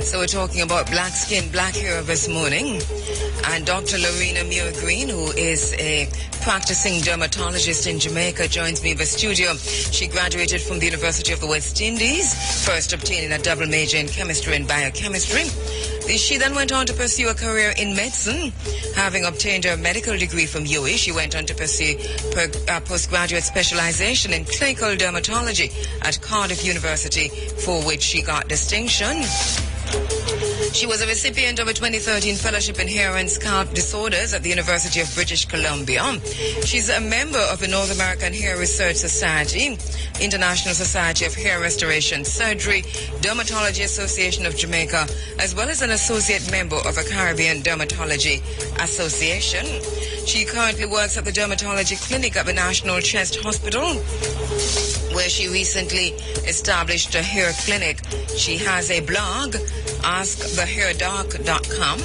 So we're talking about black skin, black hair this morning. And Dr. Loraine Green, who is a practicing dermatologist in Jamaica, joins me in the studio. She graduated from the University of the West Indies, first obtaining a double major in chemistry and biochemistry. She then went on to pursue a career in medicine. Having obtained her medical degree from UWI, she went on to pursue postgraduate specialization in clinical dermatology at Cardiff University, for which she got distinction. She was a recipient of a 2013 fellowship in hair and scalp disorders at the University of British Columbia. She's a member of the North American Hair Research Society, International Society of Hair Restoration Surgery, Dermatology Association of Jamaica, as well as an associate member of a Caribbean Dermatology Association. She currently works at the dermatology clinic at the National Chest Hospital, where she recently established a hair clinic. She has a blog, AskTheHairDoc.com,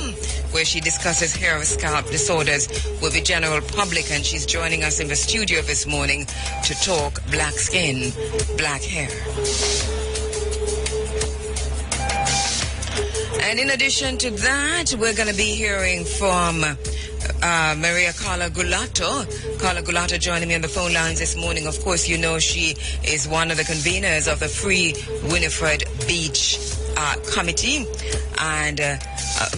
where she discusses hair and scalp disorders with the general public, and she's joining us in the studio this morning to talk black skin, black hair. And in addition to that, we're going to be hearing from Maria Carla Gulato. Carla Gulato joining me on the phone lines this morning. Of course, you know she is one of the conveners of the Free WineFred Beach Committee, and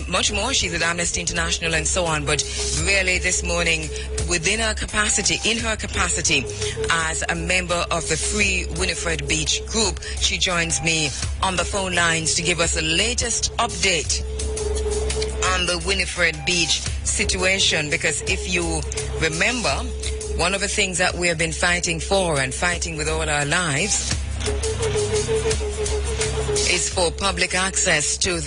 much more. She's at Amnesty International and so on. But really this morning, in her capacity as a member of the Free WineFred Beach group, she joins me on the phone lines to give us the latest update on the WineFred Beach situation, because if you remember, one of the things that we have been fighting for and fighting with all our lives is for public access to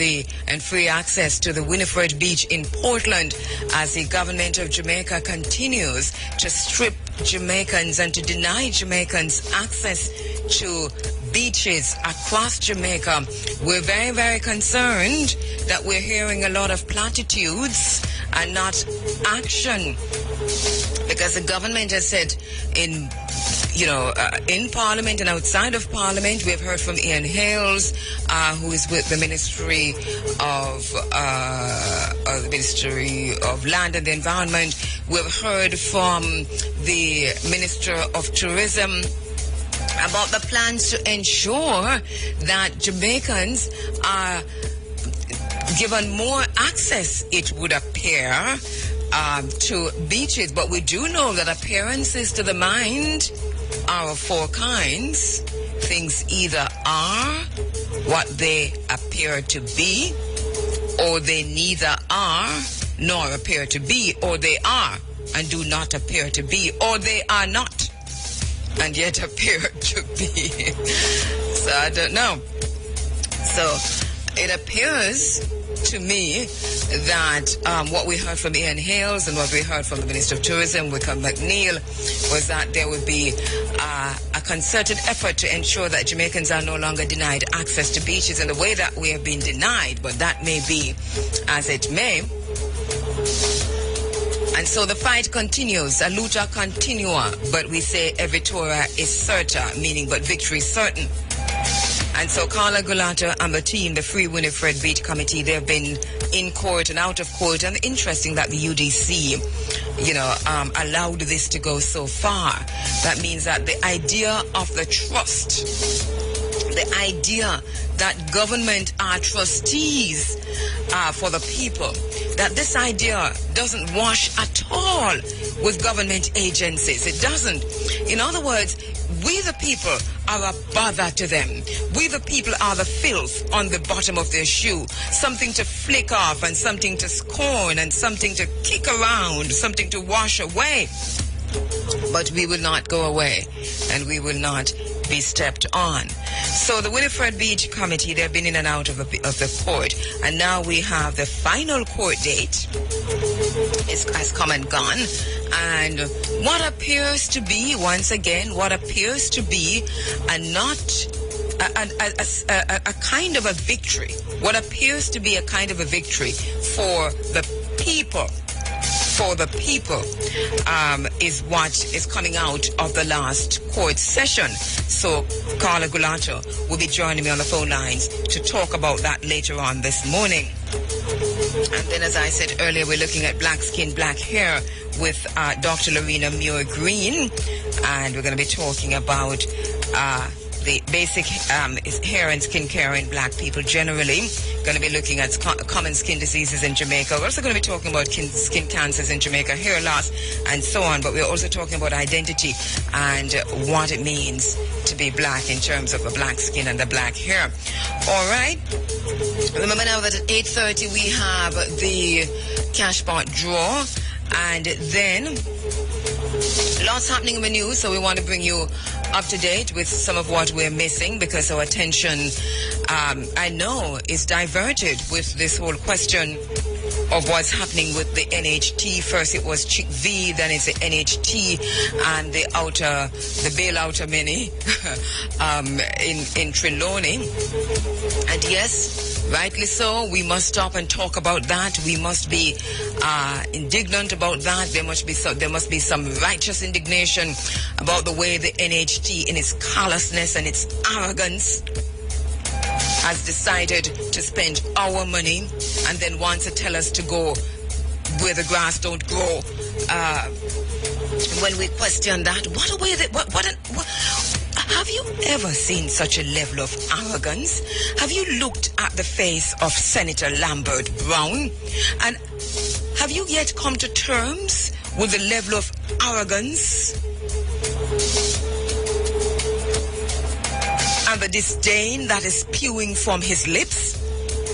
and free access to the WineFred Beach in Portland, as the government of Jamaica continues to strip Jamaicans and to deny Jamaicans access to beaches across Jamaica. We're very, very concerned that we're hearing a lot of platitudes and not action, because the government has said in Parliament and outside of Parliament. We've heard from Ian Hales, who is with the Ministry of Land and the Environment. We've heard from the Minister of Tourism about the plans to ensure that Jamaicans are given more access, it would appear, to beaches. But we do know that appearances to the mind are of four kinds. Things either are what they appear to be, or they neither are nor appear to be, or they are and do not appear to be, or they are not and yet appear to be. So I don't know. So it appears to me that what we heard from Ian Hales and what we heard from the Minister of Tourism, Wickham McNeil, was that there would be a concerted effort to ensure that Jamaicans are no longer denied access to beaches in the way that we have been denied, but that may be as it may. And so the fight continues, a luta continua, but we say evitora is certa, meaning but victory certain. And so Carla Gulato and the team, the Free WineFred Beach Committee, they've been in court and out of court. And interesting that the UDC, allowed this to go so far. That means that the idea of the trust, the idea that government are trustees for the people, that this idea doesn't wash at all with government agencies. It doesn't. In other words, we the people are a bother to them. We the people are the filth on the bottom of their shoe, something to flick off and something to scorn and something to kick around, something to wash away. But we will not go away, and we will not be stepped on. So the WineFred Beach Committee, they've been in and out of the court, and now we have the final court date. It has come and gone, and what appears to be, once again, a kind of a victory. What appears to be a kind of a victory for the people for the people is what is coming out of the last court session. So Carla Gulato will be joining me on the phone lines to talk about that later on this morning. And then, as I said earlier, we're looking at black skin, black hair with Dr. Loraine Green, and we're going to be talking about the basic hair and skin care in black people generally. Going to be looking at common skin diseases in Jamaica. We're also going to be talking about skin cancers in Jamaica, hair loss, and so on. But we're also talking about identity and what it means to be black in terms of the black skin and the black hair. All right. Remember now that at 8:30 we have the cash pot draw, and then lots happening in the news, so we want to bring you up to date with some of what we're missing, because our attention, I know, is diverted with this whole question of what's happening with the NHT. First it was Chick V, then it's the NHT and the bailout mini in Trelawney. And yes, rightly so, we must stop and talk about that. We must be indignant about that. There must be some righteous indignation about the way the NHT, in its callousness and its arrogance, has decided to spend our money and then wants to tell us to go where the grass don't grow. When we question that, have you ever seen such a level of arrogance? Have you looked at the face of Senator Lambert Brown? And have you yet come to terms with the level of arrogance and the disdain that is spewing from his lips?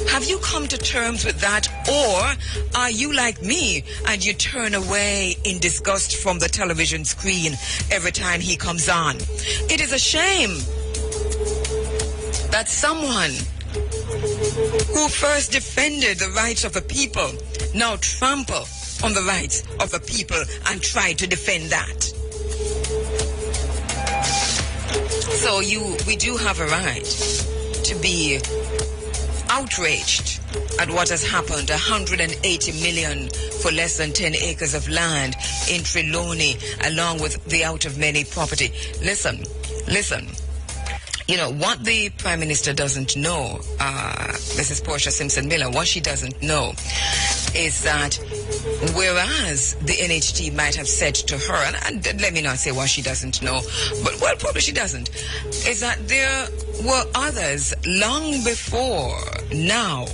Have you come to terms with that, or are you like me and you turn away in disgust from the television screen every time he comes on? It is a shame that someone who first defended the rights of the people now trample on the rights of the people and try to defend that. So we do have a right to be outraged at what has happened. 180 million for less than 10 acres of land in Trelawney, along with the out of many property. Listen. You know, what the Prime Minister doesn't know, this is Portia Simpson Miller, what she doesn't know is that whereas the NHT might have said to her, and let me not say what she doesn't know, but well, probably she doesn't, is that there were others long before now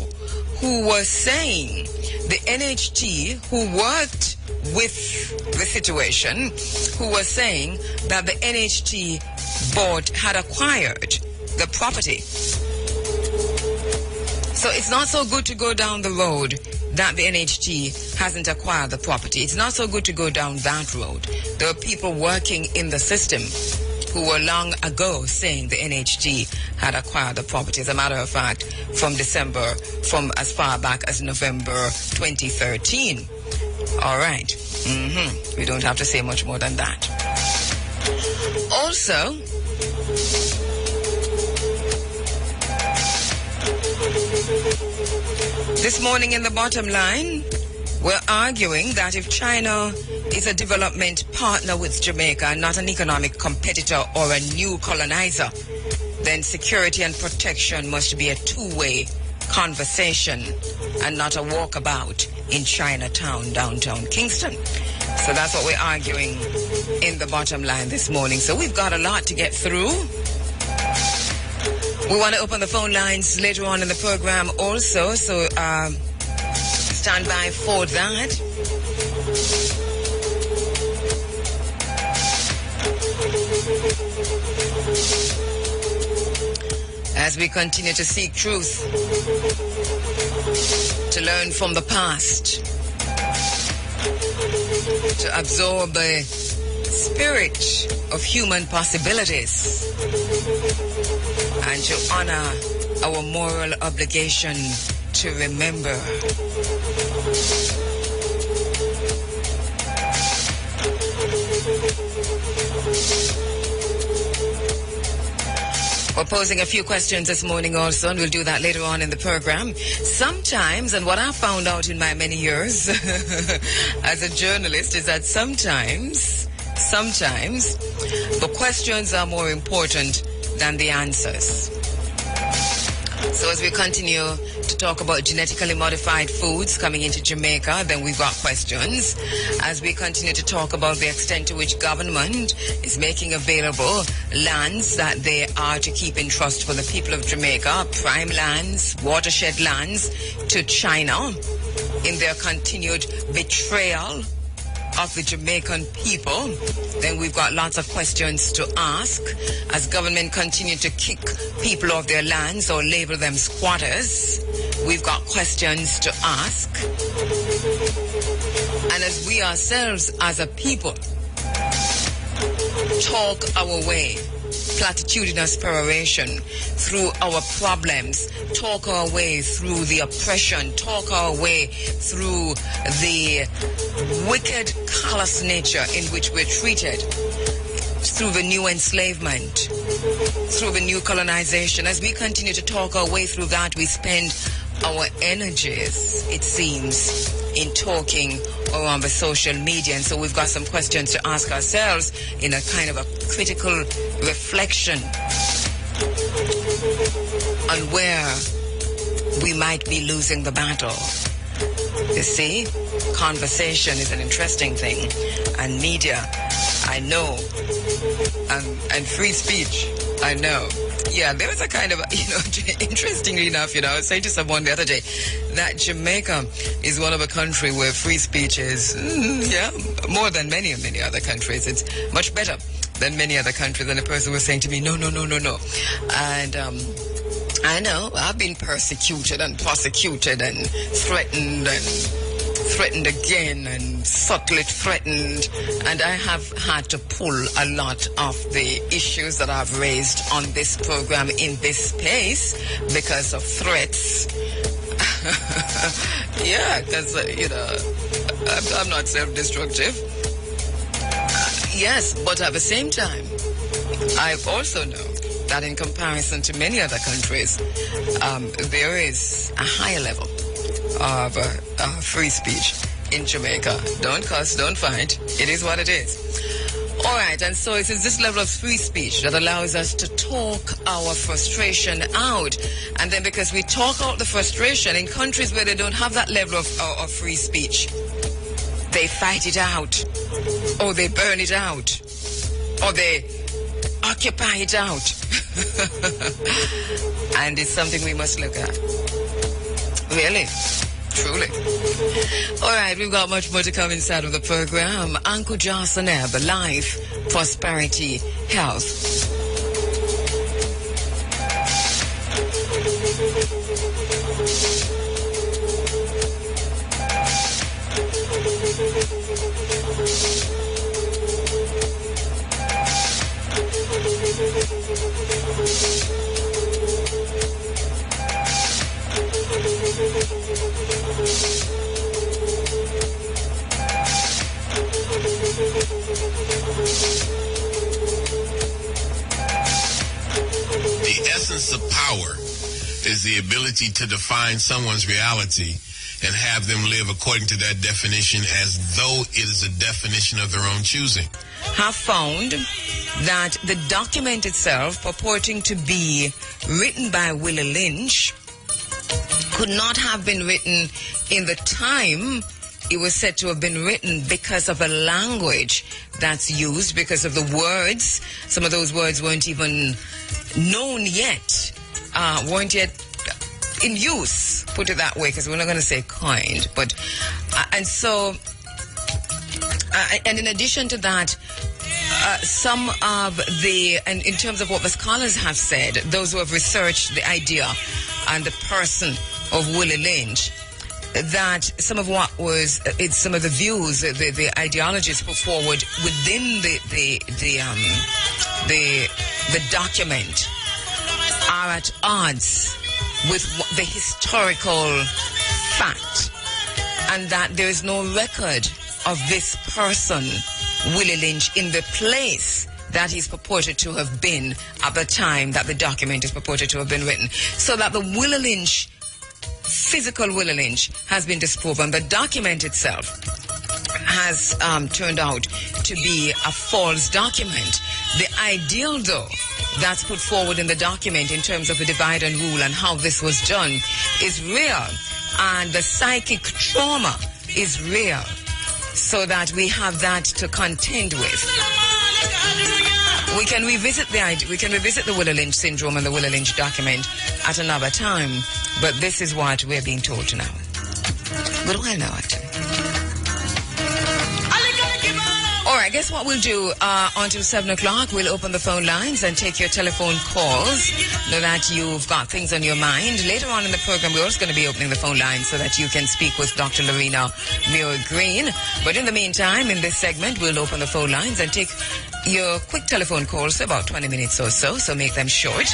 who were saying the NHT, who worked with the situation, who were saying that the NHT board had acquired the property. So it's not so good to go down the road that the NHT hasn't acquired the property. It's not so good to go down that road. There are people working in the system who were long ago saying the NHT had acquired the property. As a matter of fact, from as far back as November 2013. All right. We don't have to say much more than that. Also, this morning in the bottom line, we're arguing that if China is a development partner with Jamaica, not an economic competitor or a new colonizer, then security and protection must be a two-way conversation and not a walkabout in Chinatown, downtown Kingston. So that's what we're arguing in the bottom line this morning. So we've got a lot to get through. We want to open the phone lines later on in the program also, so stand by for that. As we continue to seek truth, to learn from the past, to absorb the spirit of human possibilities, and to honor our moral obligation to remember. We're posing a few questions this morning also, and we'll do that later on in the program. Sometimes, and what I found out in my many years as a journalist is that sometimes the questions are more important than the answers. So as we continue to talk about genetically modified foods coming into Jamaica, then we've got questions. As we continue to talk about the extent to which government is making available lands that they are to keep in trust for the people of Jamaica, prime lands, watershed lands, to China in their continued betrayal of the Jamaican people, then we've got lots of questions to ask as government continue to kick people off their lands or label them squatters. We've got questions to ask. And as we ourselves as a people talk our way, platitudinous peroration through our problems, talk our way through the oppression, talk our way through the wicked, callous nature in which we're treated, through the new enslavement, through the new colonization. As we continue to talk our way through that, we spend our energies, it seems, in talking or on the social media. And so we've got some questions to ask ourselves in a kind of a critical reflection on where we might be losing the battle. You see, conversation is an interesting thing, and media, I know, and free speech, I know. Yeah, there was a kind of, interestingly enough, I was saying to someone the other day that Jamaica is one of a country where free speech is, more than many other countries. It's much better than many other countries. And the person was saying to me, no. And I know, I've been persecuted and prosecuted and threatened again and subtly threatened, and I have had to pull a lot of the issues that I've raised on this program in this space because of threats. Yeah, because, I'm not self-destructive. Yes, but at the same time, I also know that in comparison to many other countries, there is a higher level of free speech in Jamaica. Don't cuss, don't fight. It is what it is. All right, and so it is this level of free speech that allows us to talk our frustration out. And then because we talk out the frustration in countries where they don't have that level of free speech, they fight it out, or they burn it out, or they occupy it out. And it's something we must look at. Really? Truly. All right, we've got much more to come inside of the program. Uncle Johnson Ebb, life, prosperity, health. The essence of power is the ability to define someone's reality and have them live according to that definition as though it is a definition of their own choosing. Have found that the document itself, purporting to be written by Willie Lynch, could not have been written in the time it was said to have been written because of a language that's used, because of the words. Some of those words weren't even known yet, weren't yet in use, put it that way, because we're not going to say coined. But, and so, and in addition to that, some of the, and in terms of what the scholars have said, those who have researched the idea and the person of Willie Lynch, that some of what was, some of the views, the ideologies put forward within the document are at odds with the historical fact, and that there is no record of this person, Willie Lynch, in the place that he's purported to have been at the time that the document is purported to have been written. So that the Willow Lynch, physical Willow Lynch, has been disproven. The document itself has turned out to be a false document. The ideal, though, that's put forward in the document in terms of the divide and rule and how this was done is real. And the psychic trauma is real. So that we have that to contend with. We can revisit the Willow Lynch syndrome and the Willow Lynch document at another time. But this is what we're being told now. But why now, actually? All right, guess what we'll do until 7 o'clock? We'll open the phone lines and take your telephone calls. Know that you've got things on your mind. Later on in the program, we're also going to be opening the phone lines so that you can speak with Dr. Loraine Green. But in the meantime, in this segment, we'll open the phone lines and take your quick telephone calls, about 20 minutes or so make them short.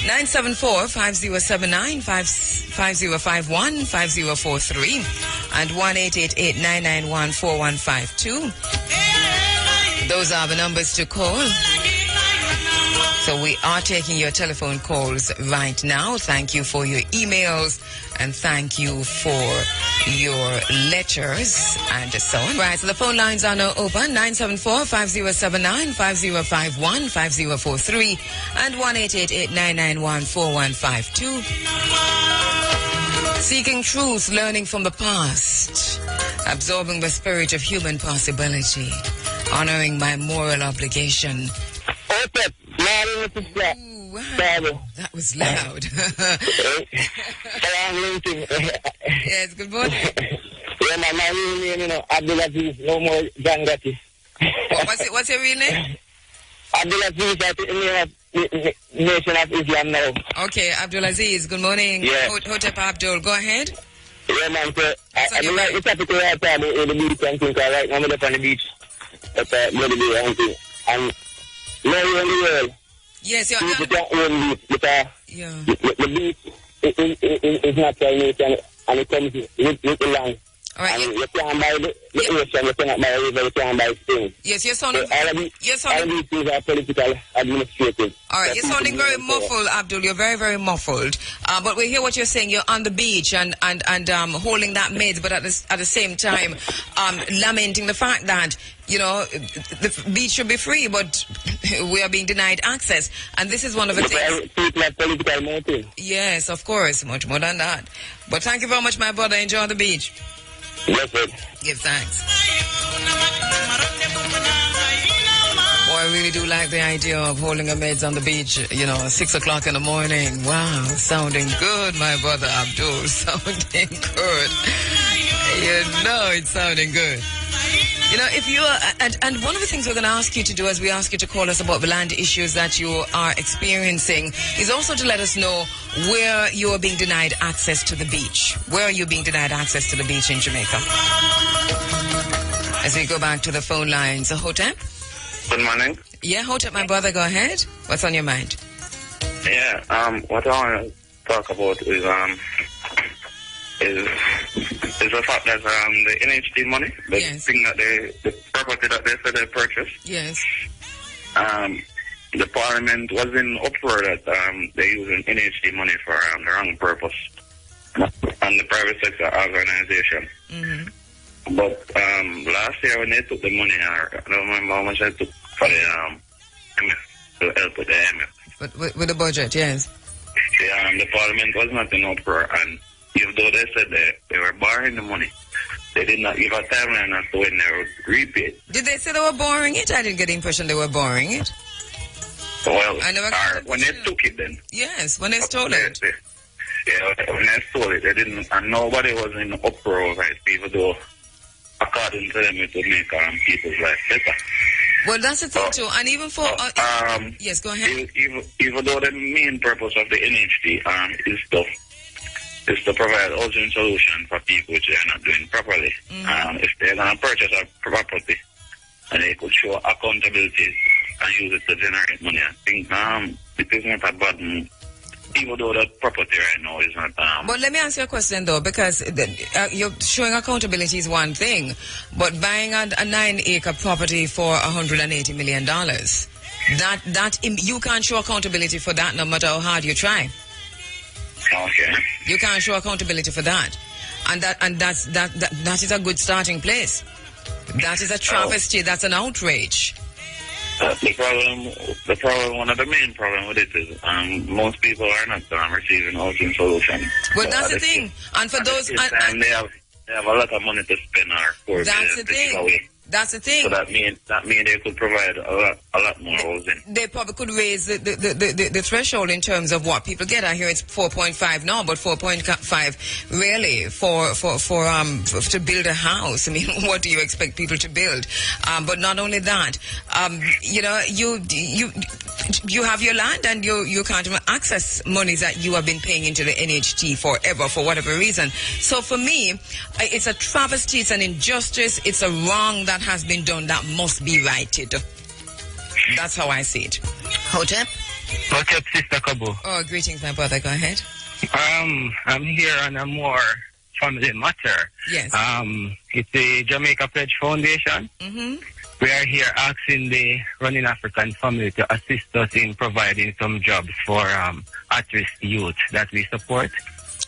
974-5079, 5051, 5043, and 1-888-991-4152. Those are the numbers to call. So we are taking your telephone calls right now. Thank you for your emails and thank you for your letters and so on. Right, so the phone lines are now open. 974-5079, 5051, 5043, and 1-888-991-4152. Seeking truth, learning from the past, absorbing the spirit of human possibility, honoring my moral obligation. Ooh, wow. That was loud. Yes, good morning. Yeah, my real name, Abdulaziz, no more Jangati. What's your real name? Abdulaziz, that's the name of the Nation of Islam now. Okay, Abdulaziz, good morning. Yeah. Hotep Abdul, go ahead. Yeah, man, so I like the topic right now on the beach and things. Right now I'm up on the beach. That's bloody day and thing. And now you're in the world. Yes, you're the beach because the beach is natural nature and it comes with the land. All right, and you can't buy the ocean, you cannot buy a river, you can't buy things. Yes, you're sounding... So all of these things are political, administrative. All right, you're sounding very muffled, Abdul. You're very, very muffled. But we hear what you're saying. You're on the beach and holding that meds, but at the same time, lamenting the fact that, the beach should be free, but we are being denied access. And this is one of the things... People have political motive. Yes, of course. Much more than that. But thank you very much, my brother. Enjoy the beach. Yes, sir. Give thanks. Boy, I really do like the idea of holding a meds on the beach, 6 o'clock in the morning. Wow, sounding good, my brother Abdul. Sounding good. It's sounding good. If you are, and one of the things we're going to ask you to do as we ask you to call us about the land issues that you are experiencing is also to let us know where you are being denied access to the beach. Where are you being denied access to the beach in Jamaica? As we go back to the phone lines. Hotep? Good morning. Yeah, Hotep, my brother, go ahead. What's on your mind? Yeah, what I want to talk about is the fact that the NHD money, the thing that the property that they said they purchased. Yes. The parliament was in uproar that they're using NHD money for the wrong purpose, and the private sector organization. Mm-hmm. But last year when they took the money, I don't remember how much they took for the MF, to help with the MF. But with the budget, yes. Yeah, the parliament was not in uproar, and even though they said they were borrowing the money, they did not give a timeline as to when they would repay it. Did they say they were borrowing it? I didn't get the impression they were borrowing it. Well, when they took it then. Yes, when they stole it. When they stole it, they didn't, and nobody was in uproar over it, even though, according to them, it would make people's life better. Well, that's the thing too, and even for... yes, go ahead. Even though the main purpose of the NHD is to provide housing solution for people which they are not doing properly. Mm-hmm. If they're going to purchase a property and they could show accountability and use it to generate money, I think it is not a bad move. Even though that property right now is not... But let me ask you a question though, because you're showing accountability is one thing, but buying a 9-acre property for $180 million, You can't show accountability for that no matter how hard you try. Okay. You can't show accountability for that. And that is a good starting place. That is a travesty. That's an outrage. The problem, one of the main problems with it is most people are not receiving housing solution. Well, that's the thing. And for those... they have a lot of money to spend or that's the thing. That's the thing. So that means they could provide a lot more housing. They probably could raise the threshold in terms of what people get. I hear it's 4.5 now, but 4.5 really for to build a house. I mean, what do you expect people to build? But not only that, you have your land and you can't even access monies that you have been paying into the NHT forever for whatever reason. So for me, it's a travesty, it's an injustice, it's a wrong that has been done that must be righted. That's how I see it. Hotep? Hotep, Sister Kabo. Oh, greetings, my brother. Go ahead. I'm here on a more family matter. Yes. It's the Jamaica Pledge Foundation. Mm-hmm. We are here asking the Running African family to assist us in providing some jobs for at-risk youth that we support.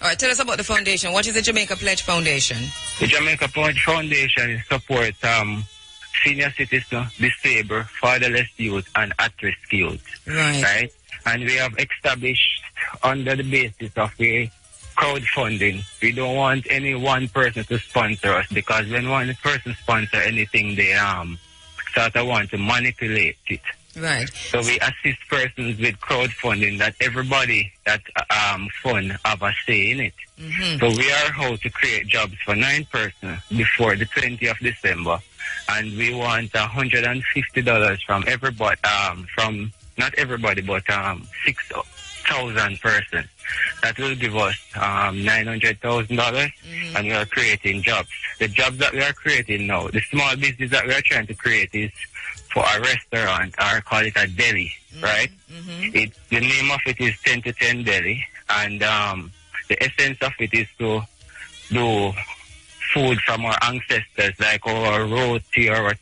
All right, tell us about the foundation. What is the Jamaica Pledge Foundation? The Jamaica Pledge Foundation supports senior citizens, disabled, fatherless youth, and at-risk youth. Right. And we have established under the basis of crowdfunding. We don't want any one person to sponsor us, because when one person sponsors anything, they sort of want to manipulate it. Right. So we assist persons with crowdfunding that everybody that fund have a say in it. Mm-hmm. So we are how to create jobs for 9 persons before the 20th of December. And we want $150 from everybody, from not everybody, but 6,000 persons. That will give us $900,000, and we are creating jobs. The jobs that we are creating now, the small business that we are trying to create is for a restaurant, or call it a deli, right? Mm-hmm. The name of it is 10 to 10 Deli, and the essence of it is to do food from our ancestors, like our roti, our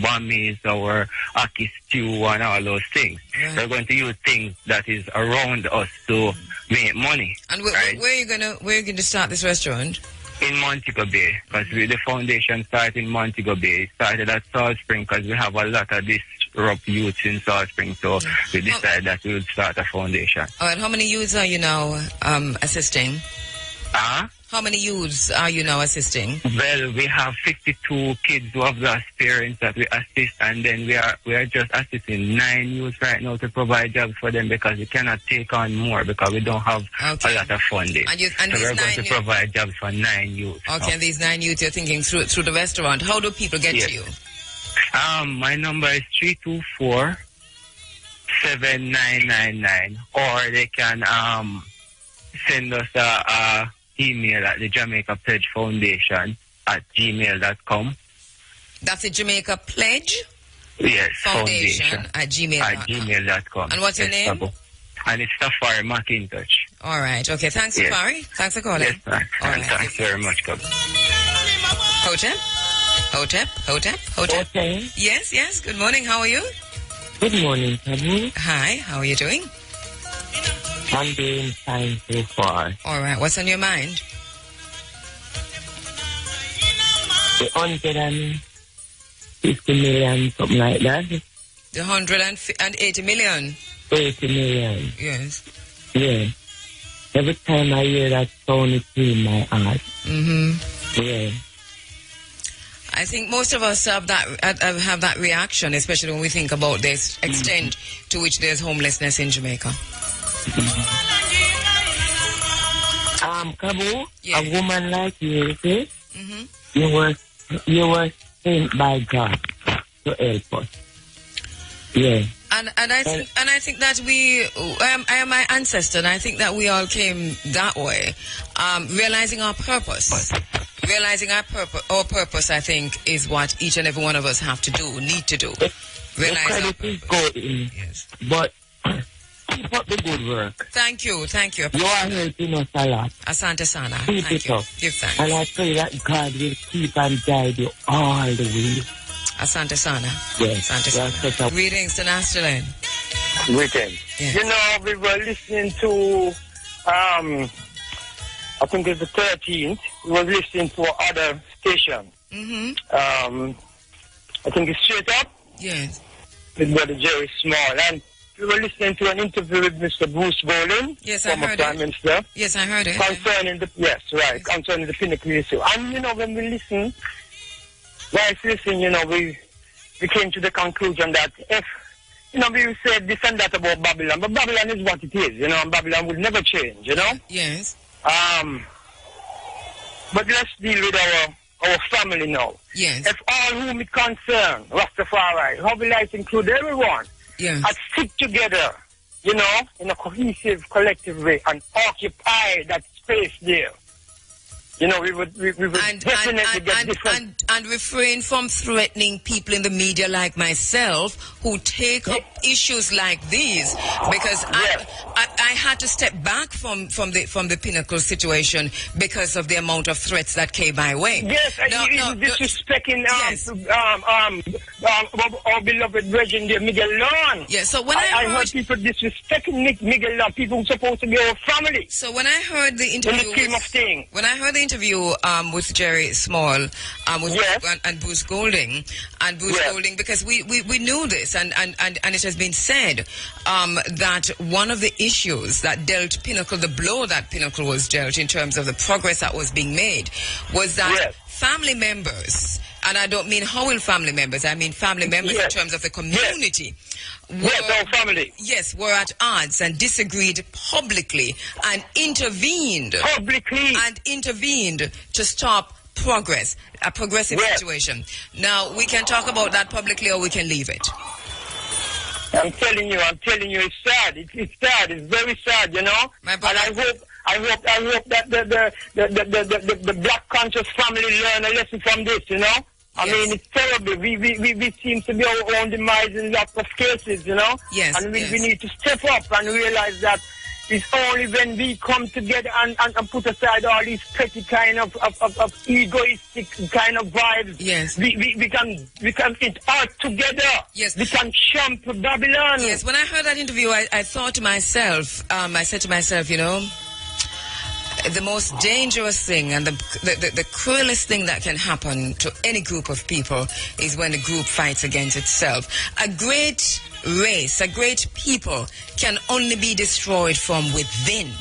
bummies, our aki stew, and all those things. Right. We're going to use things that is around us to make money. And where are you going to start this restaurant? In Montego Bay, because the foundation started in Montego Bay. It started at Salt Spring because we have a lot of disrupt youths in Salt Spring, so we decided that we would start a foundation. All right, how many youths are you now assisting? How many youths are you now assisting? Well, we have 52 kids who have lost parents that we assist, and then we are just assisting 9 youths right now to provide jobs for them, because we cannot take on more because we don't have a lot of funding. And so we're going to provide jobs for 9 youths. Okay, and these 9 youths you're thinking through the restaurant. How do people get to you? My number is 324-7999, or they can send us a email at the Jamaica Pledge Foundation at gmail.com. That's the Jamaica Pledge? Yes, Foundation at gmail.com. And what's your name? And it's Safari McIntosh. All right. Okay. Thanks, Safari. Thanks for calling. Yes, ma'am. All right. Thanks very much, Gabby. Hotep? Okay. Yes. Good morning. How are you? Good morning, Gabby. Hi. How are you doing? I'm doing fine so far. All right. What's on your mind? The 150 million, something like that. The 180 million? 80 million. Yes. Yeah. Every time I hear that sound, it's in my heart. Mm-hmm. Yeah. I think most of us have that reaction, especially when we think about the extent to which there's homelessness in Jamaica. Kabu, a woman like you, see? Mm-hmm. You were sent by God to help us. Yeah. And I think that I am my ancestor, and I think that we all came that way, realizing our purpose. Realizing our purpose, I think, is what each and every one of us need to do. Realize our purpose. Yes. But keep up the good work. Thank you. You are helping us a lot. Asante sana. Keep it up. Give thanks. And I pray that God will keep and guide you all the way. Asante sana. Yes. Asante sana. Greetings to Nasterland. Greetings. Yes. You know, we were listening to, I think it's the 13th. We were listening to other station. I think it's Straight Up. Yes. With Brother Jerry Small. And we were listening to an interview with Mr. Bruce Golding. Yes, I heard Prime Minister. Yes, I heard it. Concerning the, concerning the Pinnacle issue. And, you know, when we listen, you know, we came to the conclusion that if, you know, we said this and that about Babylon, but Babylon is what it is, you know, and Babylon will never change, you know? Yes. But let's deal with our family now. Yes. If all whom it concerns, Rastafari, how will I include everyone? Yes. And stick together, you know, in a cohesive, collective way and occupy that space there. You know, we would definitely get different. And refrain from threatening people in the media like myself who take up issues like these, because I had to step back from the Pinnacle situation because of the amount of threats that came my way. Yes, disrespecting our beloved Regent there, Miguel Lon. Yes, so when I heard people disrespecting Miguel Lon, people who supposed to be our family. So when I heard the interview, in the scheme of things, when I heard the interview with Jerry Small, and Bruce Golding, Golding, because we knew this, and it has been said that one of the issues that dealt Pinnacle, the blow that Pinnacle was dealt in terms of the progress that was being made, was that family members, and I don't mean Howell family members, I mean family members in terms of the community. Were at odds and disagreed publicly and intervened to stop progress, a progressive situation. Now, we can talk about that publicly or we can leave it. I'm telling you, it's sad. It's sad. It's very sad, you know. And I hope that the black conscious family learn a lesson from this, you know. I mean, it's terrible. We seem to be our own demise in lots of cases, you know. Yes. And we need to step up and realize that it's only when we come together and put aside all these petty kind of egoistic kind of vibes. Yes. We can it all together. Yes. We can champ Babylon. Yes. When I heard that interview, I thought to myself, I said to myself, you know, the most dangerous thing and the cruelest thing that can happen to any group of people is when a group fights against itself. A great race, a great people can only be destroyed from within.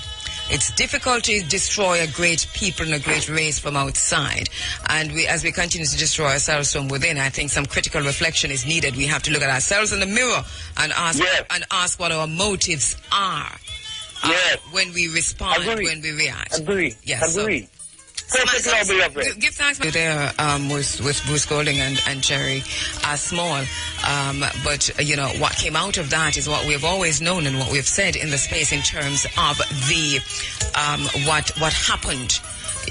It's difficult to destroy a great people and a great race from outside. And as we continue to destroy ourselves from within, I think some critical reflection is needed. We have to look at ourselves in the mirror and ask what our motives are. When we respond, when we react. Agree. Yes. Agree. Give thanks to there with Bruce Golding and Jerry Small. But, you know, what came out of that is what we've always known and what we've said in the space in terms of the what happened.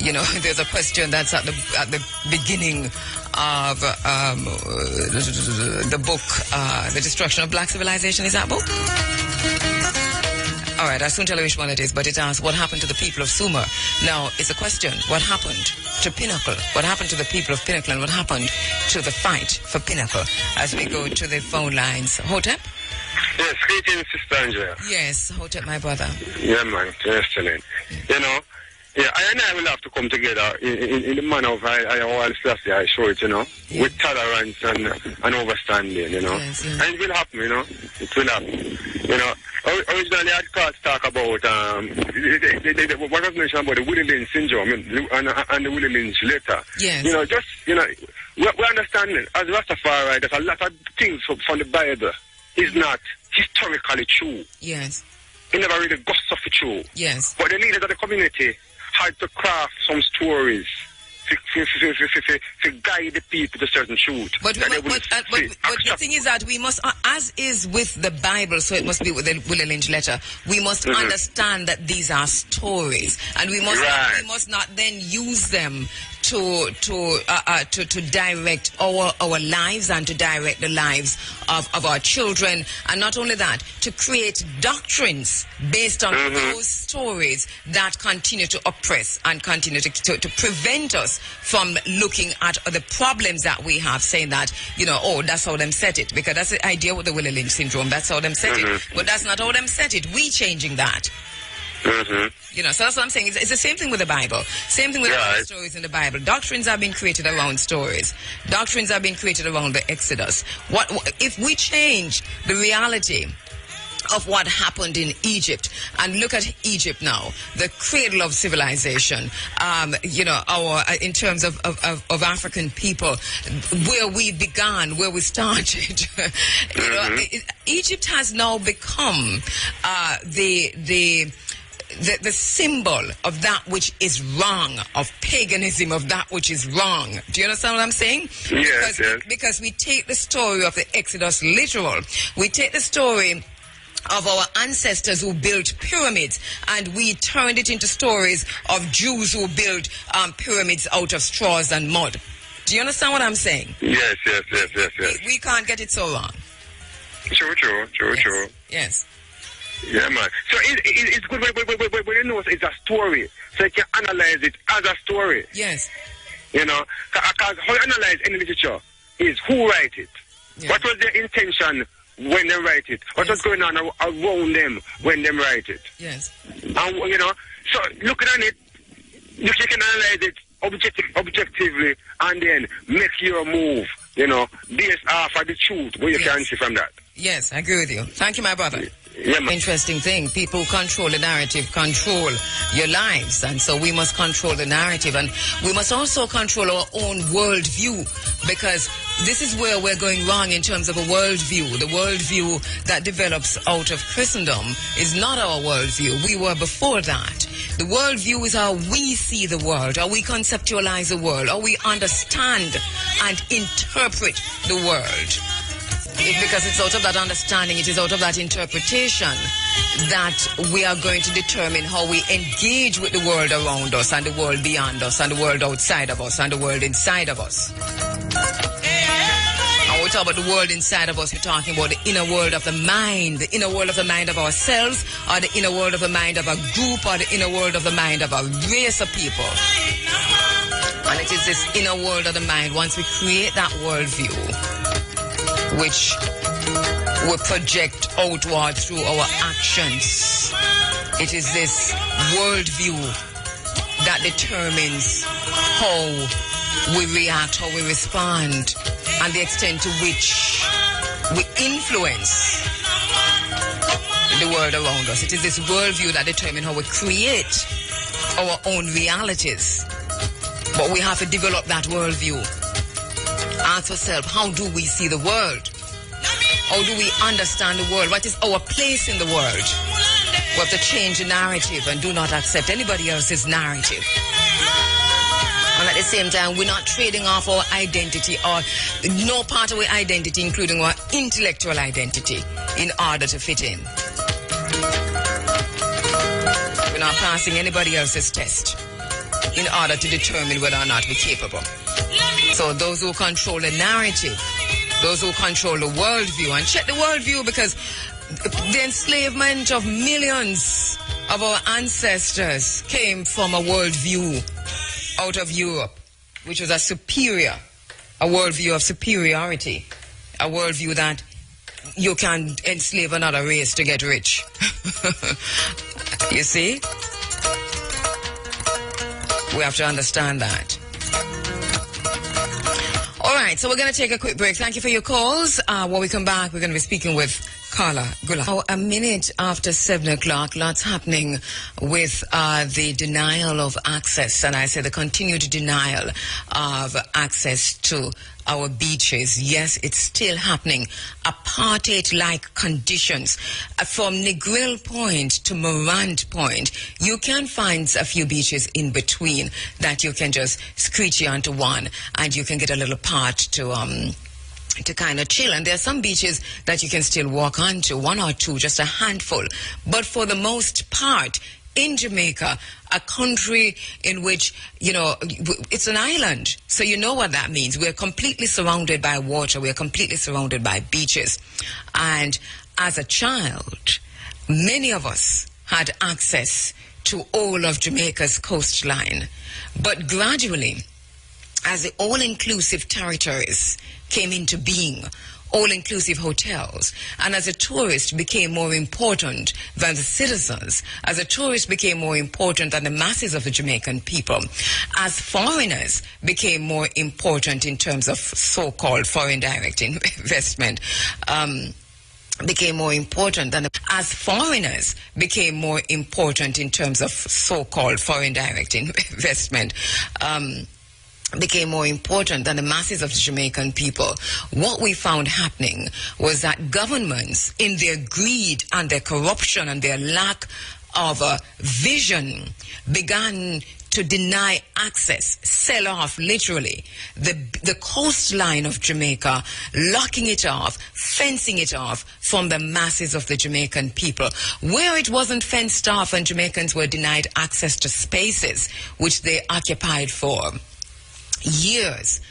You know, there's a question that's at the beginning of the book, The Destruction of Black Civilization. Is that book? All right, I'll soon tell you which one it is, but it asks, what happened to the people of Sumer? Now, it's a question, what happened to Pinnacle? What happened to the people of Pinnacle, and what happened to the fight for Pinnacle? As we go to the phone lines. Hotep? Yes, greetings, Sister Andrea. Yes, Hotep, my brother. Yeah, man, excellent. You know, I will have to come together in the manner of I show it, you know, with tolerance and understanding, you know. Yes. And it will happen, you know. It will happen. You know, originally I had talk about what was mentioned about the Willie Lynch syndrome and the Willie Lynch letter. Yes. You know, just, you know, we understand as Rastafari that a lot of things from the Bible is not historically true. Yes. It never really goes off the true. Yes. But the leaders of the community had to craft some stories to guide the people to certain truth. But the thing is that we must, as is with the Bible, so it must be with the Willie Lynch letter, we must understand that these are stories, and we must not then use them to direct our lives and to direct the lives of our children, and not only that, to create doctrines based on those stories that continue to oppress and continue to prevent us from looking at the problems that we have, saying that, oh, that's how them set it, because that's the idea with the Willie Lynch syndrome. That's how them set it, but that's not how them set it. We changing that. So that's what I'm saying. It's the same thing with the Bible. Same thing with the stories in the Bible. Doctrines have been created around stories. Doctrines have been created around the Exodus. What if we change the reality of what happened in Egypt and look at Egypt now, the cradle of civilization, in terms of African people, where we began, where we started. Egypt has now become the symbol of that which is wrong, of paganism, of that which is wrong. Do you understand what I'm saying? Yes, because we take the story of the Exodus literal. We take the story of our ancestors who built pyramids, and we turned it into stories of Jews who built pyramids out of straws and mud. Do you understand what I'm saying? Yes. We can't get it so wrong. True. Yes. Yeah, man. So it's good when you know it's a story, so you can analyze it as a story. Yes. Because how you analyze any literature is who write it. Yeah. What was their intention when they write it? What was going on around them when they write it? Yes. And, so looking at it, you can analyze it objectively and then make your move, based off of the truth, what you can see from that. Yes, I agree with you. Thank you, my brother. Yeah, man. Interesting thing. People who control the narrative control your lives, and so we must control the narrative, and we must also control our own worldview, because this is where we're going wrong in terms of a worldview. The worldview that develops out of Christendom is not our worldview. We were before that. The worldview is how we see the world, how we conceptualize the world, how we understand and interpret the world. Because it's out of that understanding, it is out of that interpretation that we are going to determine how we engage with the world around us and the world beyond us and the world outside of us and the world inside of us. And we talk about the world inside of us, we're talking about the inner world of the mind of ourselves, or the inner world of the mind of a group, or the inner world of the mind of a race of people. And it is this inner world of the mind, once we create that worldview, which we project outward through our actions. It is this worldview that determines how we react, how we respond, and the extent to which we influence the world around us. It is this worldview that determines how we create our own realities. But we have to develop that worldview. Ask ourselves, how do we see the world? How do we understand the world? What is our place in the world? We have to change the narrative and do not accept anybody else's narrative. And at the same time, we're not trading off our identity or no part of our identity, including our intellectual identity, in order to fit in. We're not passing anybody else's test in order to determine whether or not we're capable. So those who control the narrative, those who control the worldview, and check the worldview, because the enslavement of millions of our ancestors came from a worldview out of Europe, which was a worldview of superiority, a worldview that you can enslave another race to get rich. You see? We have to understand that. All right, so we're going to take a quick break. Thank you for your calls. When we come back, we're going to be speaking with Carla Gula. Now, a minute after 7 o'clock, lots happening with the denial of access, and I say the continued denial of access to our beaches. Yes, it's still happening. Apartheid-like conditions. From Negril Point to Morant Point, you can find a few beaches in between that you can just screechy onto one, and you can get a little part to kind of chill. And there are some beaches that you can still walk onto, one or two, just a handful. But for the most part, in Jamaica, a country in which, you know, it's an island. So you know what that means. We're completely surrounded by water. We're completely surrounded by beaches. And as a child, many of us had access to all of Jamaica's coastline. But gradually, as the all-inclusive territories came into being, all-inclusive hotels, and as a tourist became more important than the citizens, as a tourist became more important than the masses of the Jamaican people, as foreigners became more important in terms of so-called foreign direct investment, became more important than as foreigners became more important in terms of so-called foreign direct investment, became more important than the masses of the Jamaican people, what we found happening was that governments, in their greed and their corruption and their lack of vision, began to deny access, sell off literally the coastline of Jamaica, locking it off, fencing it off from the masses of the Jamaican people. Where it wasn't fenced off and Jamaicans were denied access to spaces which they occupied for years,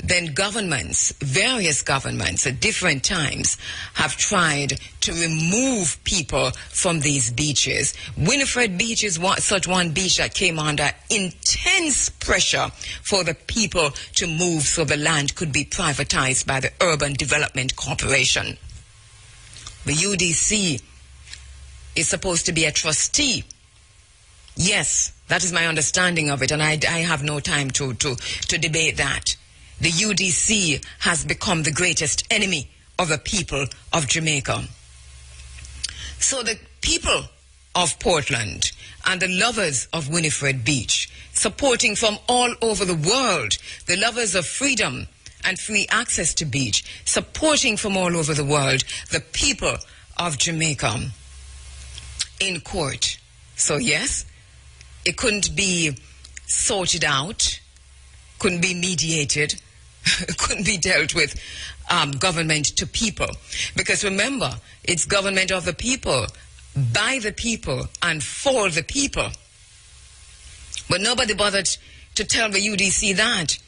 then governments, various governments at different times have tried to remove people from these beaches. WineFred Beach is such one beach that came under intense pressure for the people to move so the land could be privatized by the Urban Development Corporation. The UDC is supposed to be a trustee. Yes, that is my understanding of it, and I have no time to debate that. The UDC has become the greatest enemy of the people of Jamaica. So the people of Portland and the lovers of WineFred Beach, supporting from all over the world, the lovers of freedom and free access to beach, supporting from all over the world, the people of Jamaica in court. So yes, it couldn't be sorted out, couldn't be mediated, couldn't be dealt with government to people. Because remember, it's government of the people, by the people, and for the people. But nobody bothered to tell the UDC that,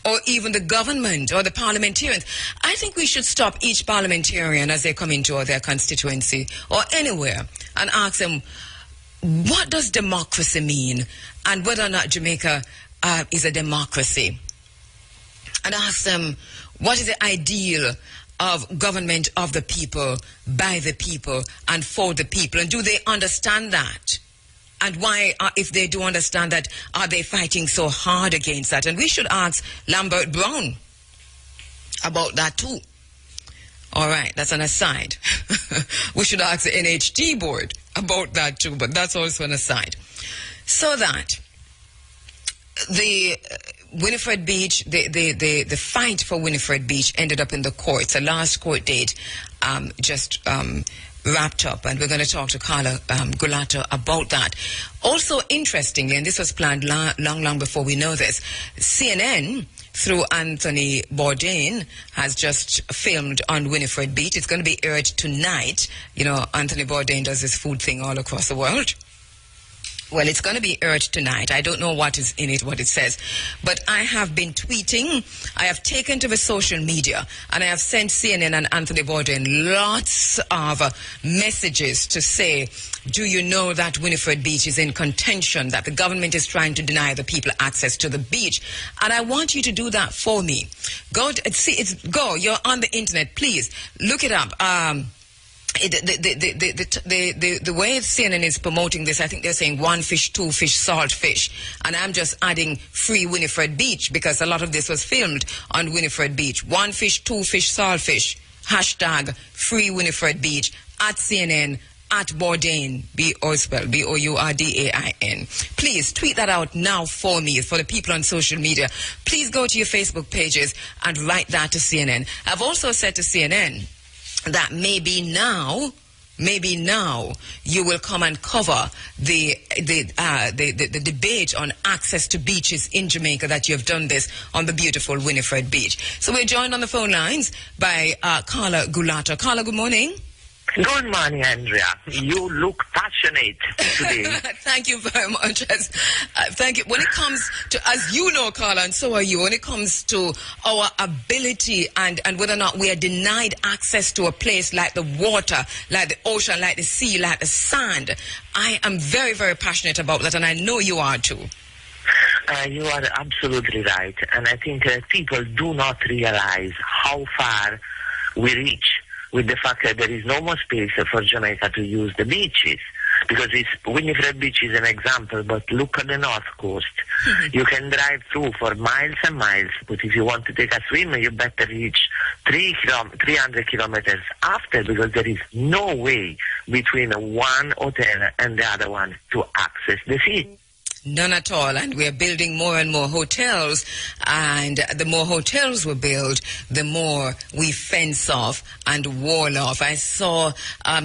or even the government or the parliamentarians. I think we should stop each parliamentarian as they come into their constituency or anywhere and ask them, what does democracy mean, and whether or not Jamaica is a democracy? And ask them, what is the ideal of government of the people, by the people, and for the people? And do they understand that? And why, if they do understand that, are they fighting so hard against that? And we should ask Lambert Brown about that too. All right, that's an aside. We should ask the NHT board about that too, but that's also an aside. So that the WineFred Beach, the fight for WineFred Beach ended up in the courts. The last court date just wrapped up, and we're going to talk to Carla Gulato about that. Also, interestingly, and this was planned long before we know this, CNN, through Anthony Bourdain, has just filmed on WineFred Beach. It's going to be aired tonight. You know, Anthony Bourdain does this food thing all across the world. Well, it's going to be aired tonight. I don't know what is in it, what it says. But I have been tweeting. I have taken to the social media, and I have sent CNN and Anthony Bourdain lots of messages to say, do you know that WineFred Beach is in contention, that the government is trying to deny the people access to the beach? And I want you to do that for me. Go, you're on the internet. Please, look it up. The way CNN is promoting this, I think they're saying one fish, two fish, salt fish. And I'm just adding free WineFred Beach, because a lot of this was filmed on WineFred Beach. One fish, two fish, salt fish. Hashtag free WineFred Beach at CNN, at Bourdain, Bourdain. Please tweet that out now for me, for the people on social media. Please go to your Facebook pages and write that to CNN. I've also said to CNN that maybe now you will come and cover the debate on access to beaches in Jamaica, that you have done this on the beautiful WineFred Beach. So we're joined on the phone lines by Carla Gulato. Carla, good morning. Good morning, Andrea. You look fashionable. passionate today. Thank you very much. Thank you. When it comes to, as you know, Carla, and so are you, when it comes to our ability and whether or not we are denied access to a place like the water, like the ocean, like the sea, like the sand, I am very, very passionate about that, and I know you are too. You are absolutely right. And I think people do not realize how far we reach with the fact that there is no more space for Jamaica to use the beaches. Because WineFred Beach is an example, but look at the north coast. You can drive through for miles and miles, but if you want to take a swim, you better reach 300 kilometers after, because there is no way between one hotel and the other one to access the sea. None at all, and we're building more and more hotels, and the more hotels we build, the more we fence off and wall off. I saw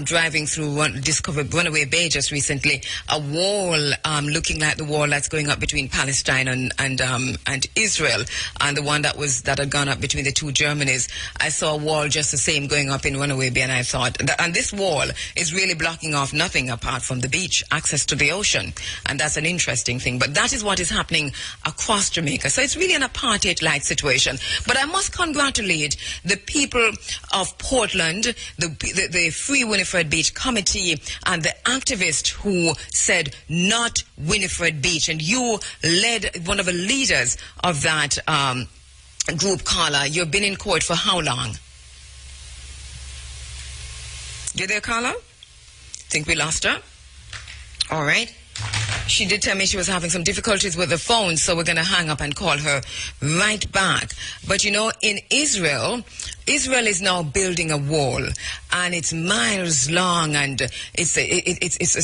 driving through discovered Runaway Bay just recently, a wall looking like the wall that's going up between Palestine and Israel, and the one that had gone up between the two Germanys. I saw a wall just the same going up in Runaway Bay, and I thought, and this wall is really blocking off nothing apart from the beach, access to the ocean, and that's an interesting thing. But that is what is happening across Jamaica. So it's really an apartheid-like situation. But I must congratulate the people of Portland, the Free WineFred Beach Committee, and the activist who said not WineFred Beach. And you led one of the leaders of that group, Carla. You've been in court for how long? You there, Carla? Think we lost her? All right. She did tell me she was having some difficulties with the phone, so we're going to hang up and call her right back. But you know, in Israel is now building a wall, and it's miles long, and it's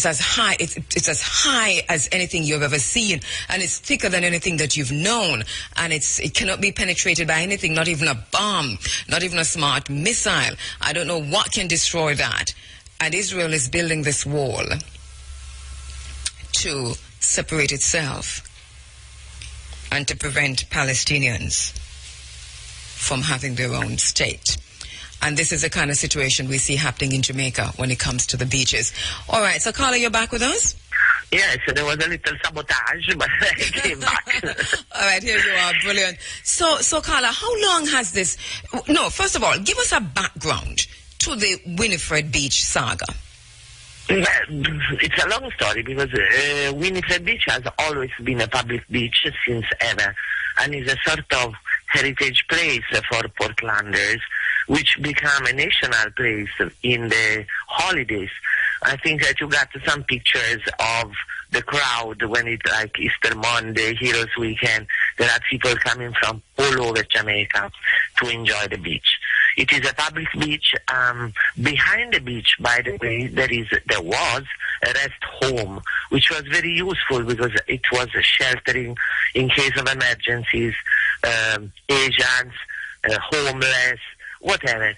as high it's as high as anything you've ever seen, and it's thicker than anything that you've known, and it cannot be penetrated by anything, not even a bomb, not even a smart missile. I don't know what can destroy that. And Israel is building this wall to separate itself and to prevent Palestinians from having their own state. And this is the kind of situation we see happening in Jamaica when it comes to the beaches. All right, so Carla, you're back with us? Yes, there was a little sabotage, but I came back. All right, here you are. Brilliant. So Carla, how long has this... No, first of all, give us a background to the WineFred Beach saga. It's a long story, because WineFred Beach has always been a public beach since ever, and is a sort of heritage place for Portlanders, which become a national place in the holidays. I think that you got some pictures of the crowd when it's like Easter Monday, Heroes Weekend. There are people coming from all over Jamaica to enjoy the beach. It is a public beach. Behind the beach, by the way, there was a rest home, which was very useful because it was sheltering in case of emergencies, Asians, homeless, whatever.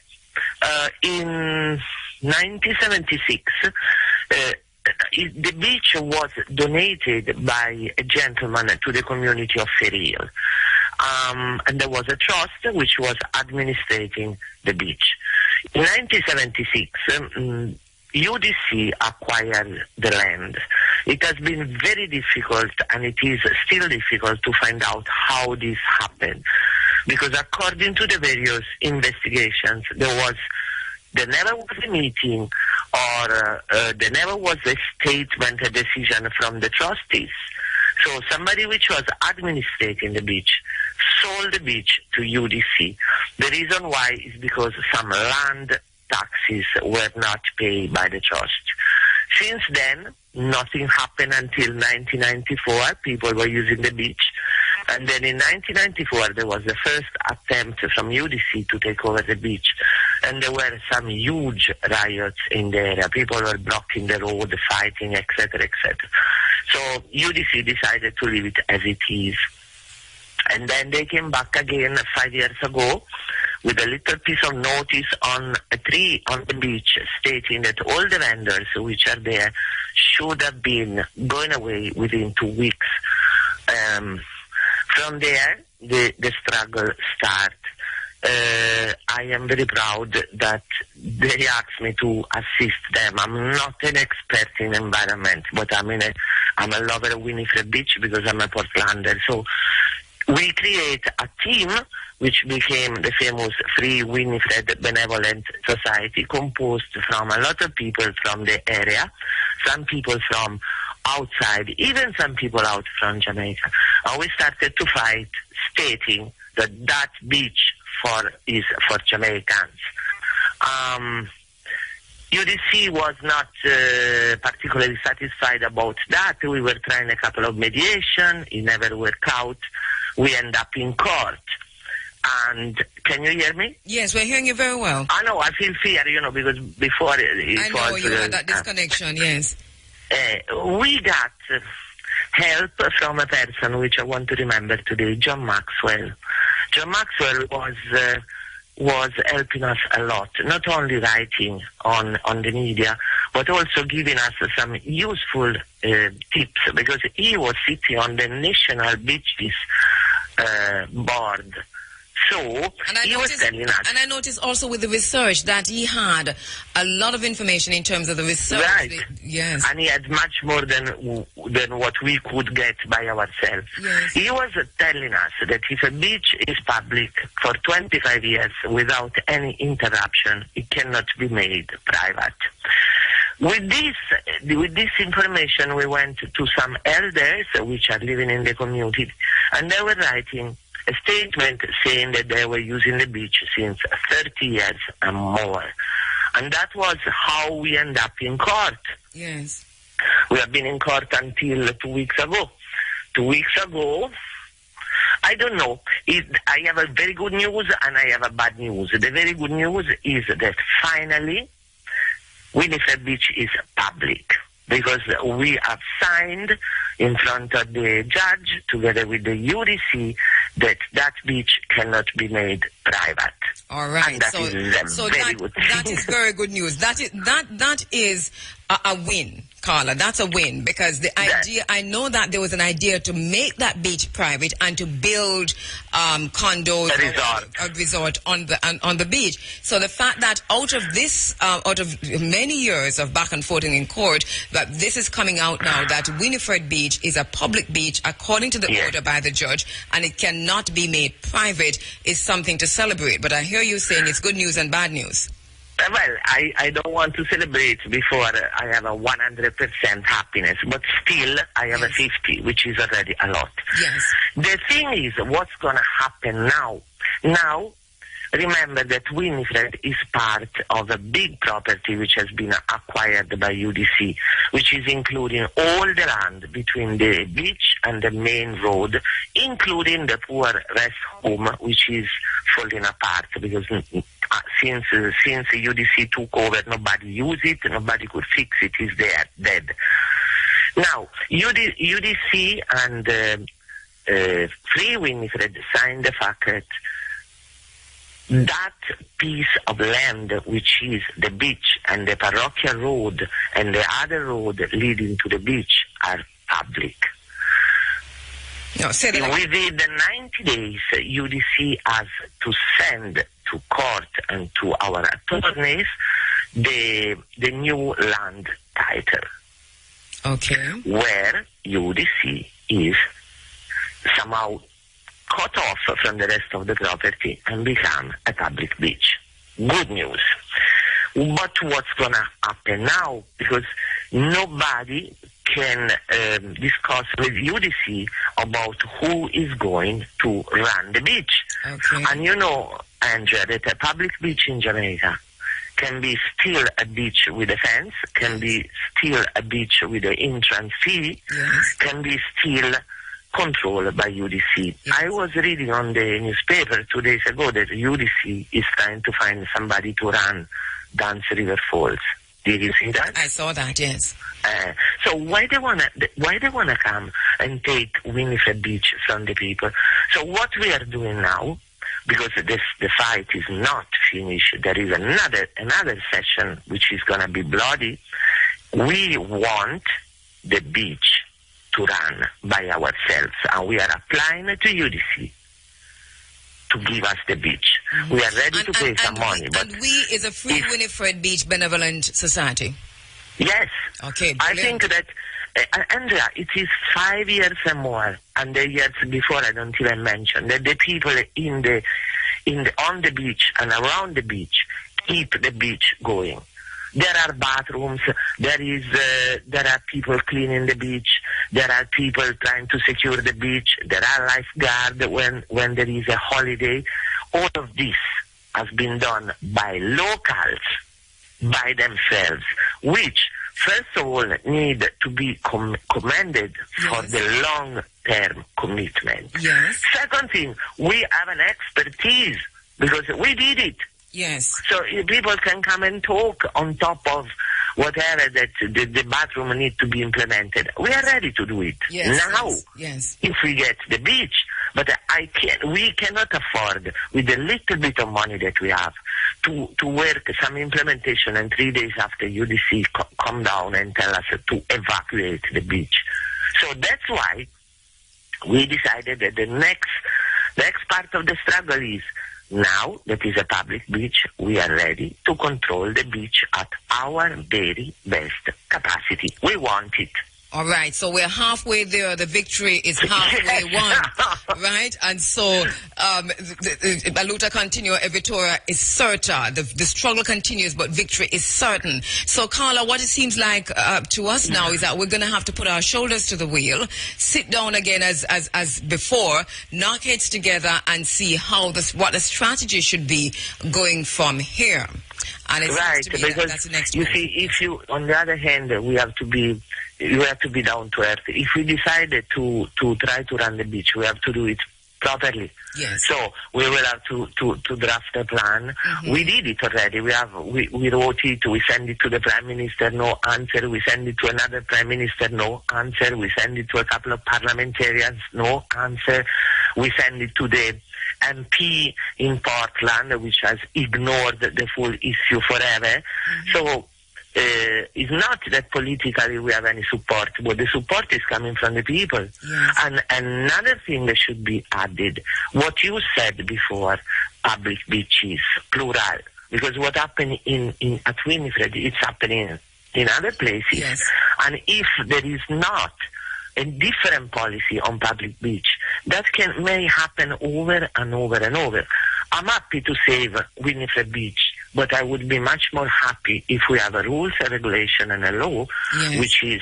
In 1976, the beach was donated by a gentleman to the community of Ferril. And there was a trust which was administrating the beach. In 1976, UDC acquired the land. It has been very difficult, and it is still difficult to find out how this happened. Because according to the various investigations, there never was a meeting, or there never was a statement, a decision from the trustees. So somebody which was administrating the beach sold the beach to UDC. The reason why is because some land taxes were not paid by the trust. Since then, nothing happened until 1994. People were using the beach. And then in 1994, there was the first attempt from UDC to take over the beach. And there were some huge riots in the area. People were blocking the road, fighting, etc., etc. So UDC decided to leave it as it is. And then they came back again 5 years ago with a little piece of notice on a tree on the beach stating that all the vendors which are there should have been going away within 2 weeks. From there, the struggle started. I am very proud that they asked me to assist them. I'm not an expert in environment, but I'm a lover of WineFred Beach because I'm a Portlander. So we create a team which became the famous Free WineFred Benevolent Society, composed from a lot of people from the area, some people from outside, even some people out from Jamaica. And we started to fight, stating that beach is for Jamaicans. UDC was not particularly satisfied about that. We were trying a couple of mediation. It never worked out. We end up in court. And can you hear me? Yes, we're hearing you very well. I know, I feel fear, because before I know you had that disconnection, yes. We got help from a person which I want to remember today, John Maxwell. John Maxwell was helping us a lot, not only writing on the media, but also giving us some useful tips, because he was sitting on the National Beaches board. So, he was telling us. And I noticed also with the research that he had a lot of information in terms of the research. Right. Yes. And he had much more than what we could get by ourselves. Yes. He was telling us that if a beach is public for 25 years without any interruption, it cannot be made private. With this information, we went to some elders which are living in the community, and they were writing a statement saying that they were using the beach since 30 years and more. And that was how we end up in court. Yes. We have been in court until 2 weeks ago. 2 weeks ago, I don't know. I have a very good news and I have a bad news. The very good news is that finally WineFred Beach is public, because we have signed in front of the judge together with the UDC that beach cannot be made private. All right. And that is very good news. That is a win, Carla. That's a win, because the idea, I know that there was an idea to make that beach private and to build condos, a resort on the beach. So the fact that out of many years of back and forth in court, that this is coming out now, that WineFred Beach is a public beach according to the order by the judge, and it cannot be made private, is something to celebrate. But I hear you saying it's good news and bad news. Well, I don't want to celebrate before I have a 100% happiness, but still I have a 50, which is already a lot. Yes. The thing is, what's going to happen now? Now, remember that WineFred is part of a big property which has been acquired by UDC, which is including all the land between the beach and the main road, including the poor rest home, which is falling apart, because since UDC took over, nobody used it, nobody could fix it, it's there, dead. Now, UDC and Free WineFred signed the fact that piece of land, which is the beach and the parochial road and the other road leading to the beach, are public. No, say that within the 90 days, UDC has to send to court and to our attorneys the new land title. Okay. Where UDC is somehow cut off from the rest of the property and become a public beach. Good news. But what's going to happen now? Because nobody can discuss with UDC about who is going to run the beach. Okay. And you know, Andrea, that a public beach in Jamaica can be still a beach with a fence, can be still a beach with an entrance fee, can be still controlled by UDC. Yes. I was reading on the newspaper 2 days ago that UDC is trying to find somebody to run Dance River Falls. Did you see that? I saw that, yes. So why they wanna come and take WineFred Beach from the people? So what we are doing now, because the fight is not finished, there is another session which is gonna be bloody. We want the beach to run by ourselves, and we are applying to UDC to give us the beach. We are ready to pay some money. And we is a free WineFred Beach Benevolent Society. Yes. Okay. I think that, Andrea, it is 5 years and more, and the years before I don't even mention, that the people on the beach and around the beach keep the beach going. There are bathrooms, there are people cleaning the beach, there are people trying to secure the beach, there are lifeguards when there is a holiday. All of this has been done by locals, by themselves, which, first of all, need to be commended for the long-term commitment. Yes. Second thing, we have an expertise because we did it. Yes. So people can come and talk on top of whatever that the bathroom needs to be implemented. We are ready to do it now. Yes. If we get the beach, but we cannot afford with the little bit of money that we have to work some implementation and 3 days after UDC come down and tell us to evacuate the beach. So that's why we decided that the next part of the struggle is, now that is a public beach, we are ready to control the beach at our very best capacity. We want it. All right, so we're halfway there. The victory is halfway won, right? And so, la luta continua, e vittoria is certa. The struggle continues, but victory is certain. So, Carla, what it seems like to us now is that we're going to have to put our shoulders to the wheel, sit down again as before, knock heads together, and see what the strategy should be going from here. And it right, to be because that's the next you one. see, if you, on the other hand, you have to be down to earth. If we decided to try to run the beach, we have to do it properly. Yes. So we will have to draft a plan. We did it already. We wrote it. We send it to the Prime Minister, no answer. We send it to another Prime Minister, no answer. We send it to a couple of parliamentarians, no answer. We send it to the MP in Portland, which has ignored the full issue forever. So it's not that politically we have any support, but the support is coming from the people. Yes. And another thing that should be added, what you said before, public beaches, plural, because what happened at WineFred, it's happening in other places. Yes. And if there is not a different policy on public beach, that may happen over and over and over. I'm happy to save WineFred Beach, but I would be much more happy if we have a rules, a regulation, and a law, which is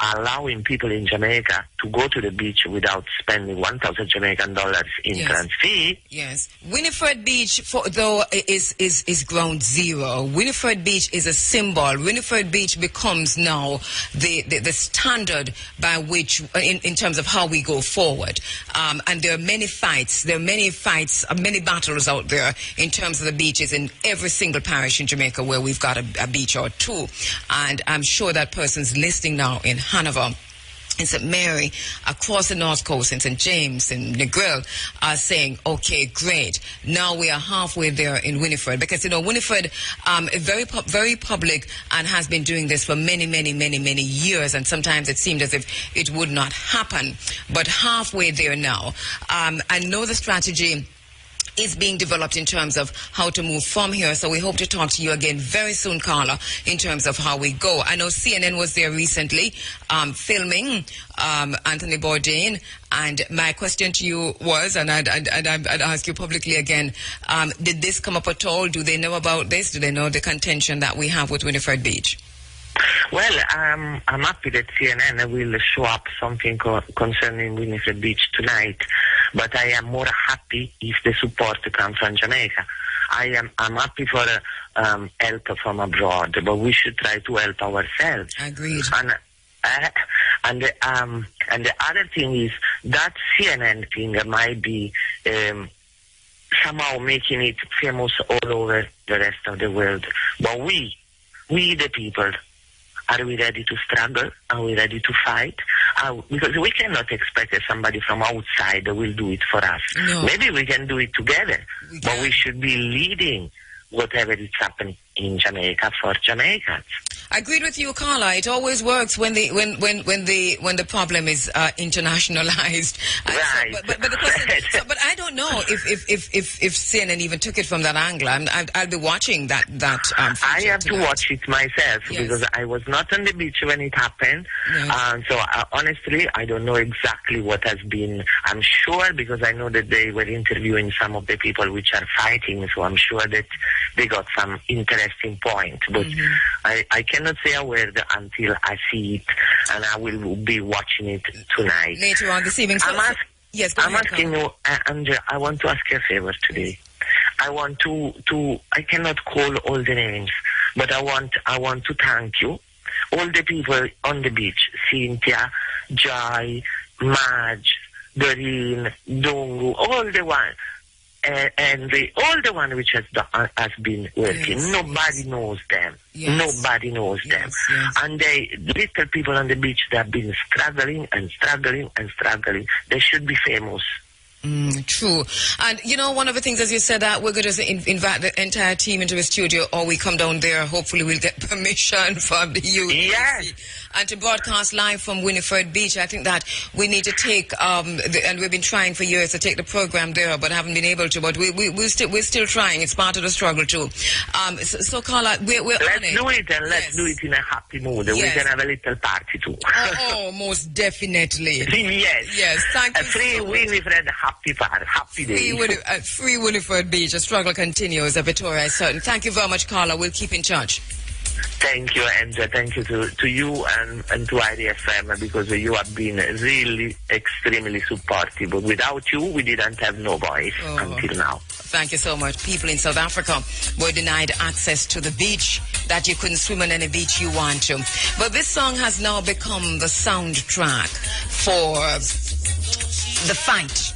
allowing people in Jamaica to go to the beach without spending $1,000 Jamaican dollars in trans fee. Yes. WineFred Beach, though, is ground zero. WineFred Beach is a symbol. WineFred Beach becomes now the standard by which, in terms of how we go forward. And there are many fights. Many battles out there in terms of the beaches in every single parish in Jamaica where we've got a beach or two. And I'm sure that person's listening now in Hanover, in St. Mary, across the North Coast, in St. James, in Negril, are saying, okay, great. Now we are halfway there in WineFred. Because, WineFred, very public and has been doing this for many, many, many, many years. And sometimes it seemed as if it would not happen. But halfway there now. I know the strategy is being developed in terms of how to move from here. So we hope to talk to you again very soon, Carla, in terms of how we go. I know CNN was there recently filming Anthony Bourdain, and my question to you was, and I'd ask you publicly again, did this come up at all? Do they know about this? Do they know the contention that we have with WineFred Beach? Well, I'm happy that CNN will show up something concerning WineFred Beach tonight, but I am more happy if the support comes from Jamaica. I'm happy for help from abroad, but we should try to help ourselves. Agreed. And the other thing is that CNN thing might be somehow making it famous all over the rest of the world. But we the people, are we ready to struggle? Are we ready to fight? Because we cannot expect that somebody from outside will do it for us. No. Maybe we can do it together, but we should be leading whatever is happening in Jamaica for Jamaicans. I agreed with you, Carla. It always works when the problem is internationalized. Right. But the question, but I don't know if CNN even took it from that angle. I'll be watching that. I have to watch it myself because I was not on the beach when it happened. Yes. So honestly, I don't know exactly what has been. I'm sure because I know that they were interviewing some of the people which are fighting. So I'm sure that they got some interesting point. But I cannot say a word until I see it, and I will be watching it tonight. Later on this evening. Yes, I'm asking you, Andrea, I want to ask you a favor today. I want to I cannot call all the names, but I want to thank you. All the people on the beach, Cynthia, Joy, Madge, Doreen, Dongu, all the one, and all the one which has been working. Yes, Nobody knows them. Yes. Nobody knows them. Yes. And the little people on the beach, they have been struggling and struggling and struggling. They should be famous. True. And, one of the things, as you said, that we're going to invite the entire team into the studio, or we come down there. Hopefully we'll get permission from the youth. Yes. And to broadcast live from WineFred Beach. I think that we need to take, and we've been trying for years to take the program there, but haven't been able to. But we're still trying. It's part of the struggle, too. So Carla, we're let's on it. do it, and let's do it in a happy mood. Yes. We can have a little party, too. Oh, most definitely. Yes. Yes, thank you. Free WineFred, happy day. Free WineFred Beach. The struggle continues. Victoria is certain. Thank you very much, Carla. We'll keep in touch. Thank you, and thank you to you and to IDFM, because you have been really extremely supportive. But without you, we didn't have no voice until now. Thank you so much. People in South Africa were denied access to the beach, that you couldn't swim on any beach you want to. But this song has now become the soundtrack for the fight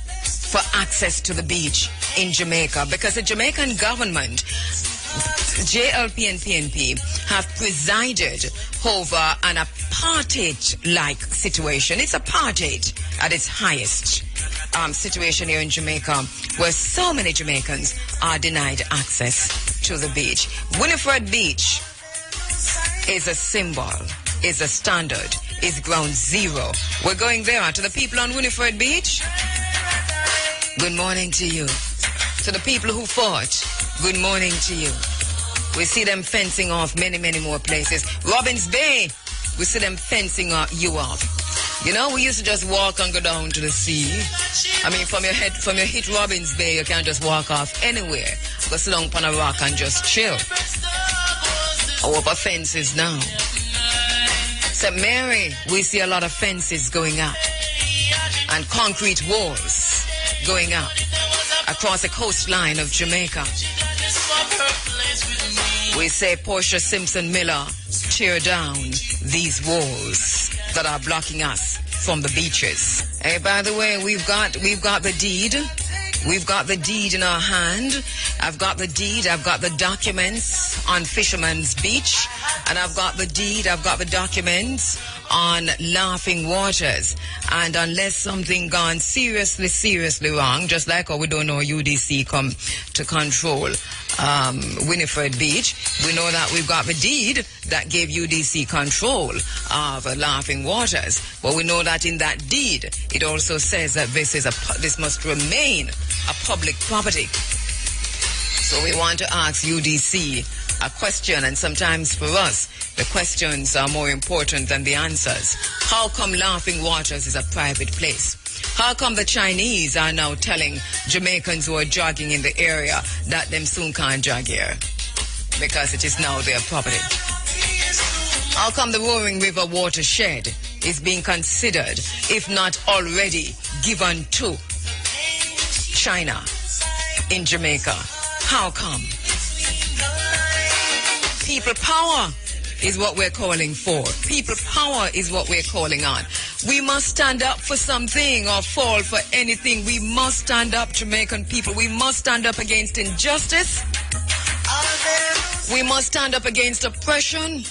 for access to the beach in Jamaica, because the Jamaican government, JLP and PNP, have presided over an apartheid-like situation. It's apartheid at its highest situation here in Jamaica, where so many Jamaicans are denied access to the beach. WineFred Beach is a symbol, is a standard, is ground zero. We're going there. To the people on WineFred Beach, good morning to you. To the people who fought, good morning to you. We see them fencing off many, many more places. Robins Bay, we see them fencing you off. We used to just walk and go down to the sea. I mean, from your hit Robins Bay, you can't just walk off anywhere. Go sit down on a rock and just chill. Over fences now. St. Mary, we see a lot of fences going up. And concrete walls going up across the coastline of Jamaica. We say Portia Simpson Miller, tear down these walls that are blocking us from the beaches. Hey, by the way, we've got the deed. We've got the deed in our hand. I've got the deed. I've got the documents on Fisherman's Beach. And I've got the deed. I've got the documents on Laughing Waters. And unless something gone seriously wrong, just like how we don't know UDC come to control WineFred Beach, we know that we've got the deed that gave UDC control of Laughing Waters. But we know that in that deed, it also says that this must remain a public property. So we want to ask UDC a question, and sometimes for us, the questions are more important than the answers. How come Laughing Waters is a private place? How come the Chinese are now telling Jamaicans who are jogging in the area that them soon can't jog here? Because it is now their property. How come the Roaring River watershed is being considered, if not already given to China in Jamaica? How come? People power is what we're calling for. People power is what we're calling on. We must stand up for something or fall for anything. We must stand up, Jamaican people. We must stand up against injustice. We must stand up against oppression.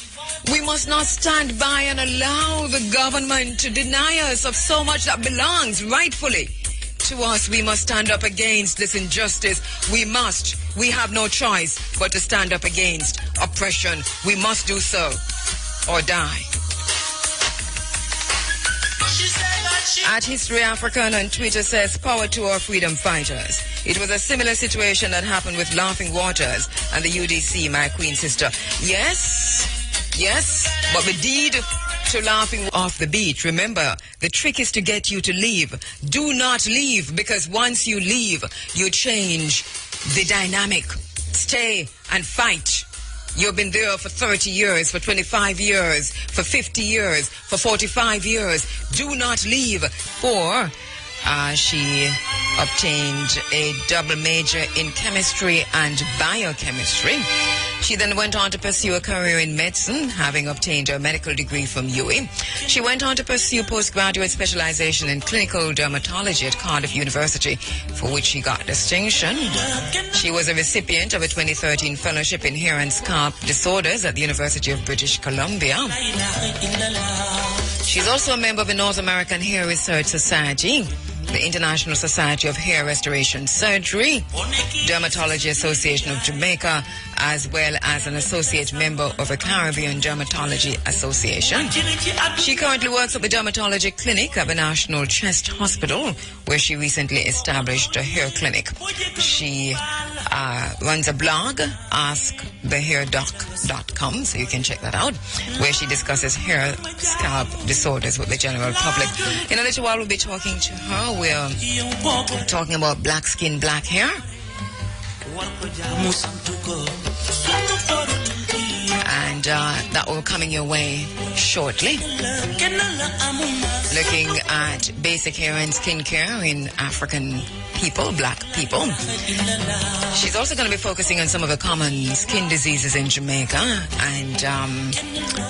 We must not stand by and allow the government to deny us of so much that belongs rightfully to us. We must stand up against this injustice. We must. We have no choice but to stand up against oppression. We must do so. or die. At History African on Twitter says, power to our freedom fighters. It was a similar situation that happened with Laughing Waters and the UDC, my queen sister. Yes, but the deed to Laughing off the beach. Remember, the trick is to get you to leave. Do not leave, because once you leave, you change the dynamic. Stay and fight. You've been there for 30 years, for 25 years, for 50 years, for 45 years. Do not leave. Or she obtained a double major in chemistry and biochemistry. She then went on to pursue a career in medicine, having obtained her medical degree from UWI. She went on to pursue postgraduate specialization in clinical dermatology at Cardiff University, for which she got distinction. She was a recipient of a 2013 fellowship in hair and scalp disorders at the University of British Columbia. She's also a member of the North American Hair Research Society, the International Society of Hair Restoration Surgery, Dermatology Association of Jamaica, as well as an associate member of the Caribbean Dermatology Association. She currently works at the dermatology clinic at the National Chest Hospital, where she recently established a hair clinic. She runs a blog, askthehairdoc.com, so you can check that out, where she discusses hair scalp disorders with the general public. In a little while, we'll be talking to her. We're talking about black skin, black hair. And that will be coming your way shortly. Looking at basic hair and skin care in African people, black people. She's also going to be focusing on some of the common skin diseases in Jamaica and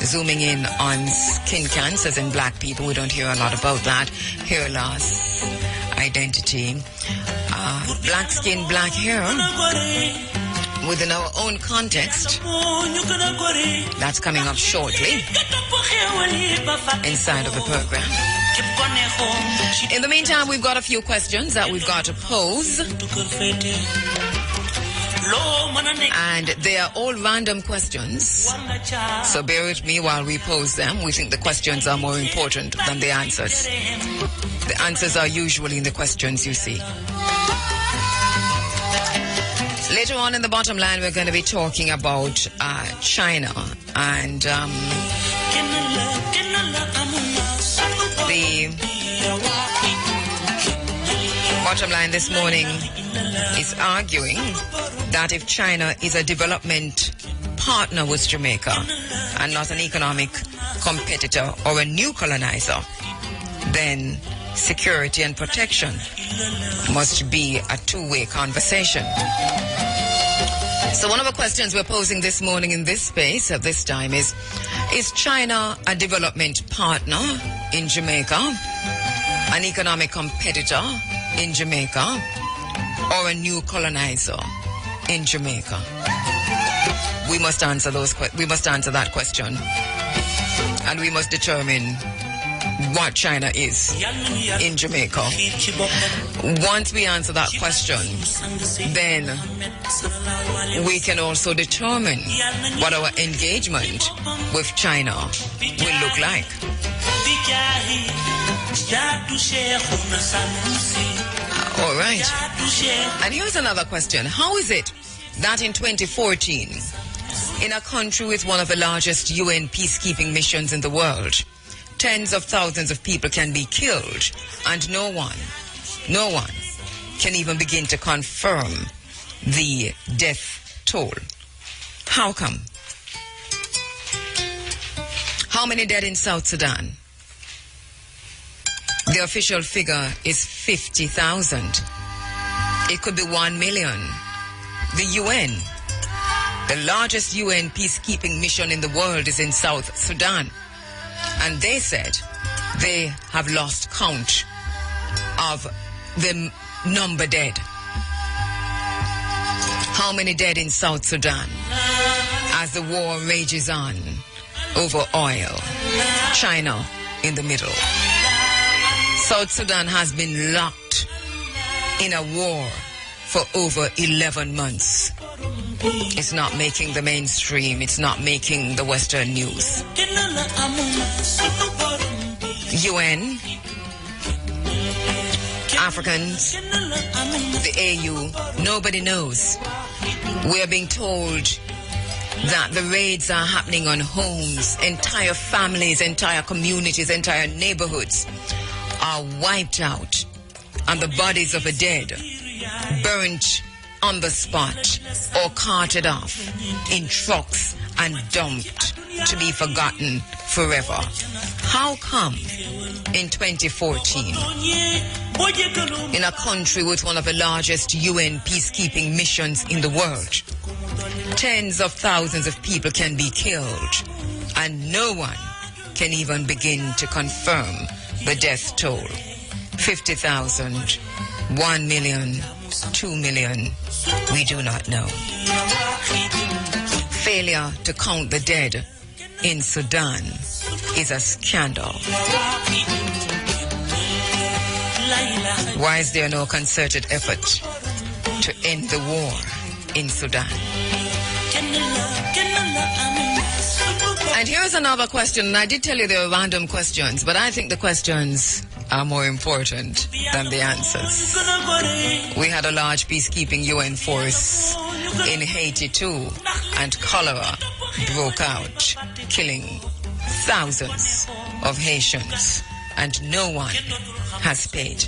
zooming in on skin cancers in black people. We don't hear a lot about that. Hair loss, identity, black skin, black hair within our own context. That's coming up shortly inside of the program. In the meantime, we've got a few questions that we've got to pose. And they are all random questions. So bear with me while we pose them. We think the questions are more important than the answers. The answers are usually in the questions, you see. Later on in the bottom line, we're going to be talking about China. And the bottom line this morning is arguing that if China is a development partner with Jamaica and not an economic competitor or a new colonizer, then security and protection must be a two-way conversation. So one of the questions we're posing this morning in this space at this time is China a development partner in Jamaica, an economic competitor in Jamaica, or a new colonizer in Jamaica? We must answer that question, and we must determine what China is in Jamaica. Once we answer that question, then we can also determine what our engagement with China will look like. All right. And here's another question. How is it that in 2014, in a country with one of the largest UN peacekeeping missions in the world, tens of thousands of people can be killed, and no one can even begin to confirm the death toll? How come? How many dead in South Sudan? The official figure is 50,000. It could be 1 million. The UN, the largest UN peacekeeping mission in the world, is in South Sudan. And they said they have lost count of the number dead. How many dead in South Sudan as the war rages on over oil? China in the middle. South Sudan has been locked in a war for over 11 months. It's not making the mainstream. It's not making the Western news. UN, Africans, the AU, nobody knows. We're being told that the raids are happening on homes, entire families, entire communities, entire neighborhoods are wiped out, and the bodies of the dead burnt on the spot or carted off in trucks and dumped to be forgotten forever. How come in 2014, in a country with one of the largest UN peacekeeping missions in the world, tens of thousands of people can be killed and no one can even begin to confirm the death toll? 50,000, 1 million, 2 million, we do not know. Failure to count the dead in Sudan is a scandal. Why is there no concerted effort to end the war in Sudan? And here's another question, and I did tell you there were random questions, but I think the questions are more important than the answers. We had a large peacekeeping UN force in Haiti too, and cholera broke out, killing thousands of Haitians, and no one has paid.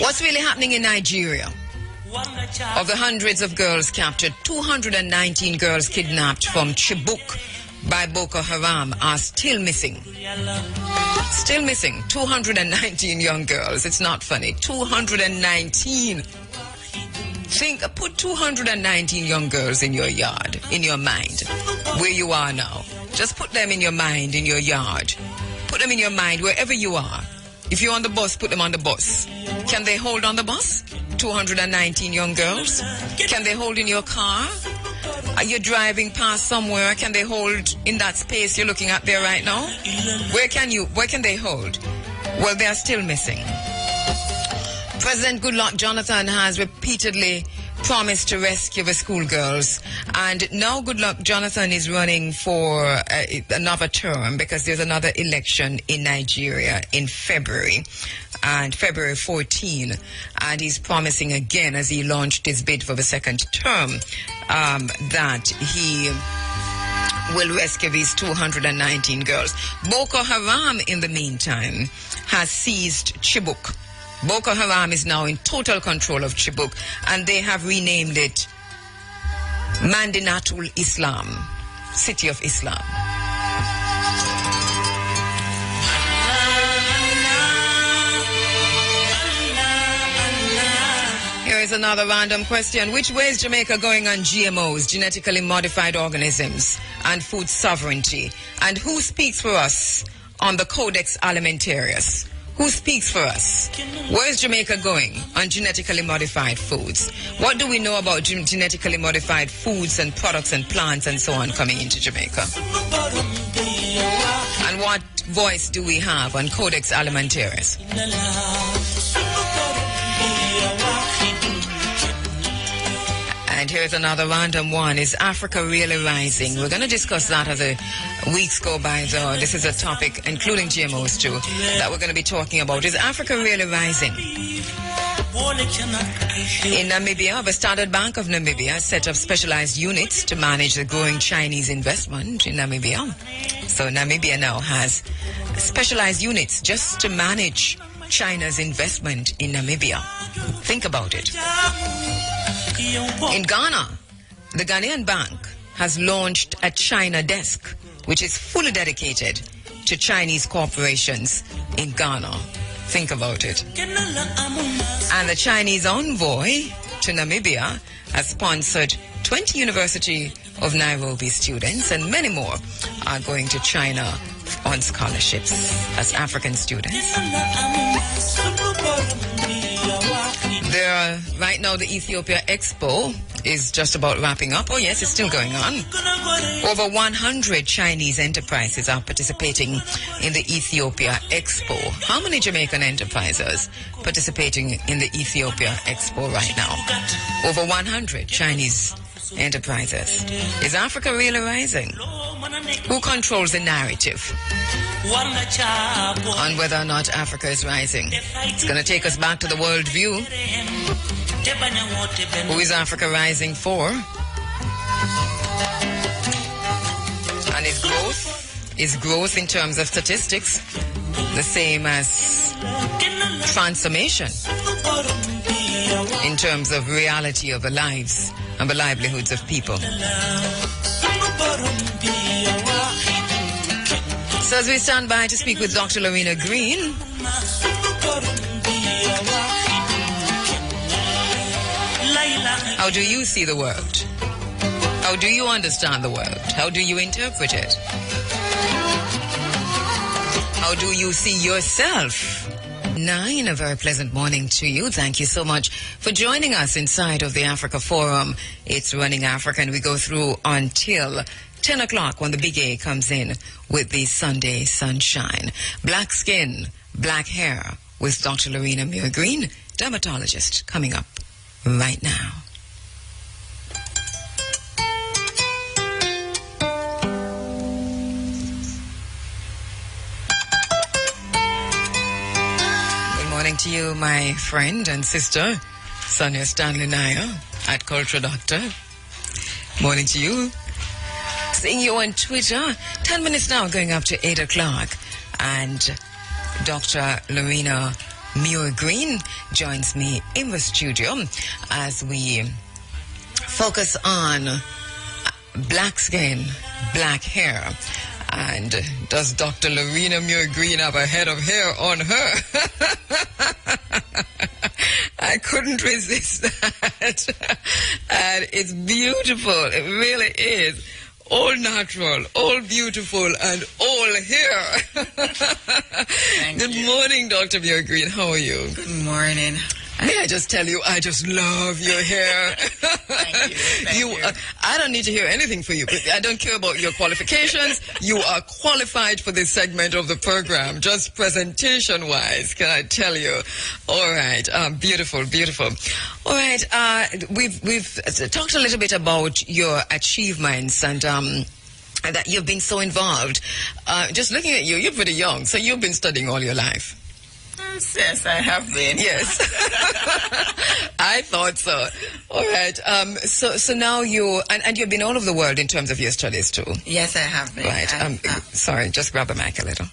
What's really happening in Nigeria? Of the hundreds of girls captured, 219 girls kidnapped from Chibok by Boko Haram are still missing. Still missing. 219 young girls. It's not funny. 219. Put 219 young girls in your yard, in your mind, where you are now. Just put them in your mind, in your yard. Put them in your mind, wherever you are. If you're on the bus, put them on the bus. Can they hold on the bus? 219 young girls? Can they hold in your car? Are you driving past somewhere? Can they hold in that space you're looking at there right now? Where can they hold? Well, they are still missing. President Goodluck Jonathan has repeatedly promised to rescue the schoolgirls, and now Goodluck Jonathan is running for another term because there's another election in Nigeria in February, and February 14, and he's promising again as he launched his bid for the second term that he will rescue these 219 girls. Boko Haram, in the meantime, has seized Chibok. Boko Haram is now in total control of Chibok, and they have renamed it Madinatul Islam, City of Islam. Here is another random question. Which way is Jamaica going on GMOs, genetically modified organisms, and food sovereignty? And who speaks for us on the Codex Alimentarius? Who speaks for us? Where is Jamaica going on genetically modified foods? What do we know about genetically modified foods and products and plants and so on coming into Jamaica? And what voice do we have on Codex Alimentarius? And here's another random one. Is Africa really rising? We're going to discuss that as the weeks go by, though. This is a topic, including GMOs too, that we're going to be talking about. Is Africa really rising? In Namibia, the Standard Bank of Namibia set up specialized units to manage the growing Chinese investment in Namibia. So Namibia now has specialized units just to manage China's investment in Namibia. Think about it. In Ghana, the Ghanaian Bank has launched a China desk, which is fully dedicated to Chinese corporations in Ghana. Think about it. And the Chinese envoy to Namibia has sponsored 20 University of Nairobi students, and many more are going to China on scholarships as African students. Right now, the Ethiopia Expo is just about wrapping up. Oh, yes, it's still going on. Over 100 Chinese enterprises are participating in the Ethiopia Expo. How many Jamaican enterprises participating in the Ethiopia Expo right now? Over 100 Chinese enterprises. Is Africa really rising? Who controls the narrative on whether or not Africa is rising? It's going to take us back to the world view. Who is Africa rising for? And is growth in terms of statistics the same as transformation in terms of reality of the lives and the livelihoods of people? So as we stand by to speak with Dr. Loraine Green, how do you see the world? How do you understand the world? How do you interpret it? How do you see yourself? 9, a very pleasant morning to you. Thank you so much for joining us inside of the Africa Forum. It's Running Africa, and we go through until 10 o'clock when the Big A comes in with the Sunday sunshine. Black skin, black hair with Dr. Loraine Green, dermatologist, coming up right now. To you, my friend and sister, Sonia Stanley Nair at Culture Doctor. Morning to you. Seeing you on Twitter, 10 minutes now going up to 8 o'clock. And Dr. Loraine Green joins me in the studio as we focus on black skin, black hair. And does Dr. Loraine Green have a head of hair on her? I couldn't resist that. And it's beautiful. It really is. All natural, all beautiful, and all hair. Good morning, Dr. Green. How are you? Good morning. May I just tell you, I just love your hair. Thank you. Thank you. I don't need to hear anything for you. I don't care about your qualifications. You are qualified for this segment of the program, just presentation-wise, can I tell you? All right. Beautiful, beautiful. All right. We've talked a little bit about your achievements and that you've been so involved. Just looking at you, you're pretty young, so you've been studying all your life. Yes, I have been. Yes. I thought so. All right. So now and you've been all over the world in terms of your studies too. Yes, I have been. Right. Sorry, just grab the mic a little.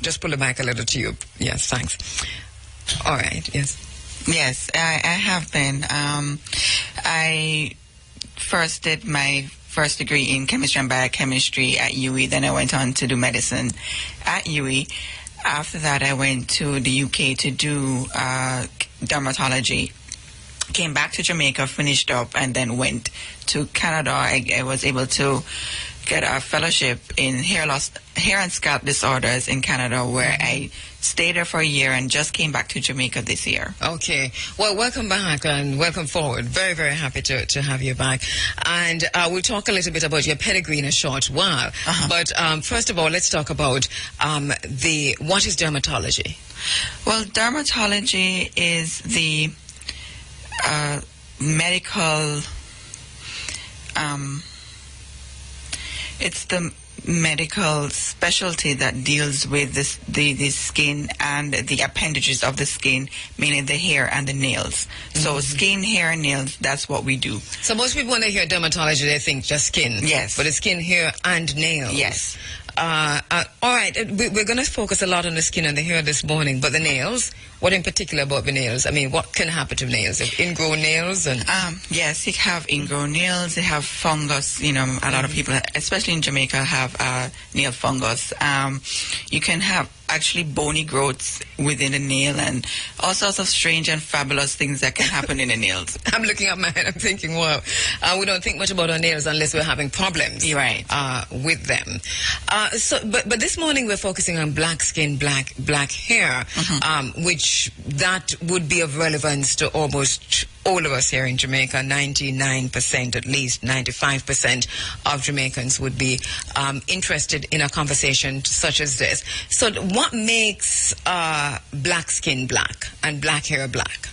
Just pull the mic a little to you. Yes, thanks. All right. Yes. Yes, I have been. I first did my first degree in chemistry and biochemistry at UWI. Then I went on to do medicine at UWI. After that, I went to the UK to do dermatology. Came back to Jamaica, finished up, and then went to Canada. I was able to get a fellowship in hair and scalp disorders in Canada, where I stayed there for a year and just came back to Jamaica this year. Okay. Well, welcome back and welcome forward. Very, very happy to have you back. And we'll talk a little bit about your pedigree in a short while. But first of all, let's talk about what is dermatology? Well, dermatology is the medical... it's the medical specialty that deals with the skin and the appendages of the skin, meaning the hair and the nails. So skin, hair, and nails, that's what we do. So most people, when they hear dermatology, they think just skin. Yes. But it's skin, hair, and nails. Yes. All right, we're going to focus a lot on the skin and the hair this morning, but the nails, what in particular about the nails? I mean, what can happen to nails? Ingrown nails? And yes, you have ingrown nails, they have fungus, a lot of people, especially in Jamaica, have nail fungus. You can have actually bony growths within the nail and all sorts of strange and fabulous things that can happen in the nails. I'm looking at mine, I'm thinking, wow, we don't think much about our nails unless we're having problems right. With them. But this morning we're focusing on black skin, black hair, which that would be of relevance to almost all of us here in Jamaica. 99%, at least 95% of Jamaicans would be interested in a conversation such as this. So what makes black skin black and black hair black?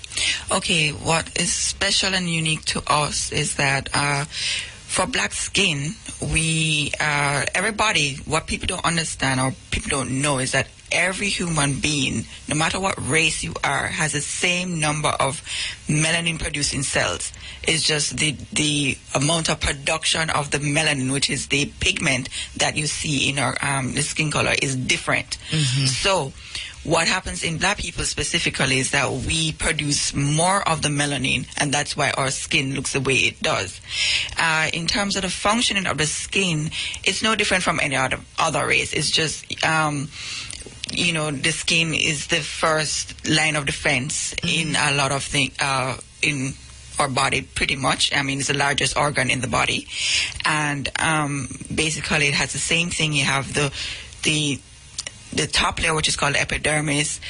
Okay, what is special and unique to us is that for black skin, everybody, what people don't understand or people don't know is that every human being, no matter what race you are, has the same number of melanin producing cells. It's just the amount of production of the melanin, which is the pigment that you see in our the skin color, is different. So what happens in black people specifically is that we produce more of the melanin, and that's why our skin looks the way it does. In terms of the functioning of the skin, it's no different from any other race. It's just the skin is the first line of defense in a lot of things in our body, pretty much. I mean, it's the largest organ in the body, and basically it has the same thing. You have the top layer, which is called epidermis,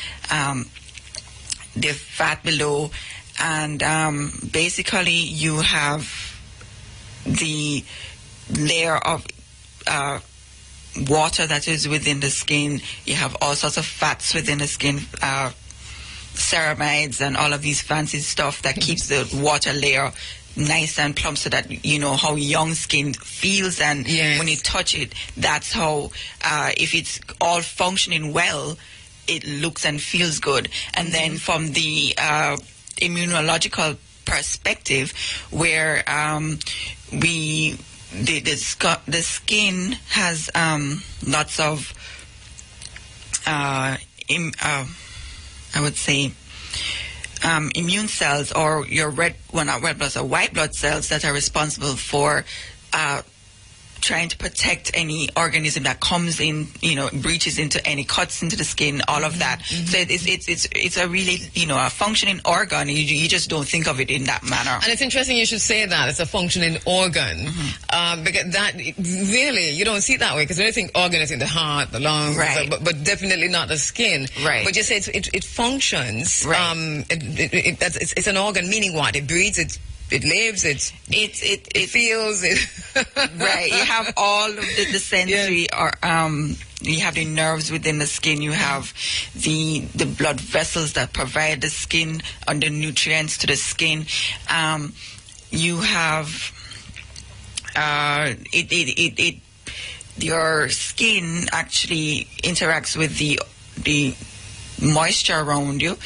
the fat below, and basically you have the layer of water that is within the skin. You have all sorts of fats within the skin, ceramides and all of these fancy stuff that keeps the water layer nice and plump, so that you know how young skin feels, and when you touch it, that's how if it's all functioning well, it looks and feels good. And then from the immunological perspective, where the skin has lots of I would say immune cells, or your not red blood cells, white blood cells that are responsible for trying to protect any organism that comes in, breaches into any cuts into the skin, all of that. So it's a really, a functioning organ. You just don't think of it in that manner. And it's interesting you should say that it's a functioning organ, because that really, you don't see it that way, because when you think organ, it's in the heart, the lungs, right. but definitely not the skin. Right. But you say it functions. Right. It's an organ, meaning what? It breathes, it lives, it feels it. Right. You have all of the sensory, or you have the nerves within the skin. You have the blood vessels that provide the skin and the nutrients to the skin. You have your skin actually interacts with the moisture around you,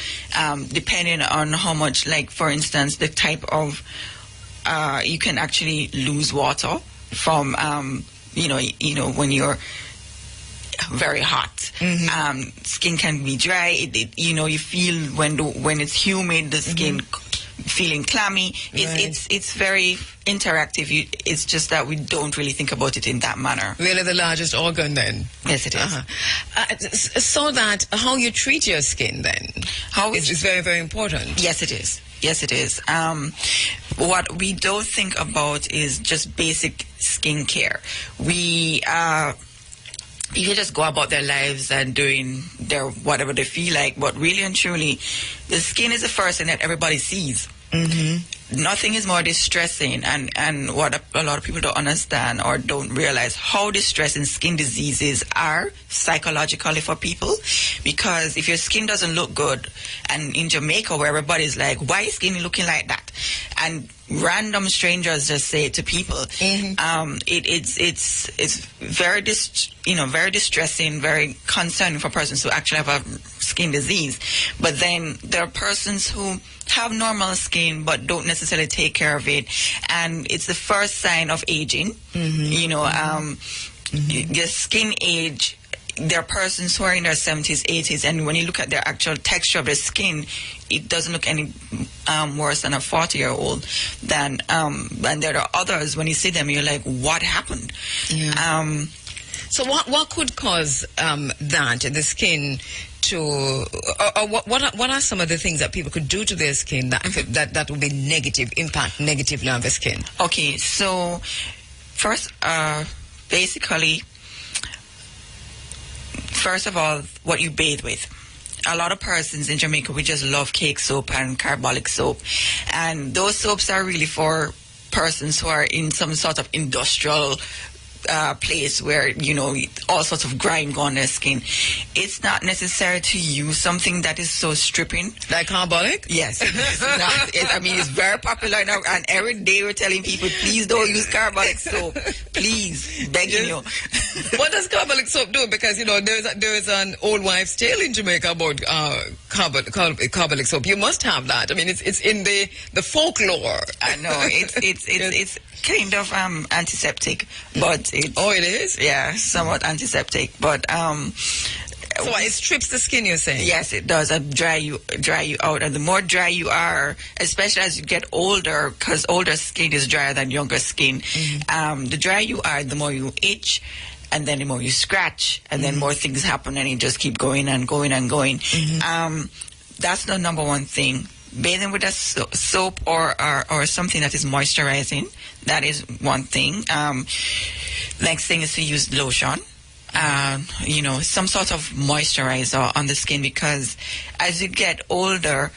depending on how much, like for instance, the type of you can actually lose water from when you're very hot. Skin can be dry. You feel when it's humid, the skin feeling clammy. It's very interactive. It's just that we don't really think about it in that manner. Really, the largest organ then? Yes, it is. So that how you treat your skin then is very, very important. Yes, it is. Yes, it is. What we don't think about is just basic skin care. People just go about their lives and doing their whatever they feel like, but really and truly, the skin is the first thing that everybody sees. Nothing is more distressing, and what a lot of people don't understand or don't realize how distressing skin diseases are psychologically for people. Because if your skin doesn't look good, and in Jamaica where everybody's like, why is skin looking like that? And random strangers just say it to people. It's very very distressing, very concerning for persons who actually have a skin disease. But then there are persons who have normal skin but don't necessarily take care of it, and it's the first sign of aging. Your skin age. There are persons who are in their 70s, 80s, and when you look at their actual texture of the skin, it doesn't look any worse than a 40-year-old. And there are others, when you see them, you're like, what happened? So what could cause the skin to, or what are some of the things that people could do to their skin that would be impact negatively on the skin? Okay, so first, basically, First of all, what you bathe with. A lot of persons in Jamaica, we just love cake soap and carbolic soap. And those soaps are really for persons who are in some sort of industrial place where, you know, all sorts of grime go on their skin. It's not necessary to use something that is so stripping. Like carbolic? Yes. I mean, it's very popular now, and every day we're telling people, please don't use carbolic soap. Please, begging you. What does carbolic soap do? Because, you know, there is an old wives' tale in Jamaica about carbolic soap. You must have that. I mean, it's in the folklore. I know. It's kind of antiseptic, but it's... Oh, it is? Yeah, somewhat antiseptic, but... So it strips the skin, you're saying? Yes, it does. Dry you out. And the more dry you are, especially as you get older, because older skin is drier than younger skin, the drier you are, the more you itch, and then the more you scratch, and then more things happen, and you just keep going and going and going. That's the number one thing. Bathing with a soap or something that is moisturizing, that is one thing. Next thing is to use lotion. You know, some sort of moisturizer on the skin, because as you get older,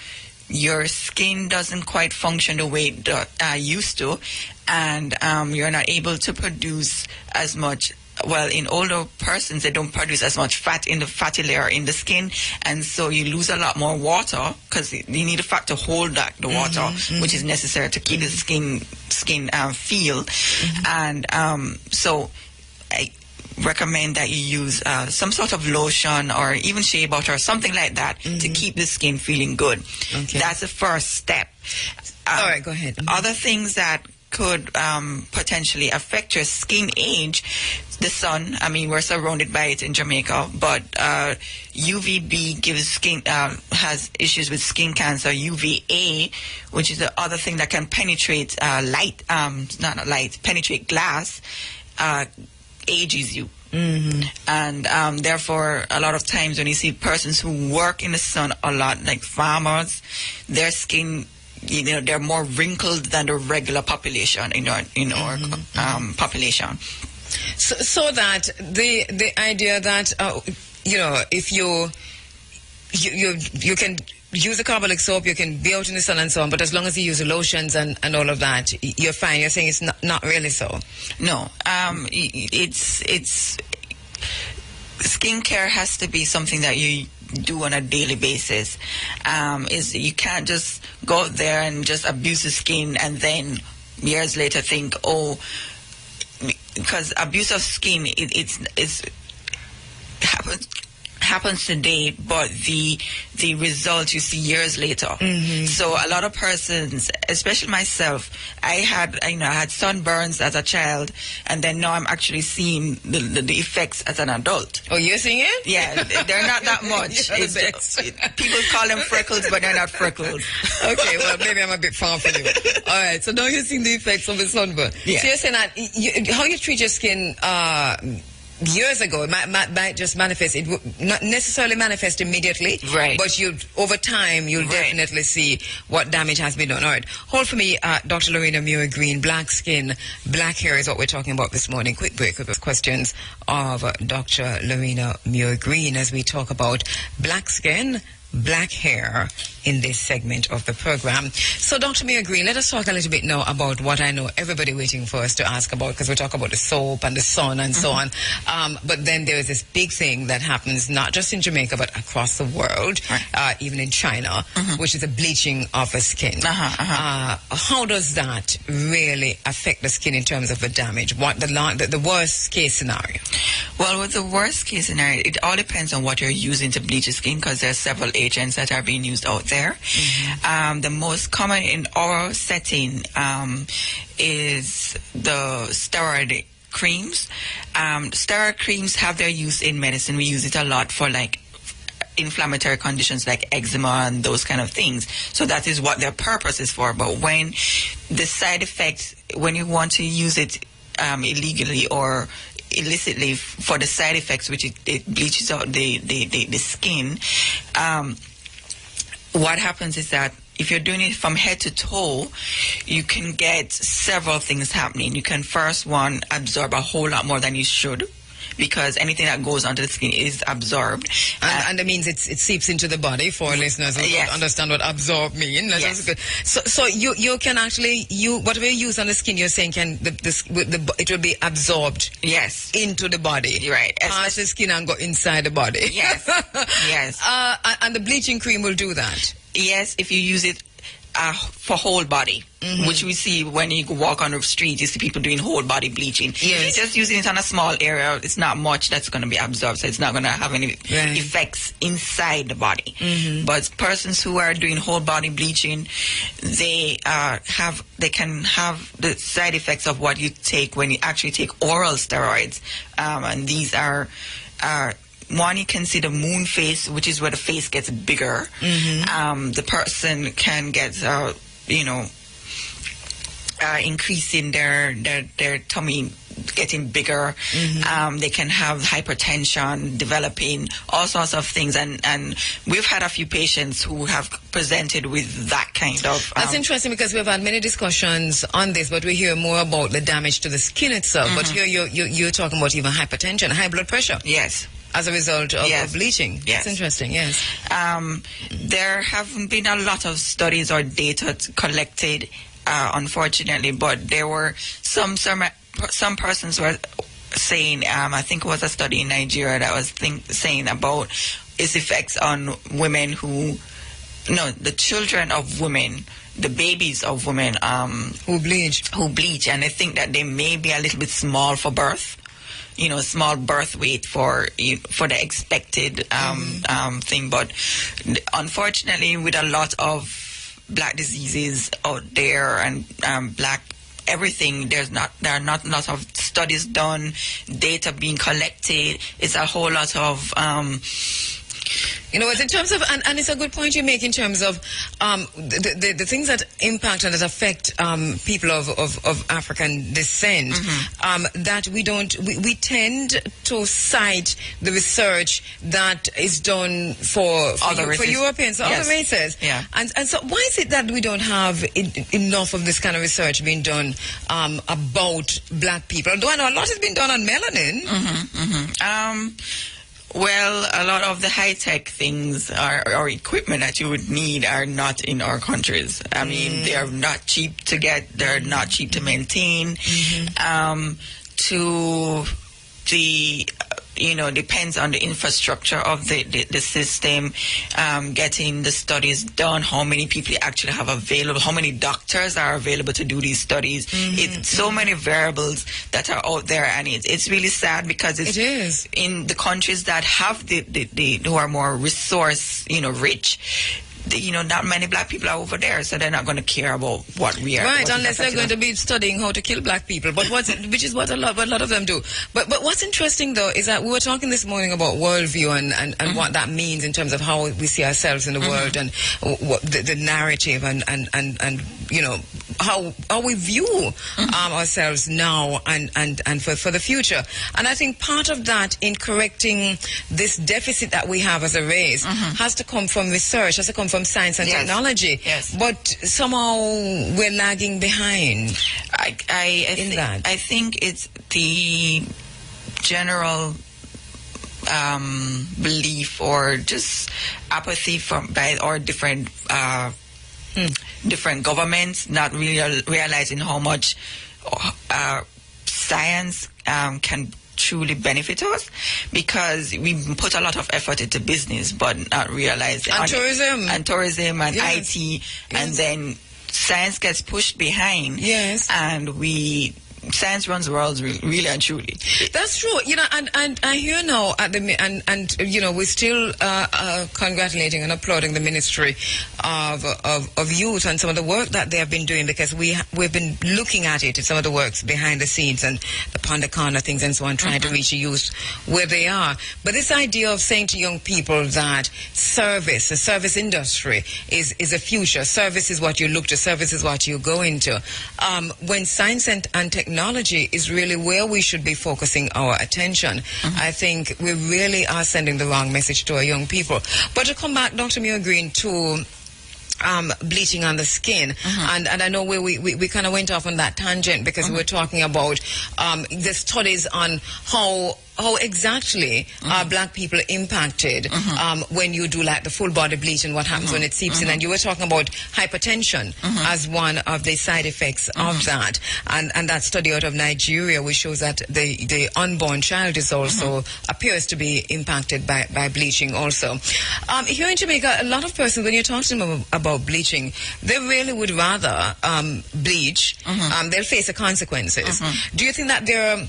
your skin doesn't quite function the way it used to, and you're not able to produce as much. Well, in older persons, they don't produce as much fat in the fatty layer in the skin, and so you lose a lot more water, because you need a fat to hold back the water, which is necessary to keep the skin feel. And so I recommend that you use some sort of lotion or even shea butter or something like that to keep the skin feeling good. That's the first step. All right, go ahead. Other things that could potentially affect your skin age, the sun. I mean, we're surrounded by it in Jamaica, but UVB gives skin has issues with skin cancer. UVA, which is the other thing that can penetrate penetrate glass, ages you. And therefore, a lot of times when you see persons who work in the sun a lot, like farmers, their skin, you know, they're more wrinkled than the regular population in our population. So that the idea that you know, if you can use a carbolic soap, you can be out in the sun and so on, but as long as you use the lotions and all of that, you're fine. You're saying it's not really so? No. It's skincare has to be something that you do on a daily basis. You can't just go out there and just abuse the skin and then years later think, oh, because abuse of skin, it's happens today, but the result you see years later. So a lot of persons, especially myself, I had sunburns as a child, and then now I'm actually seeing the effects as an adult. Oh, you're seeing it? Yeah, they're not that much. People call them freckles, but they're not freckles. Okay, well, maybe I'm a bit far from you. All right, so now you're seeing the effects of the sunburn. Yeah. So you're saying that how you treat your skin years ago, it might just manifest. It would not necessarily manifest immediately, right? But over time, you'll definitely see what damage has been done. All right, hold for me, Dr. Loraine Green. Black skin, black hair is what we're talking about this morning. Quick break with the questions of Dr. Loraine Green as we talk about black skin, black hair in this segment of the program. So, Dr. Green, let us talk a little bit now about what I know everybody waiting for us to ask about, because we talk about the soap and the sun and so on. But then there is this big thing that happens not just in Jamaica but across the world, even in China, which is the bleaching of the skin. How does that really affect the skin in terms of the damage? What the worst case scenario? Well, with the worst case scenario, it all depends on what you're using to bleach the skin, because there are several agents that are being used out there. The most common in our setting is the steroid creams. Steroid creams have their use in medicine. We use it a lot for like inflammatory conditions like eczema and those kind of things. So that is what their purpose is for. But when the side effects, when you want to use it illegally or illicitly for the side effects, which it bleaches out the skin, what happens is that if you're doing it from head to toe, you can get several things happening. You can first, one, absorb a whole lot more than you should. because anything that goes onto the skin is absorbed. And that means it seeps into the body for listeners who don't understand what absorb means. So you can actually, whatever you use on the skin, you're saying it will be absorbed into the body. Right. Past the skin and go inside the body. Yes. Yes. And the bleaching cream will do that. Yes, if you use it for whole body, which we see when you walk on the street, you see people doing whole body bleaching. Yes. If you're just using it on a small area, it's not much that's going to be absorbed, so it's not going to have any effects inside the body. But persons who are doing whole body bleaching, they can have the side effects of what you take when you actually take oral steroids, and these are one, you can see the moon face, which is where the face gets bigger. The person can get, increasing their tummy, getting bigger. They can have hypertension, developing all sorts of things. And we've had a few patients who have presented with that kind of... That's interesting, because we've had many discussions on this, but we hear more about the damage to the skin itself. But here you're talking about even hypertension, high blood pressure. Yes. As a result of bleaching. Yes. That's interesting, yes. There haven't been a lot of studies or data collected, unfortunately, but there were some persons were saying, I think it was a study in Nigeria that was saying about its effects on women the children of women, the babies of women who bleach. And I think that they may be a little bit small for birth. Small birth weight for the expected thing. But unfortunately, with a lot of black diseases out there and black everything, there are not lots of studies done, data being collected. It's a whole lot of in terms of, and it's a good point you make in terms of the things that impact and that affect people of African descent, that we tend to cite the research that is done for Europeans, other races. Yeah. And so why is it that we don't have enough of this kind of research being done about black people? Although I know a lot has been done on melanin. Well, a lot of the high-tech things or equipment that you would need are not in our countries. I mean, they are not cheap to get. They're not cheap to maintain. Depends on the infrastructure of the system, getting the studies done, how many people you actually have available, how many doctors are available to do these studies. It's so many variables that are out there, and it's really sad, because it is in the countries that have who are more resource, rich. Not many black people are over there, so they're not going to care about what we are. Right, unless they're going to be studying how to kill black people. But which is what a lot of them do. But what's interesting though is that we were talking this morning about worldview and what that means in terms of how we see ourselves in the world, and what the narrative and how we view ourselves now and for the future. And I think part of that in correcting this deficit that we have as a race has to come from research, has to come from science and technology. Yes. But somehow we're lagging behind. I think it's the general belief or just apathy by our different governments not really realizing how much science can truly benefit us, because we put a lot of effort into business but not realizing tourism and IT, and then science gets pushed behind, and science runs the world, really and truly. That's true. And I hear now we're still congratulating and applauding the Ministry of Youth and some of the work that they have been doing, because we've been looking at it, some of the works behind the scenes and the Ponder Corner things and so on, trying to reach the youth where they are. But this idea of saying to young people that the service industry is a future. Service is what you look to. Service is what you go into. When science and technology is really where we should be focusing our attention. I think we really are sending the wrong message to our young people. But to come back, Dr. Loraine Green, to bleaching on the skin, and I know we kind of went off on that tangent, because we were talking about the studies on how how exactly are black people impacted when you do like the full body bleach, and what happens when it seeps in? And you were talking about hypertension as one of the side effects of that, and that study out of Nigeria which shows that the unborn child is also appears to be impacted by bleaching also. Here in Jamaica, a lot of persons, when you talk to them about bleaching, they really would rather bleach. They'll face the consequences. Do you think that there are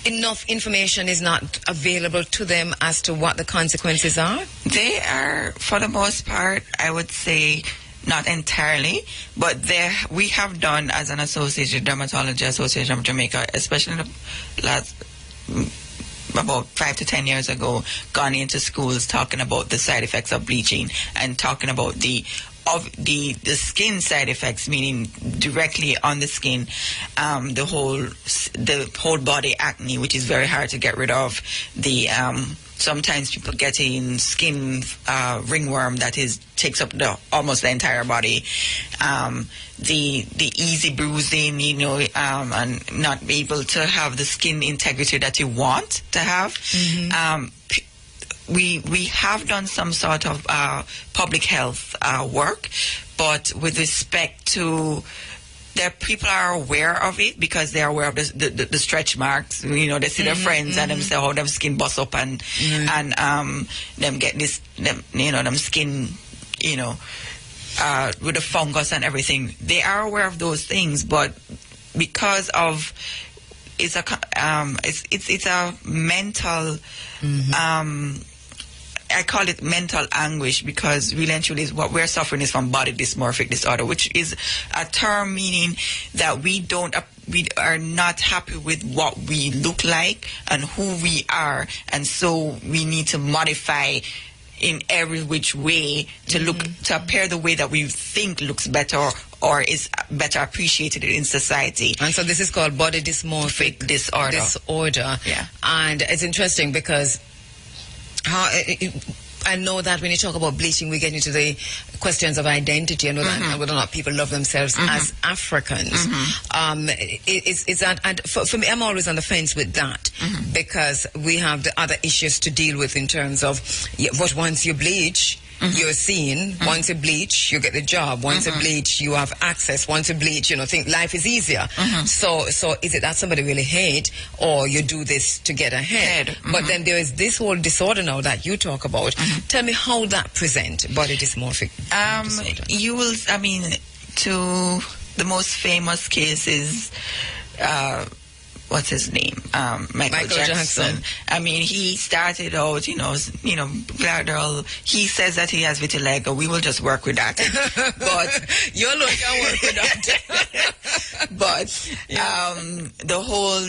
enough information is not available to them as to what the consequences are? They are, for the most part, I would say, not entirely, but we have done, as an association, Dermatology Association of Jamaica, especially in the last about 5 to 10 years ago, gone into schools talking about the side effects of bleaching and talking about the skin side effects, meaning directly on the skin, the whole body acne, which is very hard to get rid of. Sometimes people get in skin ringworm that takes up almost the entire body. The easy bruising, and not be able to have the skin integrity that you want to have. We have done some sort of public health work, but with respect to that, people are aware of it because they are aware of the stretch marks. They see their friends and them say how them skin bust up and them get them skin, with the fungus and everything. They are aware of those things, but because of it's a mental. I call it mental anguish, because really and truly what we're suffering is from body dysmorphic disorder, which is a term meaning that we are not happy with what we look like and who we are, and so we need to modify in every which way to appear the way that we think looks better or is better appreciated in society. And so this is called body dysmorphic disorder. Yeah. And it's interesting because I know that when you talk about bleaching, we get into the questions of identity. I know that whether or not people love themselves as Africans. Is that, and for me, I'm always on the fence with that, because we have the other issues to deal with in terms of what once you bleach, you're seen. Once you bleach, you get the job. Once you bleach, you have access. Once you bleach, think life is easier. So is it that somebody really hate, or you do this to get ahead? But then there is this whole disorder now that you talk about. Tell me how that present, body dysmorphic disorder. You will, to the most famous case is, what's his name? Michael Jackson. He started out, Gladwell. He says that he has vitiligo. We will just work with that. But you can work with that. But the whole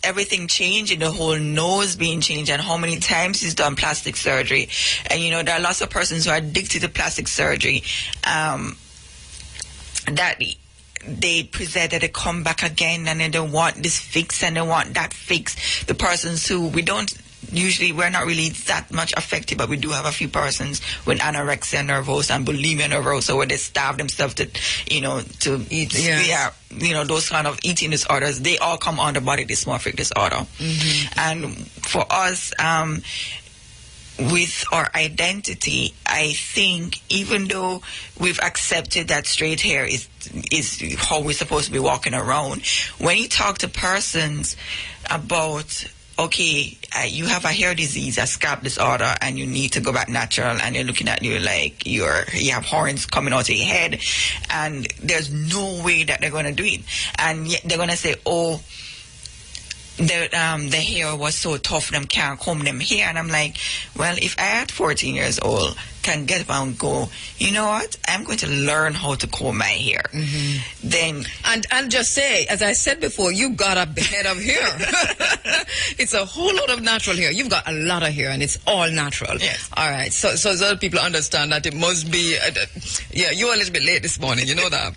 everything changed, and the whole nose being changed, and how many times he's done plastic surgery. And there are lots of persons who are addicted to plastic surgery. That they present that they come back again and then they want this fix and they want that fix. The persons who we're not really that much affected, but we do have a few persons with anorexia nervosa and bulimia nervosa where they starve themselves to eat. Those kind of eating disorders, they all come under body dysmorphic disorder. And for us, with our identity, I think even though we've accepted that straight hair is how we're supposed to be walking around, when you talk to persons about, okay, you have a hair disease, a scalp disorder, and you need to go back natural, and they're looking at you like you have horns coming out of your head, and there's no way that they're going to do it. And yet they're going to say, oh, the hair was so tough, them can't comb them hair. And I'm like, well, if I at 14 years old can get up and go, you know what, I'm going to learn how to comb my hair. Then, and I'll just say, as I said before, you got a head of hair. It's a whole lot of natural hair. You've got a lot of hair, and it's all natural. Yes. All right. So other people understand that it must be. You're a little bit late this morning. You know that.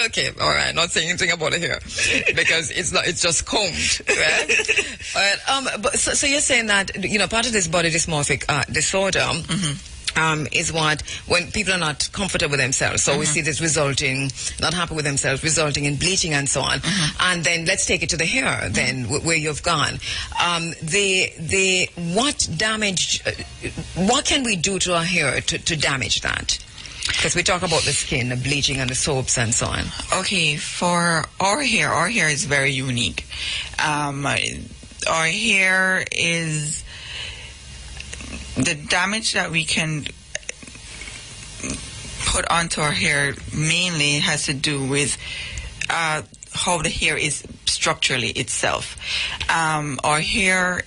Okay. All right. Not saying anything about the hair because it's not. It's just combed. Right. All right. But so you're saying that part of this body dysmorphic disorder. is what when people are not comfortable with themselves. So we see this not happy with themselves, resulting in bleaching and so on. And then let's take it to the hair. Then where you've gone, what can we do to our hair to damage that? Because we talk about the skin, the bleaching, and the soaps and so on. Okay, for our hair is very unique. Our hair is the damage that we can put onto our hair mainly has to do with how the hair is structurally itself. Our hair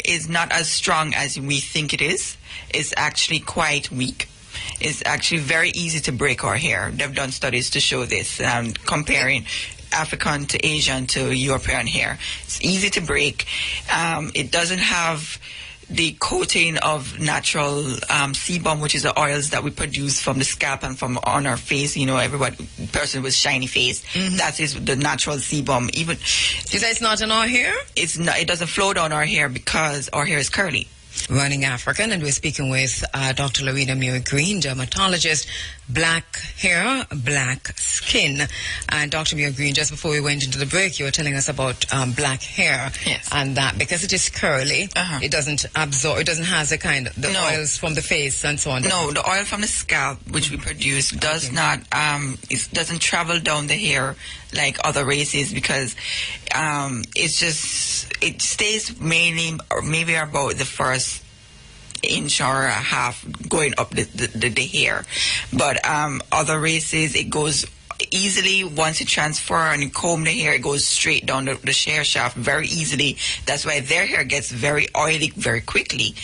is not as strong as we think it is. It's actually quite weak. It's actually very easy to break our hair. They've done studies to show this, comparing African to Asian to European hair. It's easy to break. It doesn't have the coating of natural sebum, which is the oils that we produce from the scalp and from on our face. You know, person with shiny face, that is the natural sebum. Even you say it's not in our hair? It's not. It doesn't flow down our hair because our hair is curly. Running African, and we're speaking with Dr. Loraine Green, dermatologist, black hair, black skin. And Dr. Green, just before we went into the break, you were telling us about black hair. Yes. And that because it is curly, it doesn't absorb, it doesn't have the oils from the face and so on. No, the oil from the scalp, which we produce, does not, it doesn't travel down the hair like other races because it stays mainly or maybe about the first inch or a half going up the hair. But other races, it goes easily. Once you transfer and you comb the hair, it goes straight down the hair shaft very easily. That's why their hair gets very oily very quickly.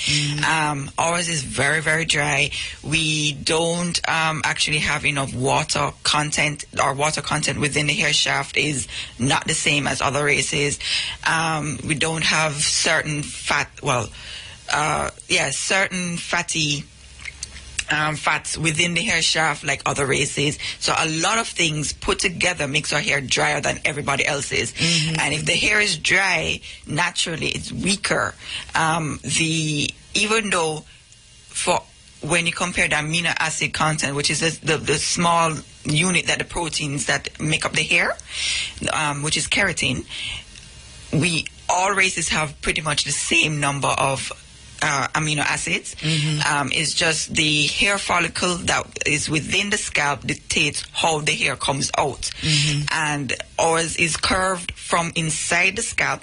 Ours is very, very dry. We don't actually have enough water content. Our water content within the hair shaft is not the same as other races. We don't have certain certain fatty fats within the hair shaft like other races. So a lot of things put together makes our hair drier than everybody else's. And if the hair is dry, naturally it's weaker. Even though when you compare the amino acid content, which is the small unit that the proteins that make up the hair, which is keratin, all races have pretty much the same number of amino acids. It's just the hair follicle that is within the scalp dictates how the hair comes out. And ours is curved from inside the scalp.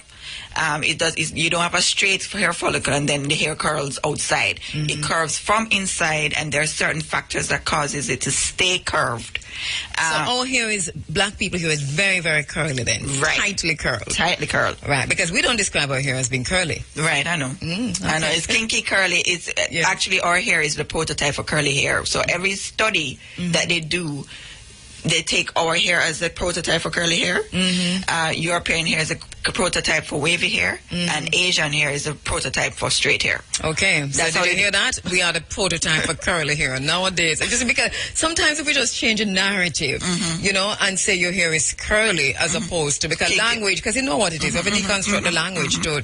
You don't have a straight hair follicle and then the hair curls outside. It curves from inside, and there are certain factors that causes it to stay curved. So our hair black people here is very, very curly then. Right. Tightly curled. Tightly curled. Right, because we don't describe our hair as being curly. Right, I know. Okay. I know, it's kinky curly. It's actually our hair is the prototype for curly hair. So every study that they do, they take our hair as a prototype for curly hair. European hair is a prototype for wavy hair, and Asian hair is a prototype for straight hair. Okay, so did you hear that? We are the prototype for curly hair nowadays. Just because sometimes if we just change a narrative, you know, and say your hair is curly as opposed to because language, because you know what it is. We have to deconstruct the language to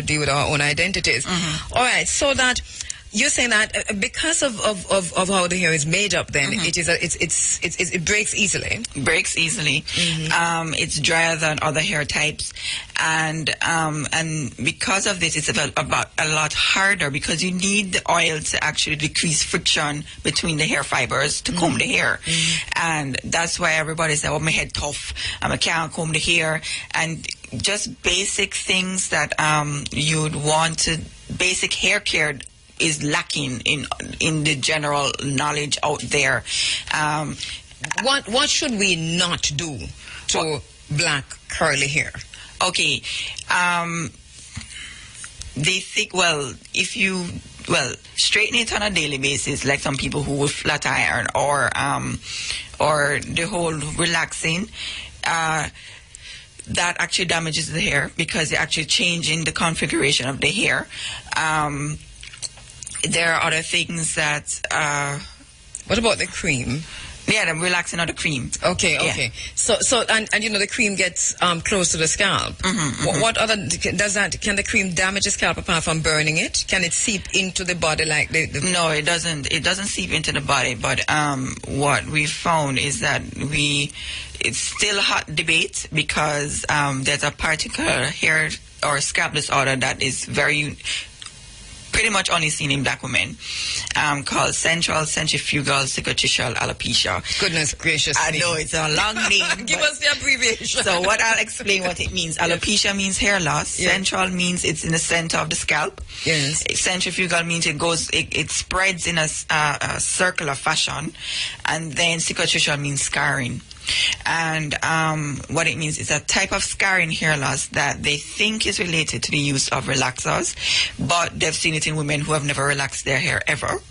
deal with our own identities. All right, so that. You're saying that because of how the hair is made up, then it breaks easily. Breaks easily. It's drier than other hair types, and because of this, it's about a lot harder because you need the oil to actually decrease friction between the hair fibers to comb the hair, and that's why everybody says, "Oh, my head tough, I can't comb the hair," and just basic things that you'd want to basic hair care is lacking in the general knowledge out there. What should we not do to black curly hair? Okay, they think if you straighten it on a daily basis, like some people who will flat iron or the whole relaxing. That actually damages the hair because you're actually changing the configuration of the hair. There are other things that... what about the cream? Yeah, the relaxing of the cream. Okay. So and you know the cream gets close to the scalp. What other can the cream damage the scalp apart from burning it? Can it seep into the body like the No, it doesn't. It doesn't seep into the body. But what we found is that it's still a hot debate because there's a particular hair or scalp disorder that is pretty much only seen in black women, called central centrifugal cicatricial alopecia. Goodness gracious. I know it's a long name. Give us the abbreviation. So what I'll explain what it means. Alopecia means hair loss. Yes. Central means it's in the center of the scalp. Yes. Centrifugal means it spreads in a circular fashion, and then cicatricial means scarring. And what it means is a type of scarring hair loss that they think is related to the use of relaxers, but they've seen it in women who have never relaxed their hair ever.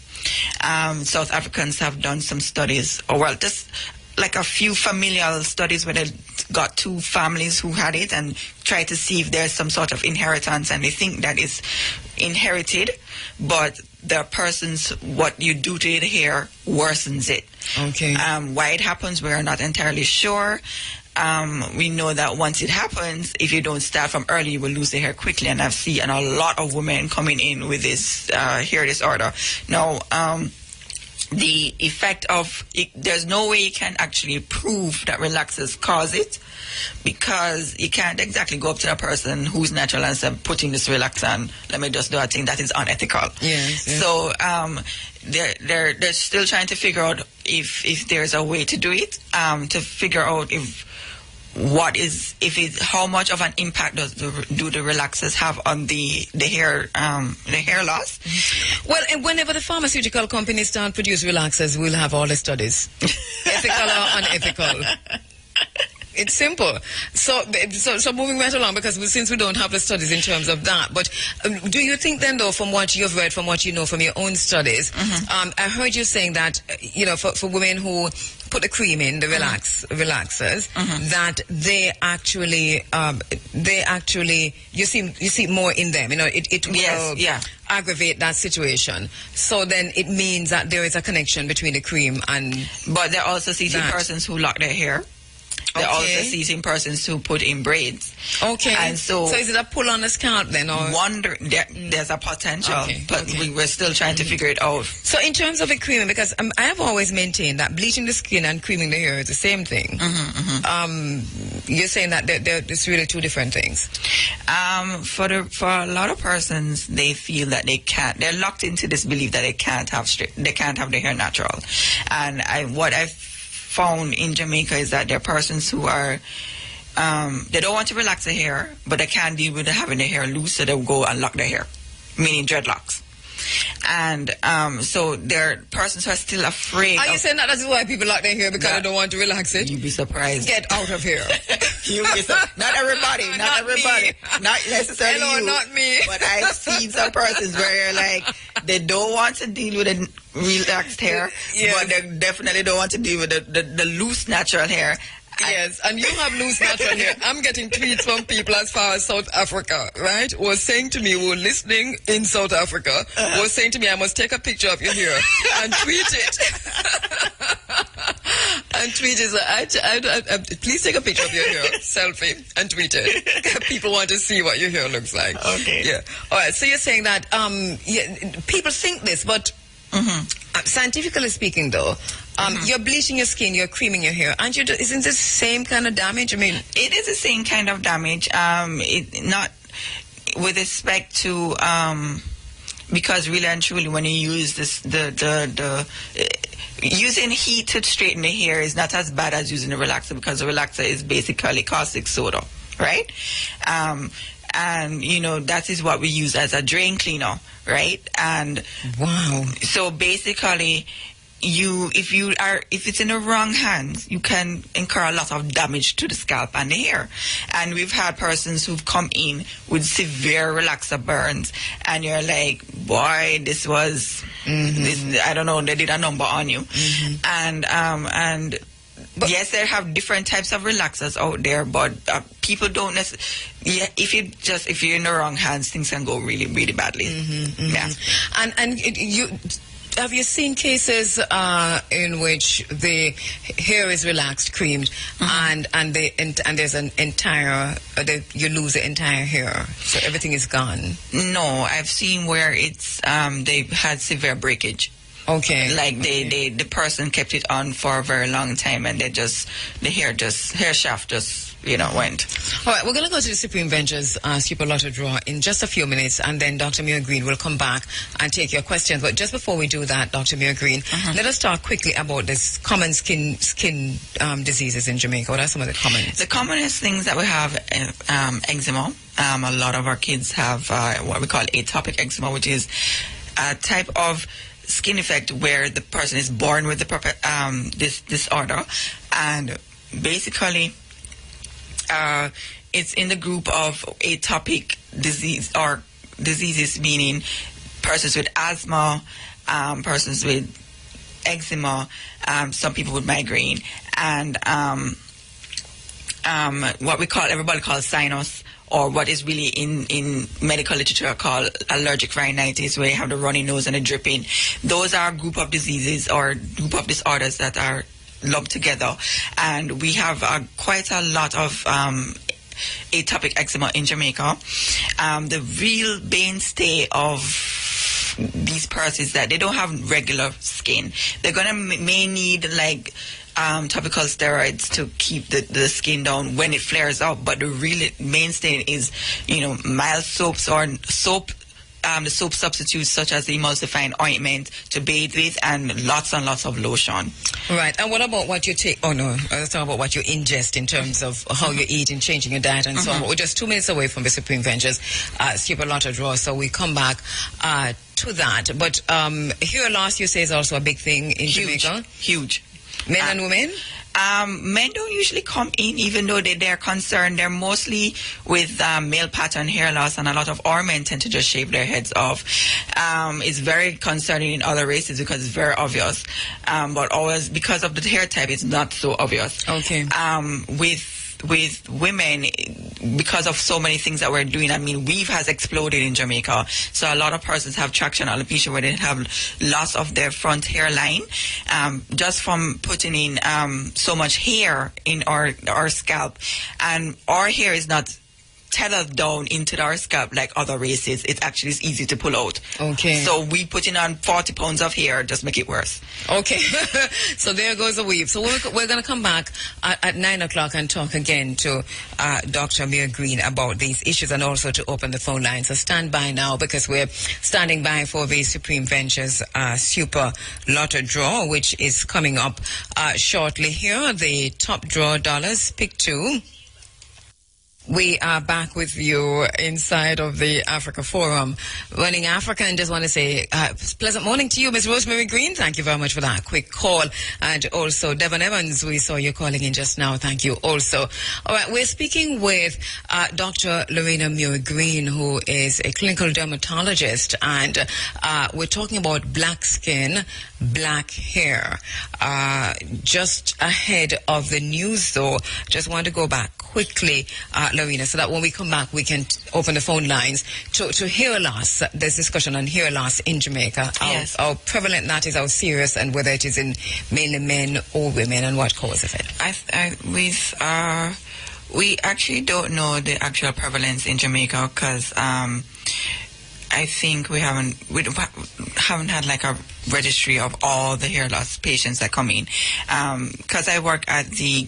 South Africans have done some studies, just like a few familial studies where they got 2 families who had it and tried to see if there's some sort of inheritance, and they think that it's inherited, but the person's what you do to the hair worsens it. Okay. Why it happens, we are not entirely sure. We know that once it happens, if you don't start from early, you will lose the hair quickly. And I've seen a lot of women coming in with this hair disorder. Now, the effect of it, there's no way you can actually prove that relaxers cause it, because you can't exactly go up to a person who's natural and say, putting this relaxer on, let me just do a thing that is unethical. Yes. So they're still trying to figure out if there's a way to do it, to figure out how much of an impact do the relaxers have on the hair loss. Well, and whenever the pharmaceutical companies start produce relaxers, we'll have all the studies, ethical or unethical. It's simple. So moving right along, because since we don't have the studies in terms of that, but do you think then, though, from what you've read, from what you know from your own studies, I heard you saying that, you know, for women who put the cream in, the relaxers, that they actually you see more in them. You know, it will aggravate that situation. So then it means that there is a connection between the cream and... But they're also seeing persons who lock their hair. They also see in persons who put in braids. Okay. And so is it a pull on the scalp then? Or? There's a potential, but we're still trying to figure it out. So in terms of the creaming, because I have always maintained that bleaching the skin and creaming the hair is the same thing. You're saying that it's really 2 different things. For a lot of persons, they feel that they're locked into this belief that they can't have their hair natural. And what I've found in Jamaica is that there are persons who are they don't want to relax their hair, but they can't deal with having their hair loose, so they'll go and lock their hair, meaning dreadlocks. And so there are persons who are still afraid. Are you saying that is why people lock their hair, because they don't want to relax it? You'd be surprised. Get out of here. Not everybody. Not necessarily Hello, you. not me. But I've seen some persons where like they don't want to deal with a relaxed hair, but they definitely don't want to deal with the loose natural hair. Yes, and you have loose natural hair. I'm getting tweets from people as far as South Africa, right? Was saying to me, who were listening in South Africa, was saying to me, I must take a picture of your hair and tweet it. And tweet it. Please take a picture of your hair, selfie, and tweet it. People want to see what your hair looks like. Okay. Yeah. All right. So you're saying that people think this, but scientifically speaking, though, you're bleaching your skin, you're creaming your hair, and isn't this the same kind of damage? I mean, it is the same kind of damage. Not with respect to because really and truly, when you use using heat to straighten the hair is not as bad as using a relaxer, because the relaxer is basically caustic soda, right? And you know, that is what we use as a drain cleaner, right? And wow. So basically, if it's in the wrong hands, you can incur a lot of damage to the scalp and the hair. And we've had persons who've come in with severe relaxer burns, and you're like, boy, this was I don't know, they did a number on you. But yes, they have different types of relaxers out there, but people don't necessarily. Yeah, if you're in the wrong hands, things can go really, really badly. Yeah, and you. have you seen cases in which the hair is relaxed, creamed, and there's an entire you lose the entire hair, so everything is gone? No, I've seen where it's they've had severe breakage. Okay. Like the person kept it on for a very long time, and the hair shaft just went. All right, we're going to go to the Supreme Ventures Super Lotto draw in just a few minutes, and then Dr. Muir Green will come back and take your questions. But just before we do that, Dr. Muir Green, let us talk quickly about this common skin diseases in Jamaica. What are some of the common? The commonest things that we have, eczema. A lot of our kids have what we call atopic eczema, which is a type of skin effect where the person is born with this disorder, and basically it's in the group of atopic disease or diseases, meaning persons with asthma, persons with eczema, some people with migraine, and what everybody calls sinus, or what is really in medical literature called allergic rhinitis, where you have the runny nose and the dripping. Those are a group of diseases or group of disorders that are lumped together. And we have quite a lot of atopic eczema in Jamaica. The real mainstay of these persons is that they don't have regular skin. They're may need topical steroids to keep the skin down when it flares up, but the real mainstay is mild soaps or the soap substitutes such as the emulsifying ointment to bathe with, and lots of lotion. Right. And what about what you take? Oh no, let's talk about what you ingest in terms of how you eat and changing your diet and so on. We're just 2 minutes away from the Supreme Ventures Super Lotto draw, so we come back to that. But hair loss, you say, is also a big thing in Jamaica. Huge. Men and women? Men don't usually come in, even though they're concerned. They're mostly with male pattern hair loss, and a lot of our men tend to just shave their heads off. It's very concerning in other races because it's very obvious. But always, because of the hair type, it's not so obvious. Okay. With women, because of so many things that we're doing, I mean, weave has exploded in Jamaica. So a lot of persons have traction alopecia where they have loss of their front hairline, just from putting in so much hair in our scalp. And our hair is not tethered down into our scalp like other races. It actually is easy to pull out. Okay. So we putting on 40 pounds of hair, just make it worse. Okay. So there goes the weave. So we're going to come back at 9 o'clock and talk again to Dr. Muir Green about these issues, and also to open the phone line. So stand by now, because we're standing by for the Supreme Ventures Super Lotto draw, which is coming up shortly here. The top draw dollars, pick 2. We are back with you inside of the Africa Forum, Running Africa, and just want to say pleasant morning to you, Ms. Rosemary Green. Thank you very much for that quick call. And also Devon Evans, we saw you calling in just now. Thank you also. All right, we're speaking with Dr. Loraine Green, who is a clinical dermatologist, and we're talking about black skin, black hair. Just ahead of the news, though, just want to go back quickly, Lorena, so that when we come back we can open the phone lines to hair loss. There's discussion on hair loss in Jamaica. Yes. How prevalent that is, how serious, and whether it is in mainly men or women, and what causes it. We actually don't know the actual prevalence in Jamaica, because I think we haven't had like a registry of all the hair loss patients that come in. Because I work at the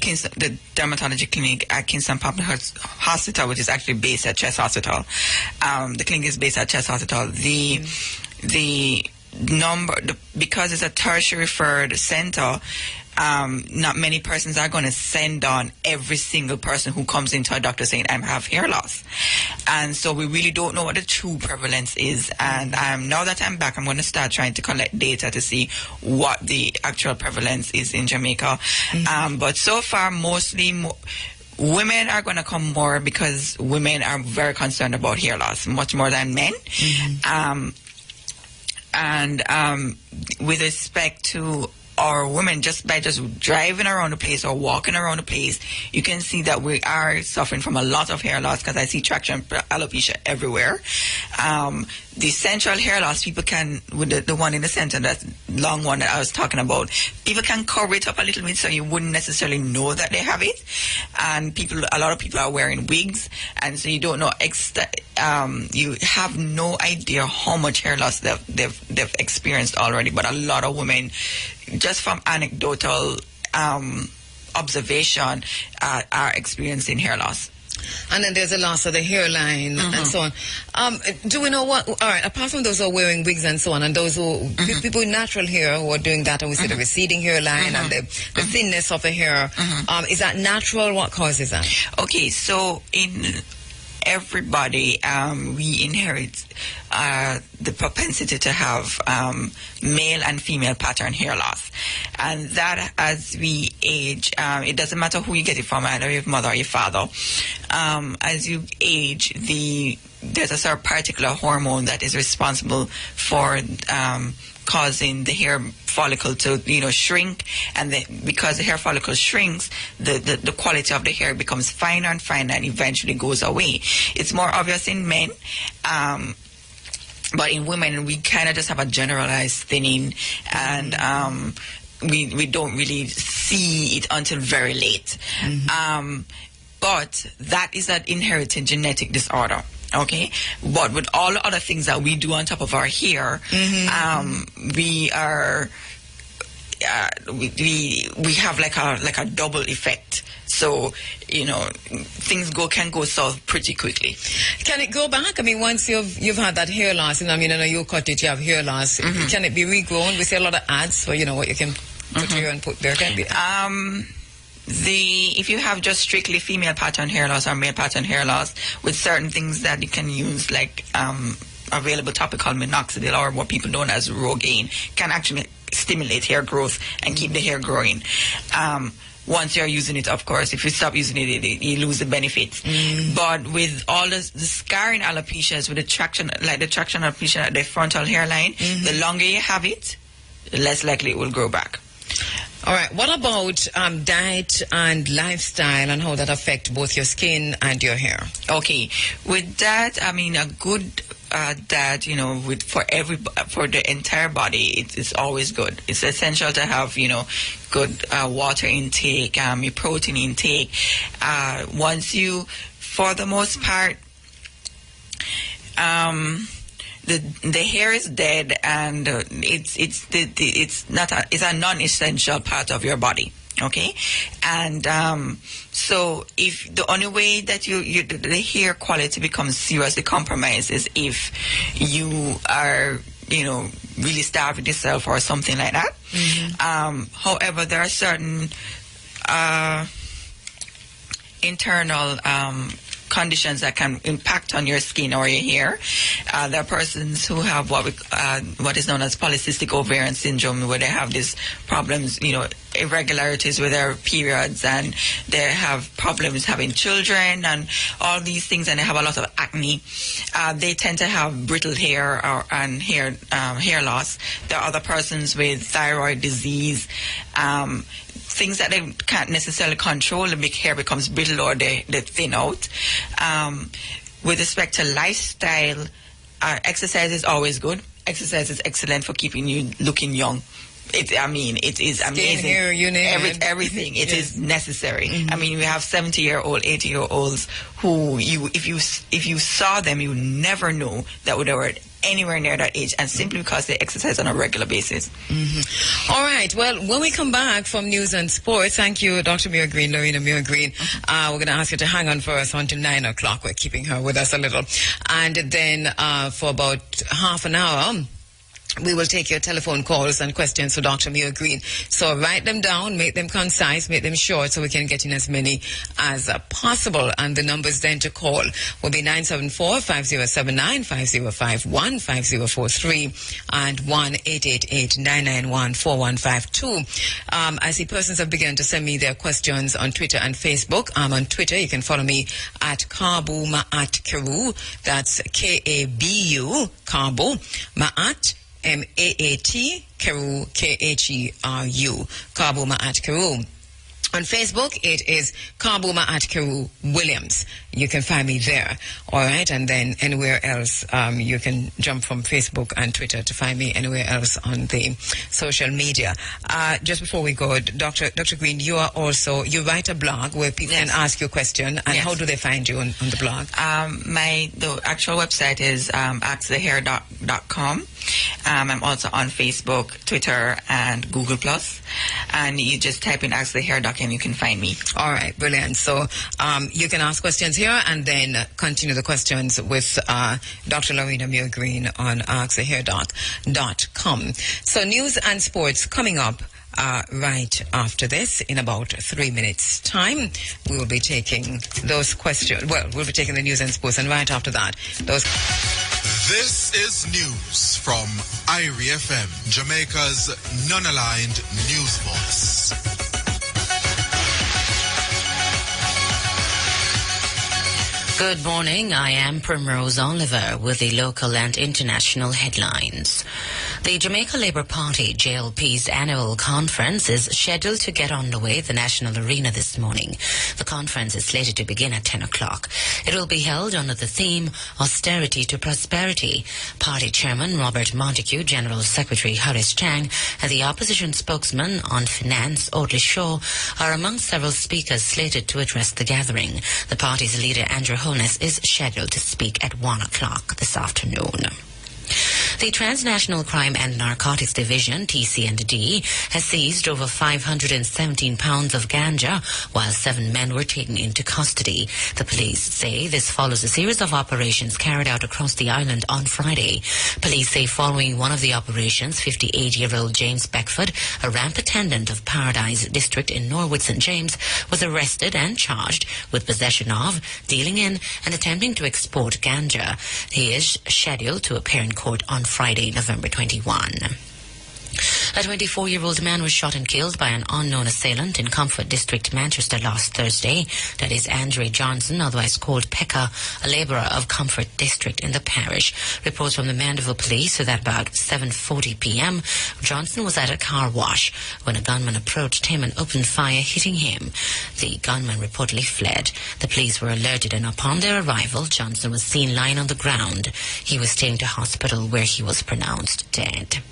dermatology clinic at Kingston Public Hospital, which is actually based at Chest Hospital. The clinic is based at Chest Hospital. The number, because it's a tertiary referred center, not many persons are going to send on every single person who comes into a doctor saying, I have hair loss. And so we really don't know what the true prevalence is. And now that I'm back, I'm going to start trying to collect data to see what the actual prevalence is in Jamaica. But so far, mostly women are going to come more, because women are very concerned about hair loss, much more than men. And with respect to or women, just by just driving around the place or walking around the place, you can see that we are suffering from a lot of hair loss, because I see traction alopecia everywhere. The central hair loss, people can, with the one in the center, that long one that I was talking about, people can cover it up a little bit so you wouldn't necessarily know that they have it. And a lot of people are wearing wigs, and so you don't know, you have no idea how much hair loss they've experienced already. But a lot of women, just from anecdotal observation, are experiencing hair loss. And then there's a loss of the hairline and so on. Do we know what, all right, apart from those who are wearing wigs and so on, and those who, people with natural hair who are doing that, and we see the receding hairline and the thinness of the hair, is that natural? What causes that? Okay, so in everybody, we inherit the propensity to have male and female pattern hair loss. And that, as we age, it doesn't matter who you get it from, either your mother or your father. As you age, there's a sort of particular hormone that is responsible for causing the hair follicle to, shrink, and because the hair follicle shrinks, the quality of the hair becomes finer and finer and eventually goes away. It's more obvious in men, but in women we kind of just have a generalized thinning, and we don't really see it until very late. But that is an inherited genetic disorder. Okay, but with all the other things that we do on top of our hair, we are we have like a double effect. So things can go south pretty quickly. Can it go back? I mean, once you've had that hair loss, and I mean, you cut it, you have hair loss. Can it be regrown? We see a lot of ads for what you can put here and put there. Can it be? If you have just strictly female pattern hair loss or male pattern hair loss, with certain things that you can use, like available topical minoxidil, or what people know as Rogaine, can actually stimulate hair growth and keep the hair growing. Once you're using it, of course, if you stop using it, you lose the benefits. But with all the scarring alopecias, with the traction alopecia at the frontal hairline, the longer you have it, the less likely it will grow back. All right. What about diet and lifestyle, and how that affect both your skin and your hair? Okay. With that, I mean, a good diet, for the entire body, it's always good. It's essential to have, good water intake, your protein intake. Once you, for the most part, the hair is dead, and it's a non-essential part of your body. Okay, and so if the only way that the hair quality becomes seriously compromised is if you are really starving yourself or something like that. However, there are certain internal conditions that can impact on your skin or your hair. There are persons who have what is known as polycystic ovarian syndrome, where they have these problems, irregularities with their periods, and they have problems having children and all these things, and they have a lot of acne. They tend to have brittle hair and hair loss. There are other persons with thyroid disease, things that they can't necessarily control. The hair becomes brittle, or they thin out. With respect to lifestyle, exercise is always good. Exercise is excellent for keeping you looking young. It is amazing. Hair, you name everything. It is necessary. I mean, we have 70-year-old, 80-year-olds who if you saw them, you never know that they were anywhere near that age, and simply because they exercise on a regular basis. All right. Well, when we come back from news and sports, thank you, Dr. Loraine Green. We're going to ask you to hang on for us until 9 o'clock. We're keeping her with us a little. And then for about half an hour, we will take your telephone calls and questions for Dr. Green. So write them down, make them concise, make them short, so we can get in as many as possible. And the numbers then to call will be 974-5079, 5051, 5043, and 1-888-991-4152. I see persons have begun to send me their questions on Twitter and Facebook. I'm on Twitter. You can follow me at Kabu Maat Keru. That's Kabu, Kabu Maat, Maat, Keru, Kheru, Karbuma at Keru. On Facebook, it is Karbuma at Keru Williams. You can find me there. All right. And then anywhere else, you can jump from Facebook and Twitter to find me anywhere else on the social media. Just before we go, Dr. Green, you write a blog where people can ask you a question. And how do they find you on the blog? The actual website is askthehair.com. I'm also on Facebook, Twitter, and Google+. And you just type in askthehair.com, you can find me. All right, brilliant. So you can ask questions here and then continue the questions with Dr. Loraine Green on askthehair.com. So news and sports coming up right after this. In about 3 minutes' time, we will be taking those questions. Well, we'll be taking the news and sports, and right after that, those... This is news from IRI FM, Jamaica's non-aligned news voice. Good morning. I am Primrose Oliver with the local and international headlines. The Jamaica Labour Party, JLP's annual conference is scheduled to get underway at the National Arena this morning. The conference is slated to begin at 10 o'clock. It will be held under the theme Austerity to Prosperity. Party Chairman Robert Montague, General Secretary Harris Chang, and the opposition spokesman on finance, Audley Shaw, are among several speakers slated to address the gathering. The party's leader, Andrew Holness, is scheduled to speak at 1 o'clock this afternoon. The Transnational Crime and Narcotics Division, TC&D, has seized over 517 pounds of ganja, while 7 men were taken into custody. The police say this follows a series of operations carried out across the island on Friday. Police say following one of the operations, 58-year-old James Beckford, a ramp attendant of Paradise District in Norwood St. James, was arrested and charged with possession of, dealing in, and attempting to export ganja. He is scheduled to appear in court on Friday, November 21. A 24-year-old man was shot and killed by an unknown assailant in Comfort District, Manchester last Thursday. That is Andre Johnson, otherwise called Pekka, a labourer of Comfort District in the parish. Reports from the Mandeville police say that about 7:40 p.m. Johnson was at a car wash when a gunman approached him and opened fire, hitting him. The gunman reportedly fled. The police were alerted, and upon their arrival, Johnson was seen lying on the ground. He was taken to hospital where he was pronounced dead.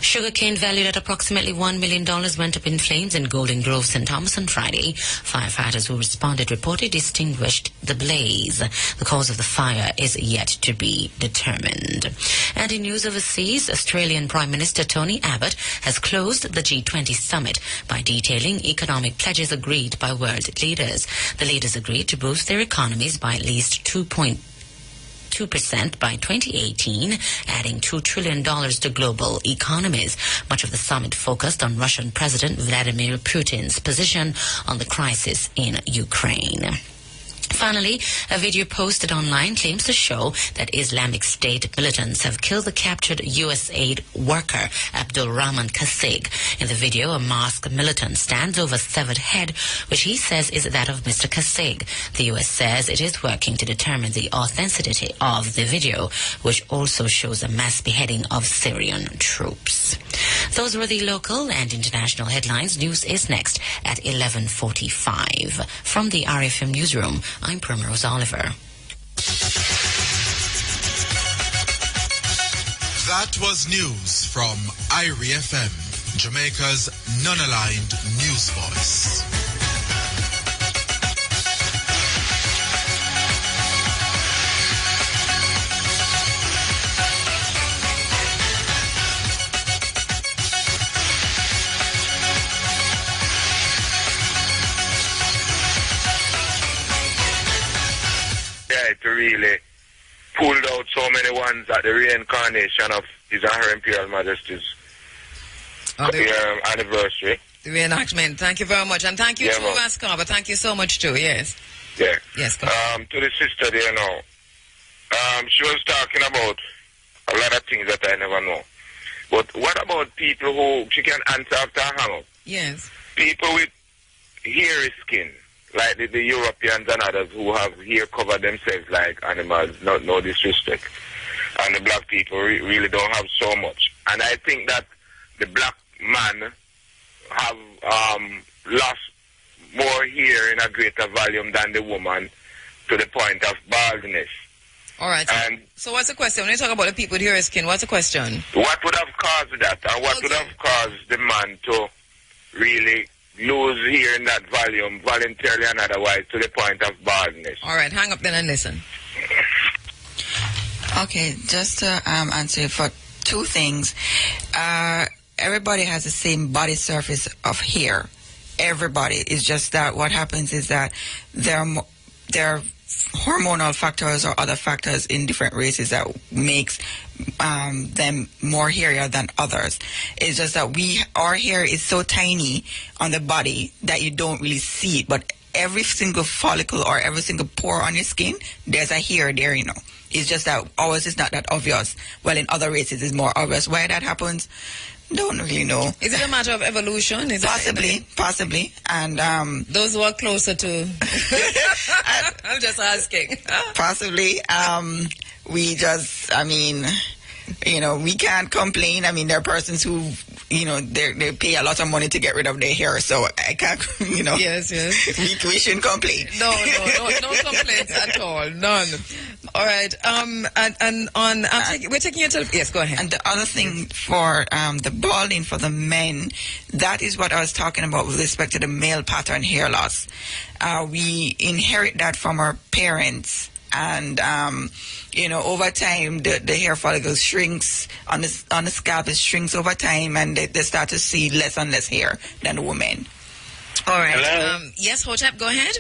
Sugarcane valued at approximately $1 million went up in flames in Golden Grove, St. Thomas on Friday. Firefighters who responded reportedly extinguished the blaze. The cause of the fire is yet to be determined. And in news overseas, Australian Prime Minister Tony Abbott has closed the G20 summit by detailing economic pledges agreed by world leaders. The leaders agreed to boost their economies by at least 2% by 2018, adding $2 trillion to global economies. Much of the summit focused on Russian President Vladimir Putin's position on the crisis in Ukraine. Finally, a video posted online claims to show that Islamic State militants have killed the captured USAID worker Abdul Rahman Kasig. In the video, a masked militant stands over a severed head, which he says is that of Mr. Kasig. The U.S. says it is working to determine the authenticity of the video, which also shows a mass beheading of Syrian troops. Those were the local and international headlines. News is next at 11:45. From the RFM newsroom, I'm Primrose Oliver. That was news from IRI FM, Jamaica's non-aligned news voice. To really pulled out so many ones at the reincarnation of His and Her Imperial Majesty's anniversary. The reenactment. Thank you very much. And thank you to Vascaba. Thank you so much too, yes. Yeah. Yes, to the sister there now. She was talking about a lot of things that I never know. But what about people who she can answer after a hang-up? Yes. People with hairy skin. Like the Europeans and others who have hair covered themselves like animals, no disrespect. and the black people really don't have so much. And I think that the black man have lost more hair in a greater volume than the woman, to the point of baldness. All right. And so what's the question? When you talk about the people with hair skin, what's the question? What would have caused that, and what would have caused the man to really lose hair in that volume, voluntarily and otherwise, to the point of baldness? All right, hang up then and listen. Okay, just to answer you for two things. Everybody has the same body surface of hair. Everybody. It's just that what happens is that there are hormonal factors or other factors in different races that makes them more hairier than others. It's just that our hair is so tiny on the body that you don't really see it, but every single follicle or every single pore on your skin, there's a hair there, you know. It's just that ours is not that obvious. Well, in other races it's more obvious. Why that happens, don't really know. Is it a matter of evolution? Possibly. And those who are closer to I'm just asking. Possibly. We just, I mean, you know, we can't complain. I mean, there are persons who, you know, they pay a lot of money to get rid of their hair, so I can't, you know. Yes. We shouldn't complain. No complaints at all. None. All right. We're taking it to. Yes, go ahead. And the other thing for the balding for the men, that is what I was talking about with respect to the male pattern hair loss. We inherit that from our parents. And, you know, over time, the hair follicle shrinks on the scalp. It shrinks over time, and they start to see less and less hair than the women. All right. Hello? Yes, Hotep, go ahead.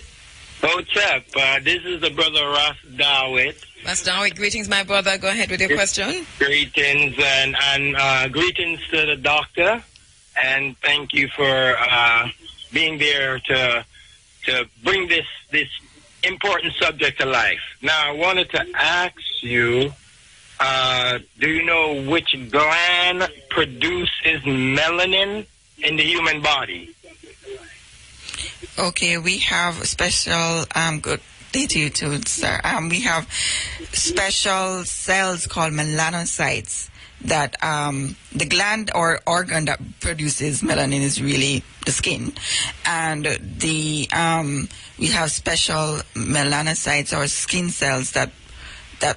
Hotep, this is the brother Ross Darwitt. Ross Darwitt, greetings, my brother. Go ahead with your question. Greetings, and greetings to the doctor, and thank you for being there to bring this important subject to life. Now, I wanted to ask you, do you know which gland produces melanin in the human body? Okay, we have special, good day to you too, sir. We have special cells called melanocytes that the gland or organ that produces melanin is really the skin, and we have special melanocytes or skin cells that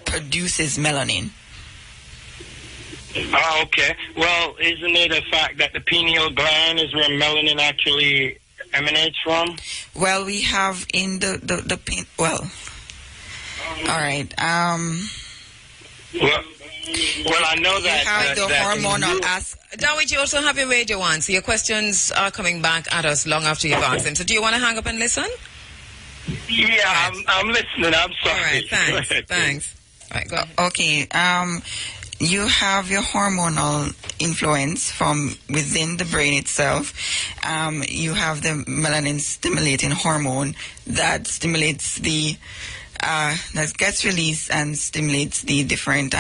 produces melanin. Oh, okay. Well, isn't it a fact that the pineal gland is where melanin actually emanates from? Well, we have in well, all right. Well, I know that you have the hormonal aspect. Darwitt, you also have your radio on, so your questions are coming back at us long after you've asked them. So do you want to hang up and listen? Yeah, right. I'm listening. I'm sorry. All right, thanks. All right, go ahead. Okay, you have your hormonal influence from within the brain itself. You have the melanin stimulating hormone that stimulates that gets released and stimulates the different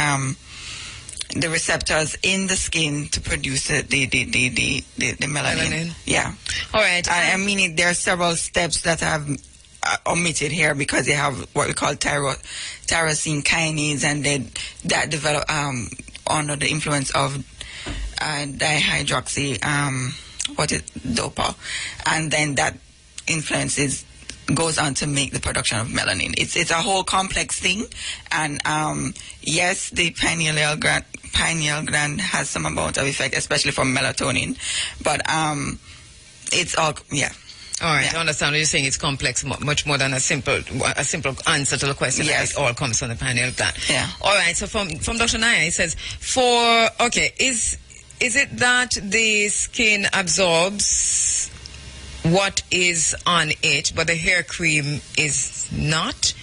the receptors in the skin to produce the melanin. Yeah. All right. I mean, there are several steps that I've omitted here because they have what we call tyrosine kinase, and that develop under the influence of dihydroxy dopa, and then that influences goes on to make the production of melanin. It's a whole complex thing, and yes, the pineal gland has some amount of effect, especially for melatonin, but it's all All right, I understand what you're saying. It's complex, much more than a simple answer to the question. Yes. It all comes from the pineal gland. Yeah. All right, so from Dr. Naya, he says, is it that the skin absorbs what is on it, but the hair cream is not?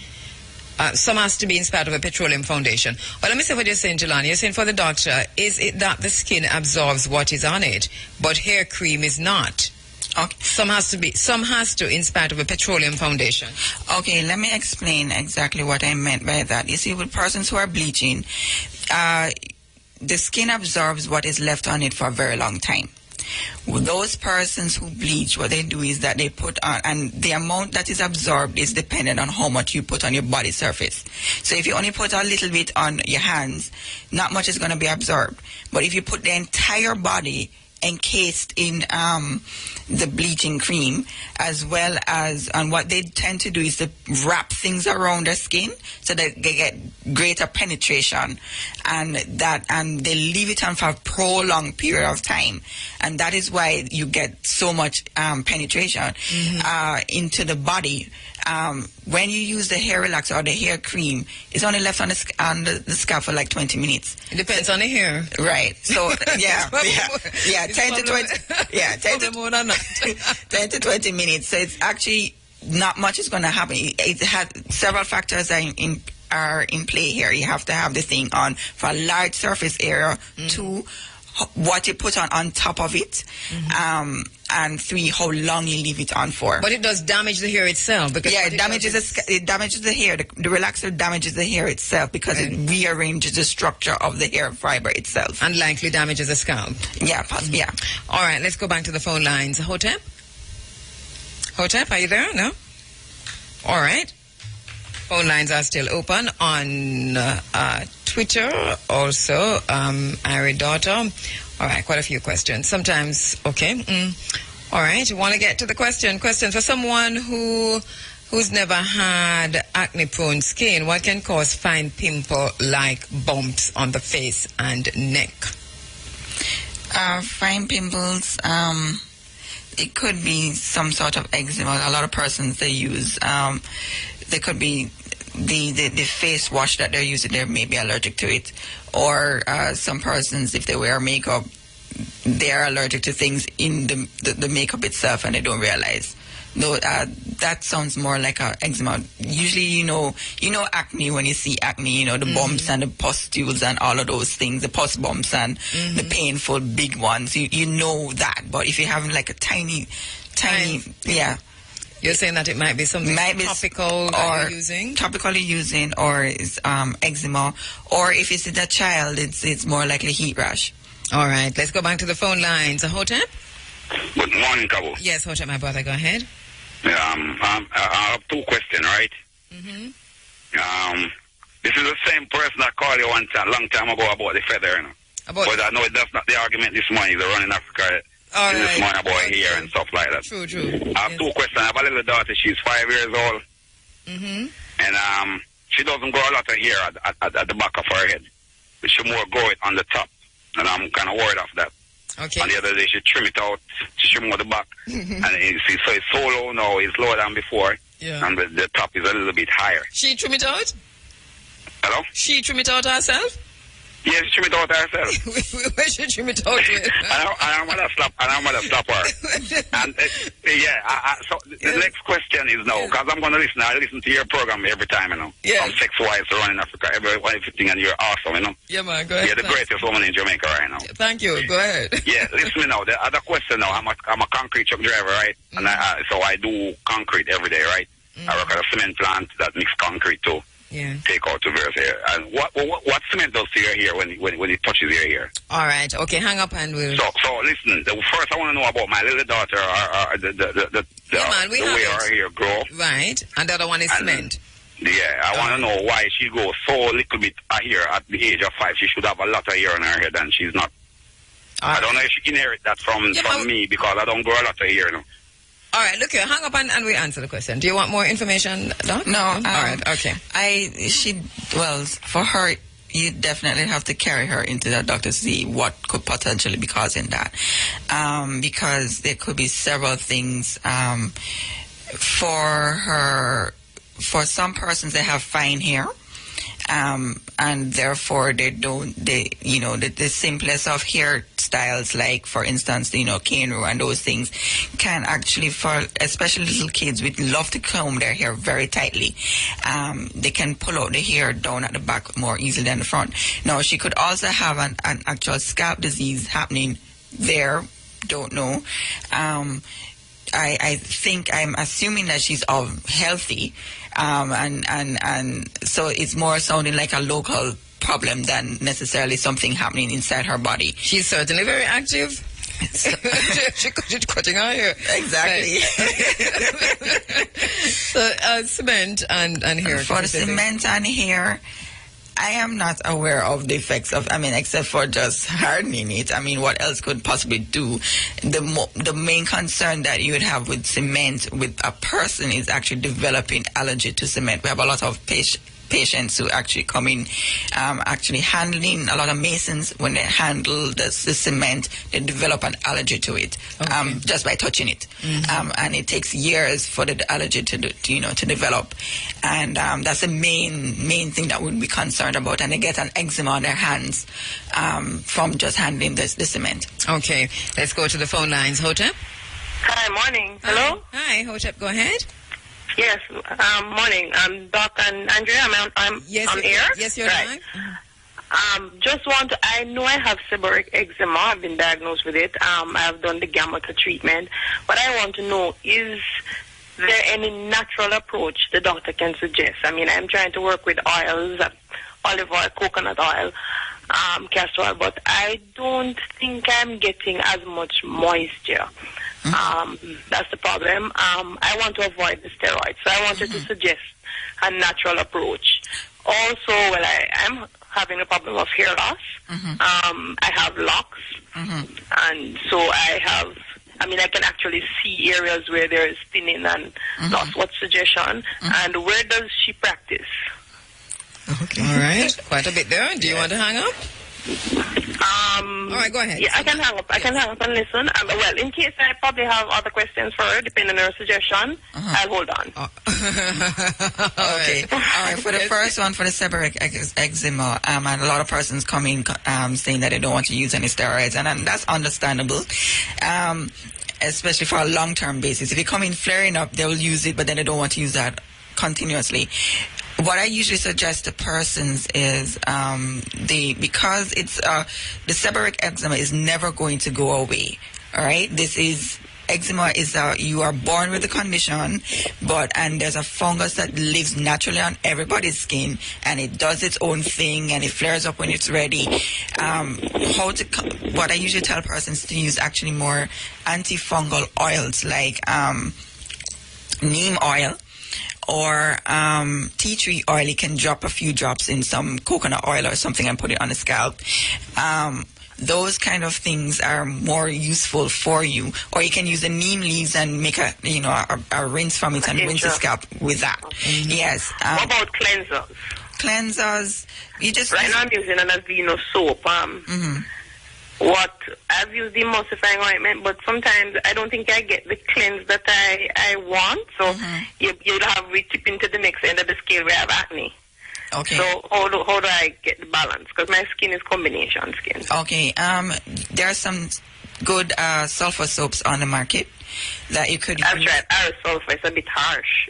Some has to be in spite of a petroleum foundation. Well, let me say what you're saying, Jelani. You're saying for the doctor, is it that the skin absorbs what is on it, but hair cream is not? Okay. Some has to in spite of a petroleum foundation. Okay, let me explain exactly what I meant by that. You see, with persons who are bleaching, the skin absorbs what is left on it for a very long time. Those persons who bleach, what they do is that they put on, and the amount that is absorbed is dependent on how much you put on your body surface. So if you only put a little bit on your hands, not much is going to be absorbed. But if you put the entire body encased in the bleaching cream, as well as, and what they tend to do is to wrap things around their skin so that they get greater penetration, and they leave it on for a prolonged period of time, and that is why you get so much penetration into the body. When you use the hair relaxer or the hair cream, it's only left on the scalp for like 20 minutes. It depends on the hair. Right. So, 10 to 20 minutes. So it's actually not much is going to happen. It has several factors are in play here. You have to have the thing on for a large surface area. 2, what you put on top of it, and 3, how long you leave it on for. But it does damage the hair itself. Because it damages the hair. The relaxer damages the hair itself because it rearranges the structure of the hair fiber itself. And likely damages the scalp. Yeah, possibly, yeah. All right, let's go back to the phone lines. Hotep? Hotep, are you there? No? All right. Phone lines are still open on Twitter, also, Ari Daughter. All right, quite a few questions. Sometimes, okay. All right, you want to get to the question. Question for someone who's never had acne-prone skin. What can cause fine pimple-like bumps on the face and neck? Fine pimples, it could be some sort of eczema. A lot of persons, they use, they could be the face wash that they're using, they may be allergic to it. Or some persons, if they wear makeup, they are allergic to things in the makeup itself and they don't realize. No, that sounds more like a eczema. Usually, you know acne when you see acne, the bumps and the pustules and all of those things, the pus bumps and the painful big ones. You know that. But if you have like a tiny, yeah. You're saying that it might be something topical that you're using? Topically using, or is eczema, or if it's a child, it's more likely heat rash. All right, let's go back to the phone lines. Hotep? Good morning, Kabo. Yes, Hotep, my brother, go ahead. Yeah, I have 2 questions, right? This is the same person that called you one time, long time ago about the feather, but I know that's not the argument this morning. They're running Africa. This morning about hair and stuff like that. True. I have 2 questions. I have a little daughter. She's 5 years old. And she doesn't grow a lot of hair at the back of her head. She more grow it on the top. And I'm kind of worried of that. Okay. And the other day she trim it out. She trim out the back. And so it's so low now. It's lower than before. Yeah. And the top is a little bit higher. She trim it out? Hello? She trim it out herself? Yes, she trim it out herself. Where she trim it out with? I'm gonna slap her. And so the next question is now, because I'm gonna listen. I listen to your program every time, Yeah. From Sex Wives to Running Africa, everything, and you're awesome, Yeah, man, go ahead. You're the greatest woman in Jamaica right now. Thank you. Go ahead. Yeah, listen now. The other question now. I'm a concrete truck driver, right? And so I do concrete every day, right? I work at a cement plant that mix concrete too. Yeah. Take out to various hair. And what cement does to your hair when it touches your hair? All right. Okay, hang up and we'll... So listen, first I want to know about my little daughter, the way her hair grow. Right. And the other one is cement. Yeah, I want to know why she grows so little bit of hair at the age of 5. She should have a lot of hair on her head and she's not. I don't know if she inherit that from me because I don't grow a lot of hair, All right, look here, hang up and we'll answer the question. Do you want more information, Doc? No. All right, okay. For her, you definitely have to carry her into the doctor to see what could potentially be causing that. Because there could be several things. For some persons, they have fine hair. And therefore the simplest of hairstyles, like for instance, cane row and those things, can actually, for especially little kids, would love to comb their hair very tightly. They can pull out the hair down at the back more easily than the front. Now, she could also have an actual scalp disease happening there. Don't know. I think, I'm assuming that she's all healthy, and so it's more sounding like a local problem than necessarily something happening inside her body. She's certainly very active. She's cutting her hair. Exactly. So cement and hair. For the cement and hair, I am not aware of the effects of, except for just hardening it. What else could possibly do? The main concern that you would have with cement with a person is actually developing allergy to cement. We have a lot of patients who actually come in, actually handling a lot of masons. When they handle the cement, they develop an allergy to it, just by touching it. And it takes years for the allergy to develop. And that's the main thing that we'd be concerned about. And they get an eczema on their hands from just handling the cement. Okay, let's go to the phone lines. Hotep? Hi, morning. Hello? Hi, Hotep, go ahead. Yes, morning. Doc and Andrea, I'm on air? Yes, you're right. I know I have seborrheic eczema. I've been diagnosed with it. I've done the gamma treatment. What I want to know, is there any natural approach the doctor can suggest? I'm trying to work with oils, olive oil, coconut oil, castor oil, but I don't think I'm getting as much moisture. That's the problem. I want to avoid the steroids, so I wanted to suggest a natural approach. Also, I am having a problem of hair loss. I have locks, and so I can actually see areas where there is thinning and loss. What suggestion? And where does she practice? Okay. All right. Quite a bit there. Do you want to hang up? All right, go ahead. Yeah, I can hang up. I can hang up and listen. In case I probably have other questions for her, depending on her suggestion, I'll hold on. Okay. All right. For the first one, for the seborrheic eczema, and a lot of persons come in saying that they don't want to use any steroids, and that's understandable. Especially for a long-term basis. If you come in flaring up, they will use it, but then they don't want to use that continuously. What I usually suggest to persons is because it's the seborrheic eczema is never going to go away. All right, eczema is you are born with the condition, and there's a fungus that lives naturally on everybody's skin, and it does its own thing, and it flares up when it's ready. What I usually tell persons to use actually more antifungal oils like neem oil. Or tea tree oil. You can drop a few drops in some coconut oil or something and put it on the scalp. Those kind of things are more useful for you. Or you can use the neem leaves and make a rinse from it and rinse the scalp with that. Yes. What about cleansers? Cleansers, you just... Right now I'm using an Aveeno soap. I've used emulsifying ointment, but sometimes I don't think I get the cleanse that I want. So you'll have me tip into the next end of the scale where I have acne. Okay. So how do I get the balance? Because my skin is combination skin. Okay. There are some good sulfur soaps on the market that you could use. I've tried aerosol, it's a bit harsh.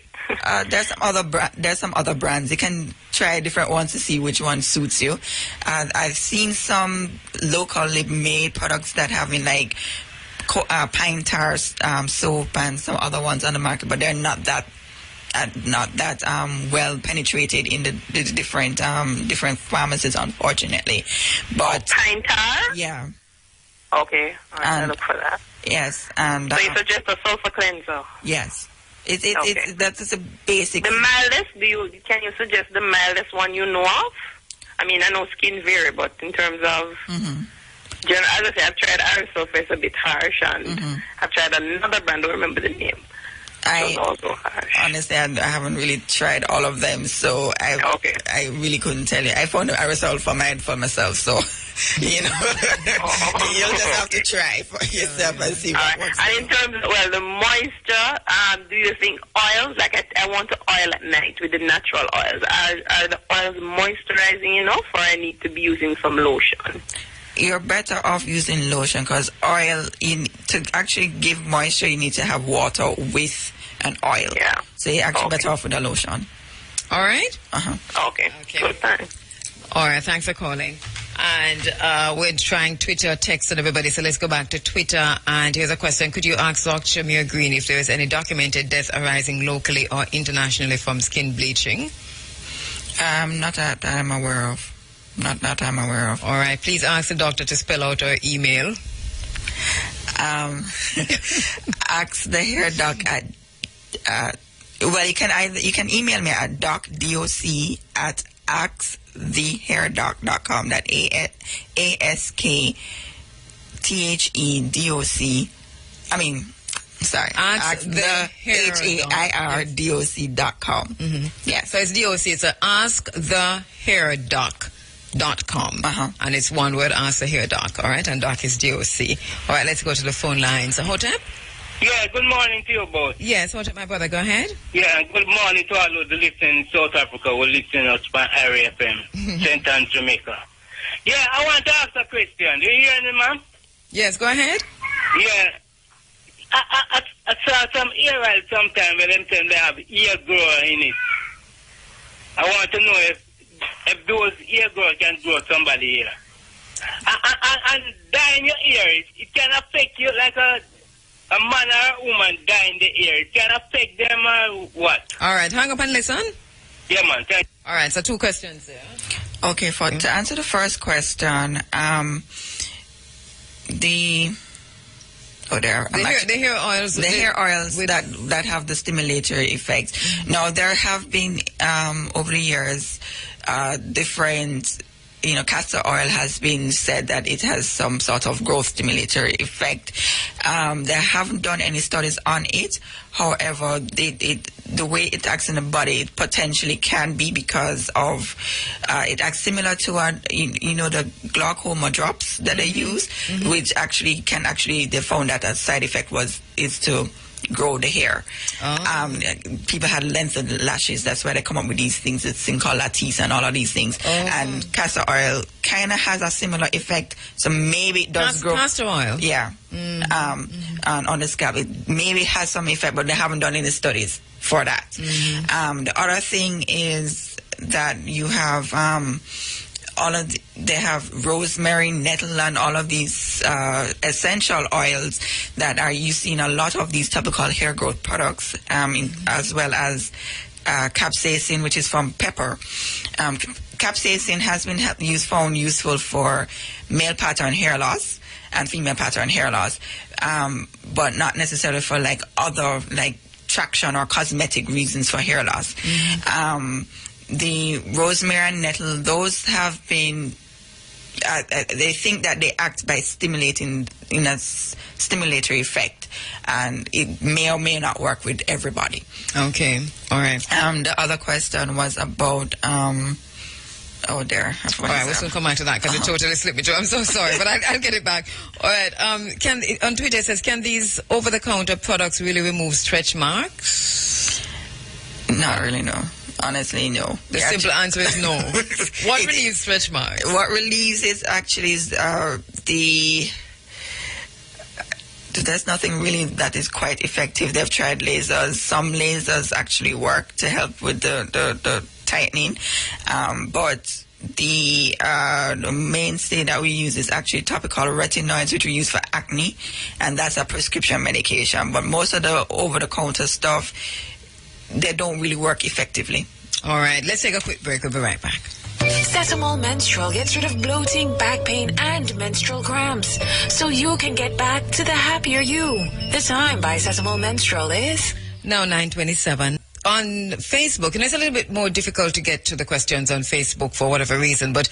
There's some other brands. You can try different ones to see which one suits you. I've seen some locally made products that have like pine tar soap and some other ones on the market, but they're not that well penetrated in the different pharmacies, unfortunately. But pine tar? Yeah. Okay, I'll look for that. Yes, and so you suggest a sulfur cleanser? Yes. That's a basic. The mildest, can you suggest the mildest one you know of? I know skin vary, but in terms of, as I say, I've tried aerosol, it's a bit harsh, and I've tried another brand, I don't remember the name. Honestly, I haven't really tried all of them, so I really couldn't tell you. I found the aerosol for myself, so you'll just have to try for yourself and see what works. And in terms of the moisture, do you think oils? Like I want to oil at night with the natural oils. Are the oils moisturizing enough, or I need to be using some lotion? You're better off using lotion because oil, to actually give moisture, you need to have water with an oil. Yeah. So you're actually better off with a lotion. All right? Okay. Good, thanks. All right, thanks for calling. And we're trying Twitter, text, and everybody, so let's go back to Twitter. And here's a question. Could you ask Dr. Loraine Green if there is any documented death arising locally or internationally from skin bleaching? Not that I'm aware of. Not that I'm aware of. All right. Please ask the doctor to spell out her email. Ask the hair doc at well, you can email me at docthehairdoc.com. That ASKTHEDOC. I mean, sorry. Ask the HAIRDOC.com. Mm-hmm. Yes. So it's DOC. It's askthehairdoc.com. And it's one word, ask the hair doc. All right. And doc is DOC. All right. Let's go to the phone lines. Hotep? Yeah, good morning to you both. Yes, Hotep, my brother. Go ahead. Yeah, good morning to all of the listeners in South Africa who listen us by Area FM, St. Anne's, Jamaica. Yeah, I want to ask a question. Do you hear me, ma'am? Yes, go ahead. Yeah. I saw some ear oil sometime where them say they have ear grower in it. I want to know if those ear growers can grow somebody ear. And dyeing your ear, it can affect you like a man or a woman dyeing the ear. It can affect them or what? All right, hang up and listen. Yeah, man. Thank you. All right, so 2 questions there. Okay, to answer the first question, the hair oils that have the stimulatory effects. Now, there have been over the years different. Castor oil has been said that it has some sort of growth stimulatory effect. They haven't done any studies on it. However, the way it acts in the body, it potentially can be because of it acts similar to the glaucoma drops that they use, which they found that a side effect is to grow the hair. People had lengthened lashes. That's why they come up with these things. It's thing called lattice and all of these things. And castor oil kind of has a similar effect. So maybe it does grow. Castor oil? Yeah. On the scalp. It maybe has some effect, but they haven't done any studies for that. The other thing is that you have they have rosemary, nettle, and all of these essential oils that are used in a lot of these topical hair growth products, as well as capsaicin, which is from pepper. Capsaicin has been found useful for male pattern hair loss and female pattern hair loss, but not necessarily for other traction or cosmetic reasons for hair loss. The rosemary and nettle, those have been, they think that they act by stimulating in a stimulatory effect, and it may or may not work with everybody. Okay, all right. The other question was about, all right, we'll soon come back to that because it totally slipped me through. I'm so sorry, but I'll get it back. All right, on Twitter it says, can these over-the-counter products really remove stretch marks? Not really, no. Honestly, no. The simple answer is no. What relieves stretch marks? What relieves is actually there's nothing really that is quite effective. They've tried lasers. Some lasers actually work to help with the tightening, but the mainstay that we use is actually topical retinoids, which we use for acne, and that's a prescription medication. But most of the over-the-counter stuff, they don't really work effectively. All right, let's take a quick break. We'll be right back. Sesamol Menstrual gets rid of bloating, back pain, and menstrual cramps, so you can get back to the happier you. The time by Sesamol Menstrual is now 9:27. On Facebook, and it's a little bit more difficult to get to the questions on Facebook for whatever reason, but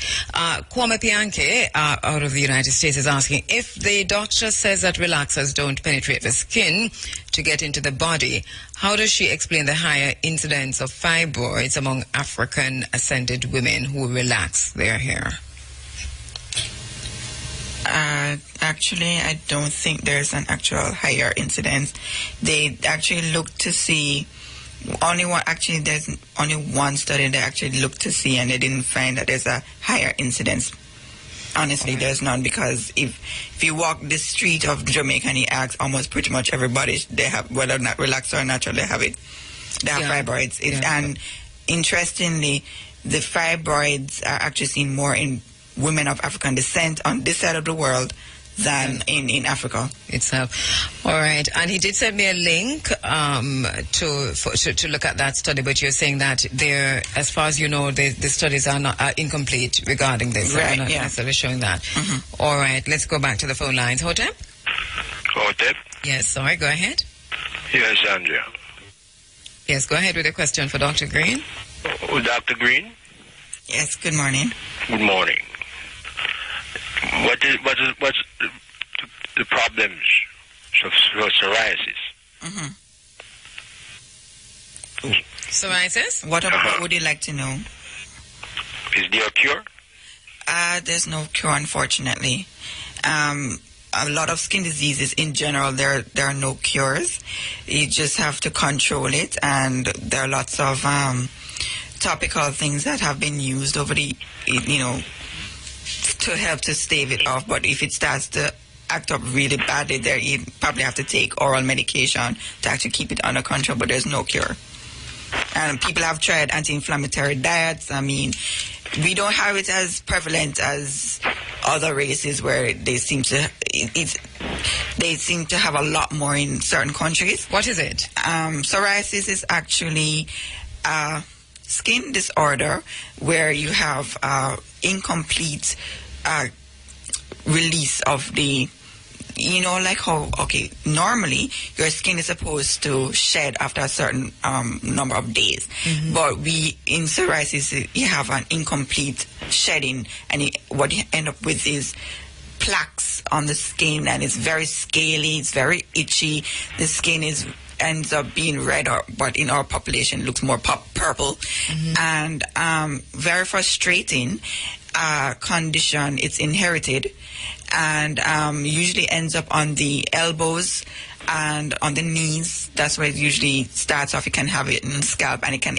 Kwame Pianke out of the United States is asking, if the doctor says that relaxers don't penetrate the skin to get into the body, how does she explain the higher incidence of fibroids among African ascended women who relax their hair? Actually, I don't think there's an actual higher incidence. They actually look to see there's only one study they actually looked to see, and they didn't find that there's a higher incidence. Honestly, there's none, because if you walk the street of Jamaica and you ask almost pretty much everybody, they have, whether or not relaxed or natural, they have it. They have fibroids. And interestingly, the fibroids are actually seen more in women of African descent on this side of the world than in Africa itself. All right, and he did send me a link to look at that study, but you're saying that there, as far as you know, the studies are incomplete regarding this. Right, not necessarily showing that. All right, let's go back to the phone lines. Hotep? Otep? Yes, sorry, go ahead. Yes, Andrea. Yes, go ahead with a question for Dr. Green. Dr. Green? Yes, good morning. Good morning. What's the problems of psoriasis? Mm-hmm. Psoriasis? What would you like to know? Is there a cure? There's no cure, unfortunately. A lot of skin diseases in general, there are no cures. You just have to control it, and there are lots of topical things that have been used over the, to help to stave it off. But if it starts to act up really badly, there you probably have to take oral medication to actually keep it under control. But there's no cure. And people have tried anti-inflammatory diets. I mean, we don't have it as prevalent as other races where they seem to have a lot more in certain countries. What is it? Psoriasis is actually a skin disorder where you have incomplete release of the, normally your skin is supposed to shed after a certain number of days. Mm-hmm. But in psoriasis, you have an incomplete shedding, and what you end up with is plaques on the skin, and it's very scaly, it's very itchy. The skin ends up being red, but in our population looks more purple. Mm-hmm. And very frustrating condition. It's inherited, and usually ends up on the elbows and on the knees. That's where it usually starts off. You can have it in the scalp, and it can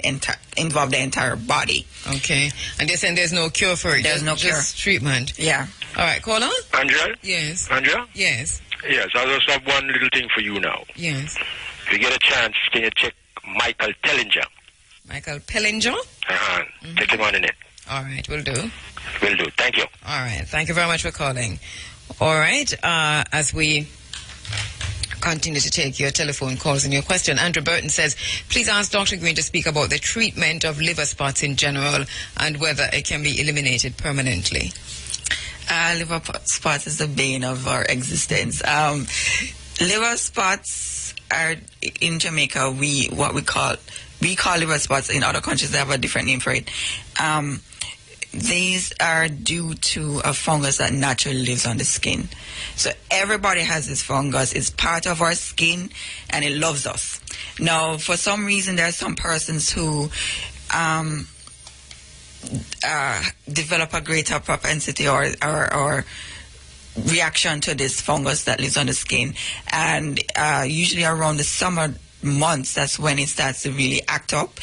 involve the entire body. Okay. And they're saying there's no cure for it? There's no cure. Just treatment? Yeah. All right, caller? Andrea? Yes. Andrea? Yes. Yes, I just have one little thing for you now. Yes. If you get a chance, can you check Michael Pellinger? Michael Pellinger? Uh-huh. Mm-hmm. Take him on in it. All right, will do. Will do. Thank you. All right. Thank you very much for calling. All right. As we continue to take your telephone calls and your question, Andrew Burton says, please ask Dr. Green to speak about the treatment of liver spots in general and whether it can be eliminated permanently. Liver spots is the bane of our existence. Liver spots are in Jamaica. We call liver spots. In other countries, they have a different name for it. These are due to a fungus that naturally lives on the skin. So everybody has this fungus. It's part of our skin, and it loves us. Now, for some reason, there are some persons who develop a greater propensity or reaction to this fungus that lives on the skin. And usually around the summer months, that's when it starts to really act up.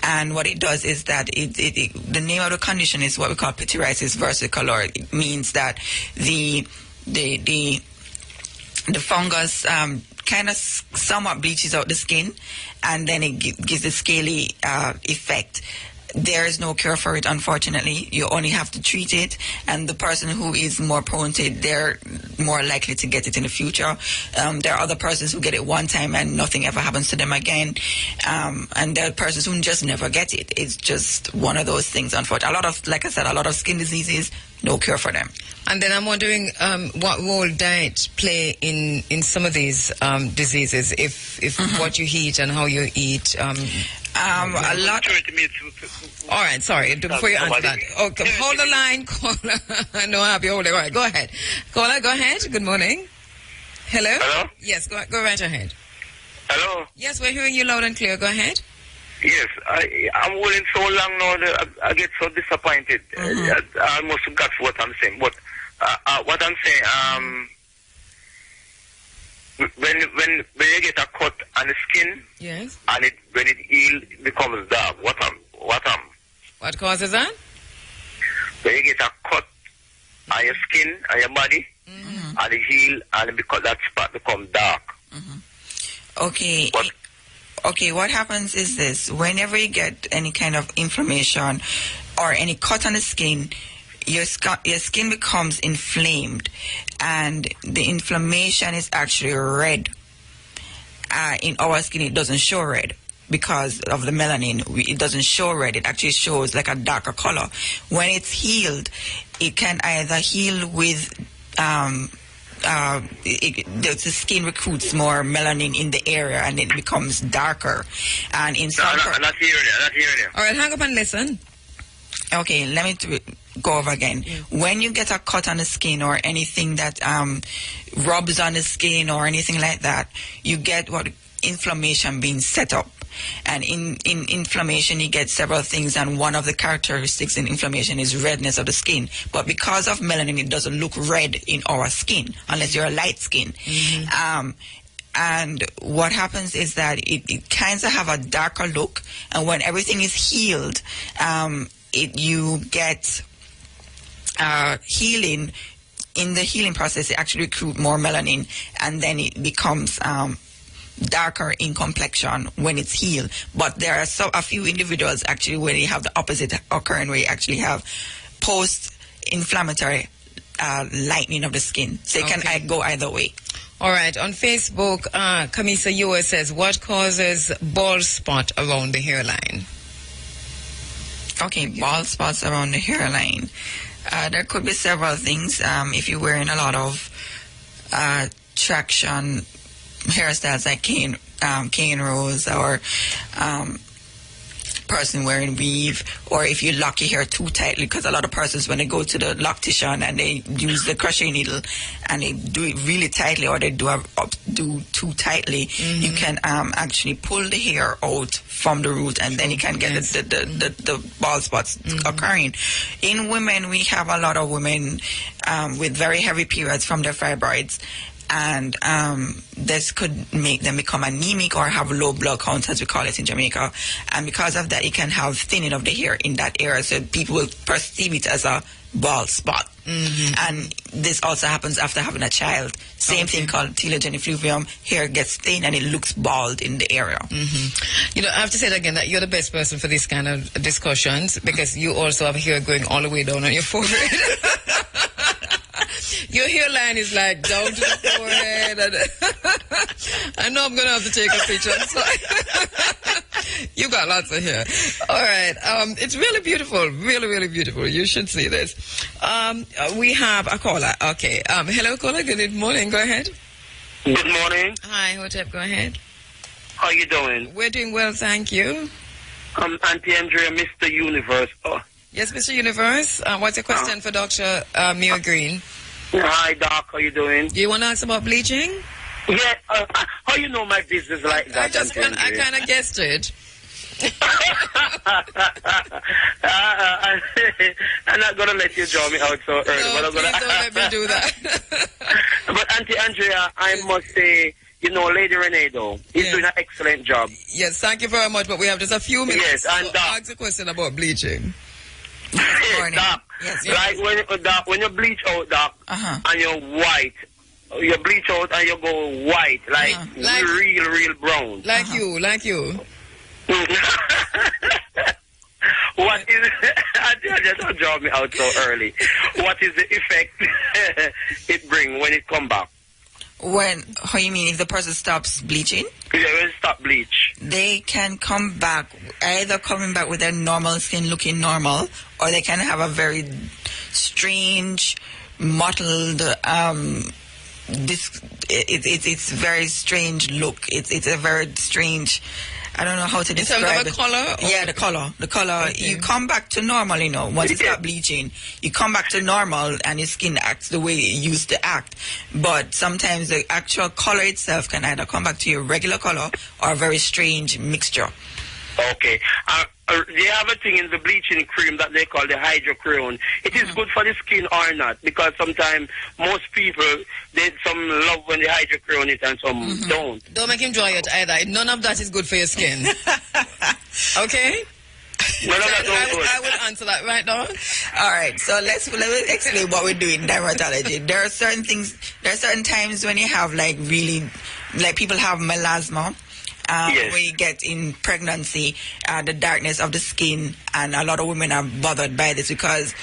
And what it does is that the name of the condition is what we call pityriasis versicolor. It means that the fungus kind of somewhat bleaches out the skin, and then it gives a scaly effect. There is no cure for it, unfortunately. You only have to treat it, and the person who is more prone to it, they're more likely to get it in the future. There are other persons who get it one time and nothing ever happens to them again, and there are persons who just never get it. It's just one of those things, unfortunately. A lot of skin diseases, no cure for them. And then I'm wondering what role diet play in some of these diseases, if mm-hmm. what you eat and how you eat. A lot. All right, sorry. Before you answer that, okay, hold the line, caller. No, I'll be holding. All right, go ahead, caller. Go ahead. Good morning. Hello. Hello. Yes, go right ahead. Hello. Yes, we're hearing you loud and clear. Go ahead. Yes, I'm waiting so long now that I get so disappointed. Mm-hmm. I almost got what I'm saying. But what I'm saying, when you get a cut on the skin, yes, and when it heals, it becomes dark. What causes that? When you get a cut on your skin, on your body, mm-hmm. and it heals, and because that spot becomes dark. Mm-hmm. Okay, what happens is this: whenever you get any kind of inflammation or any cut on the skin, your skin becomes inflamed, and the inflammation is actually red. In our skin, it doesn't show red because of the melanin. It doesn't show red. It actually shows like a darker color. When it's healed, it can either heal with the skin recruits more melanin in the area, and it becomes darker. And in some not hearing you. All right, hang up and listen. Okay, let me go over again. When you get a cut on the skin or anything that rubs on the skin or anything like that, you get what inflammation being set up. And in inflammation, you get several things, and one of the characteristics in inflammation is redness of the skin. But because of melanin, it doesn't look red in our skin unless you're a light skin. And what happens is that it kind of have a darker look, and when everything is healed, you get healing. In the healing process, it actually recruit more melanin, and then it becomes darker in complexion when it's healed. But there are a few individuals actually where they have the opposite occurring, where you actually have post-inflammatory lightening of the skin. So it can go either way. All right. On Facebook, Kamisa US says, what causes bald spot around the hairline? Okay, bald spots around the hairline. There could be several things. If you're wearing a lot of traction hairstyles like cane rows, or person wearing weave, or if you lock your hair too tightly, because a lot of persons, when they go to the loctician and they use the crochet needle and they do it really tightly, or they do too tightly, you can actually pull the hair out from the root, and then you can get the bald spots occurring. In women, we have a lot of women with very heavy periods from their fibroids, and this could make them become anemic or have low blood counts, as we call it in Jamaica. And because of that, it can have thinning of the hair in that area, so people will perceive it as a bald spot. And this also happens after having a child. Same thing called telogen effluvium. Hair gets thin and it looks bald in the area. You know, I have to say it again, that you're the best person for these kind of discussions, because you also have hair going all the way down on your forehead. Your hairline is like down to the forehead. And I know I'm going to have to take a picture. So you got lots of hair. All right. It's really beautiful. Really, really beautiful. You should see this. We have a caller. Okay. Hello, caller. Good morning. Go ahead. Good morning. Hi, Hotep. Go ahead. How you doing? We're doing well, thank you. Auntie Andrea, Mr. Universe. Yes, Mr. Universe. What's your question for Dr. Mia Green? Hi, Doc. How you doing? Do you want to ask about bleaching? Yeah. How you know my business like that? I kind of guessed it. I'm not going to let you draw me out so early. No, please don't let me do that. But Auntie Andrea, I must say, you know, Lady Renee, though, he's doing an excellent job. Yes, thank you very much, but we have just a few minutes. Yes, and so ask a question about bleaching. Doc, like when you bleach out, Doc, and you're white, you bleach out and you go white, like real brown. Like you. What is just don't draw me out so early. What is the effect it bring when it come back? How you mean, if the person stops bleaching? Yeah, when stop bleach. They can come back, either coming back with their normal skin looking normal, or they can have a very strange, mottled, it's very strange look. It's a very strange, I don't know how to describe it. In terms of the color? Yeah, the color. Okay. You come back to normal, you know. Once you start bleaching, you come back to normal and your skin acts the way it used to act. But sometimes the actual color itself can either come back to your regular color or a very strange mixture. Okay. They have a thing in the bleaching cream that they call the hydroquinone. It is good for the skin or not, because sometimes most people, some love when they hydroquinone it and some don't. Don't make him dry it either. None of that is good for your skin. Okay? I will answer that right now. All right, so let me explain what we do in dermatology. There are certain times when you have people have melasma. Where you get in pregnancy, the darkness of the skin, and a lot of women are bothered by this, because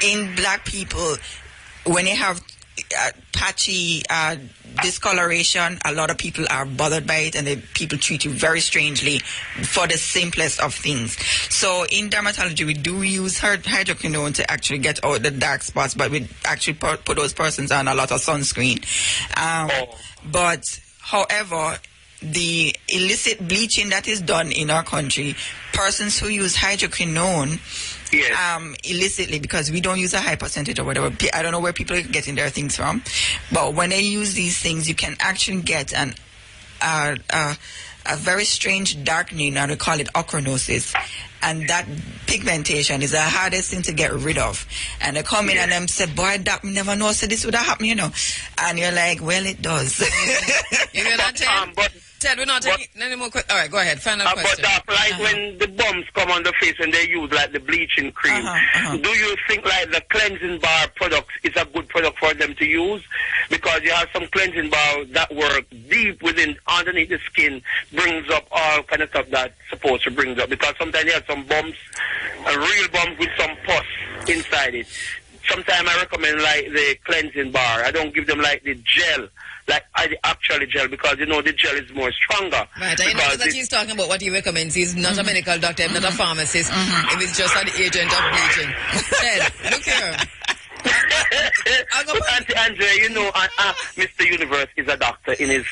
in black people, when you have patchy discoloration, a lot of people are bothered by it, and people treat you very strangely for the simplest of things. So in dermatology, we do use hydroquinone to actually get out the dark spots, but we actually put those persons on a lot of sunscreen. But however, the illicit bleaching that is done in our country, persons who use hydroquinone illicitly, because we don't use a high percentage or whatever. I don't know where people are getting their things from, but when they use these things, you can actually get a very strange darkening, and we call it ochronosis. And that pigmentation is the hardest thing to get rid of. And they come in and them say, boy, doc, never know, so this would have happened, you know. And you're like, well, it does. You know that, Ted, we're not taking any more questions. All right, go ahead. Final question. But like when the bumps come on the face and they use like the bleaching cream, do you think like the cleansing bar products is a good product for them to use? Because you have some cleansing bar that work deep within, underneath the skin, brings up all kind of stuff that's supposed to bring up. Because sometimes you have some bumps, a real bump with some pus inside it. Sometimes I recommend like the cleansing bar. I don't give them like the gel, like the actual gel, because you know the gel is more stronger. Right, I know that he's talking about what he recommends. He's not a medical doctor, not a pharmacist. If it's just an agent of bleaching. Ted, look here. Auntie Andrea, you know, Mr. Universe is a doctor in his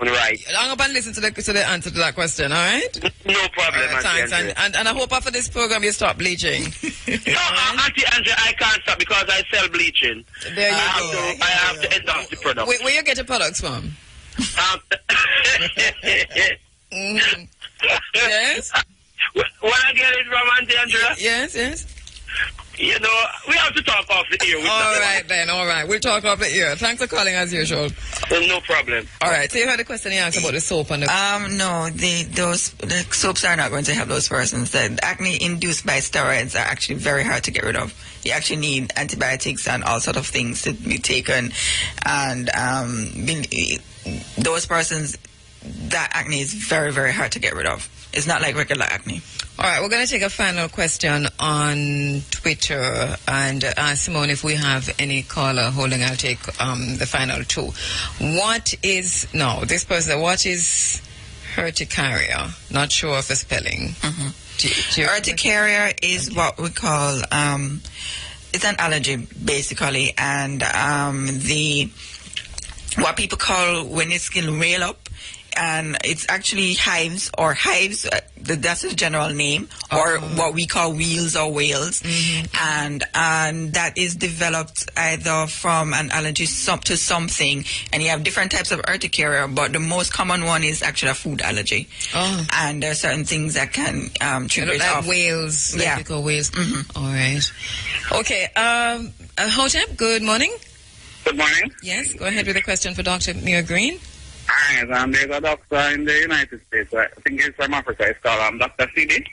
own right. I'm going to listen to the answer to that question, all right? No problem, all right, Auntie thanks. And I hope after this program you stop bleaching. No, Auntie Andrea, I can't stop because I sell bleaching. There you go. I have to endorse the product. Where you get your products from? Yes? Where I get it from, Auntie Andrea? Yes. You know, we have to talk off the ear. All right, then. All right. We'll talk off the ear. Thanks for calling as usual. No problem. All right. So you heard the question he asked about the soap and the... No, the soaps are not going to help those persons. The acne induced by steroids are actually very hard to get rid of. You actually need antibiotics and all sort of things to be taken. And those persons, that acne is very, very hard to get rid of. It's not like regular acne. All right, we're going to take a final question on Twitter and ask Simone if we have any caller holding. I'll take the final two. What is urticaria? Not sure of the spelling. Urticaria is what we call, it's an allergy basically, and what people call when your skin rail up, and it's actually hives, that's the general name, or what we call wheals or wales, and that is developed either from an allergy to something, and you have different types of urticaria, but the most common one is actually a food allergy. And there are certain things that can trigger it off. Wales, wales. All right. Okay, Hotep, good morning. Good morning. Yes, go ahead with a question for Dr. Mia Green. Hi, there's a doctor in the United States, I think he's from Africa, it's called Dr. CD.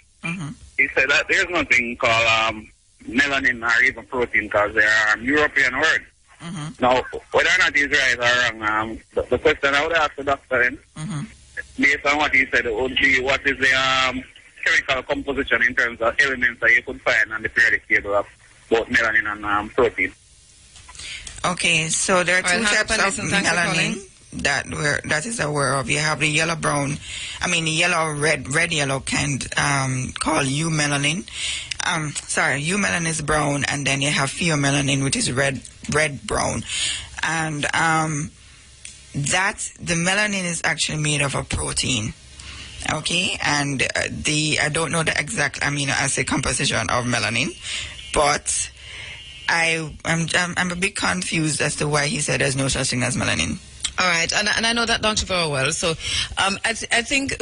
He said that there's nothing called melanin or even protein because they are European word. Now, whether or not he's right or wrong, the question I would ask the doctor then, based on what he said, would be what is the chemical composition in terms of elements that you could find on the periodic table of both melanin and protein. Okay, so there are two types of melanin that is aware of. You have the red-yellow kind called eumelanin. Eumelanin is brown, and then you have pheomelanin, which is red-brown. And the melanin is actually made of a protein. Okay, and I don't know the exact amino acid composition of melanin, but I'm a bit confused as to why he said there's no such thing as melanin. All right, and I know that doctor very well. So I think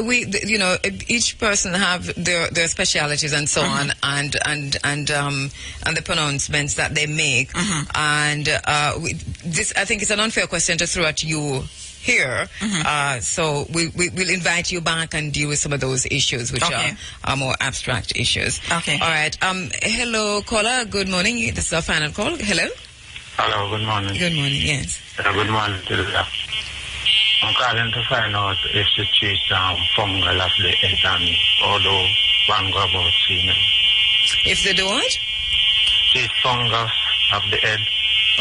each person have their specialities and so on, and the pronouncements that they make. And this, I think, is an unfair question to throw at you here. So we'll invite you back and deal with some of those issues, which are more abstract issues. Okay. All right. Hello, caller. Good morning. This is our final call. Hello. Hello, good morning. Good morning, yes. Good morning to you. I'm calling to find out if you treat fungal of the head and although one go about semen. If they do what? Treat fungus of the head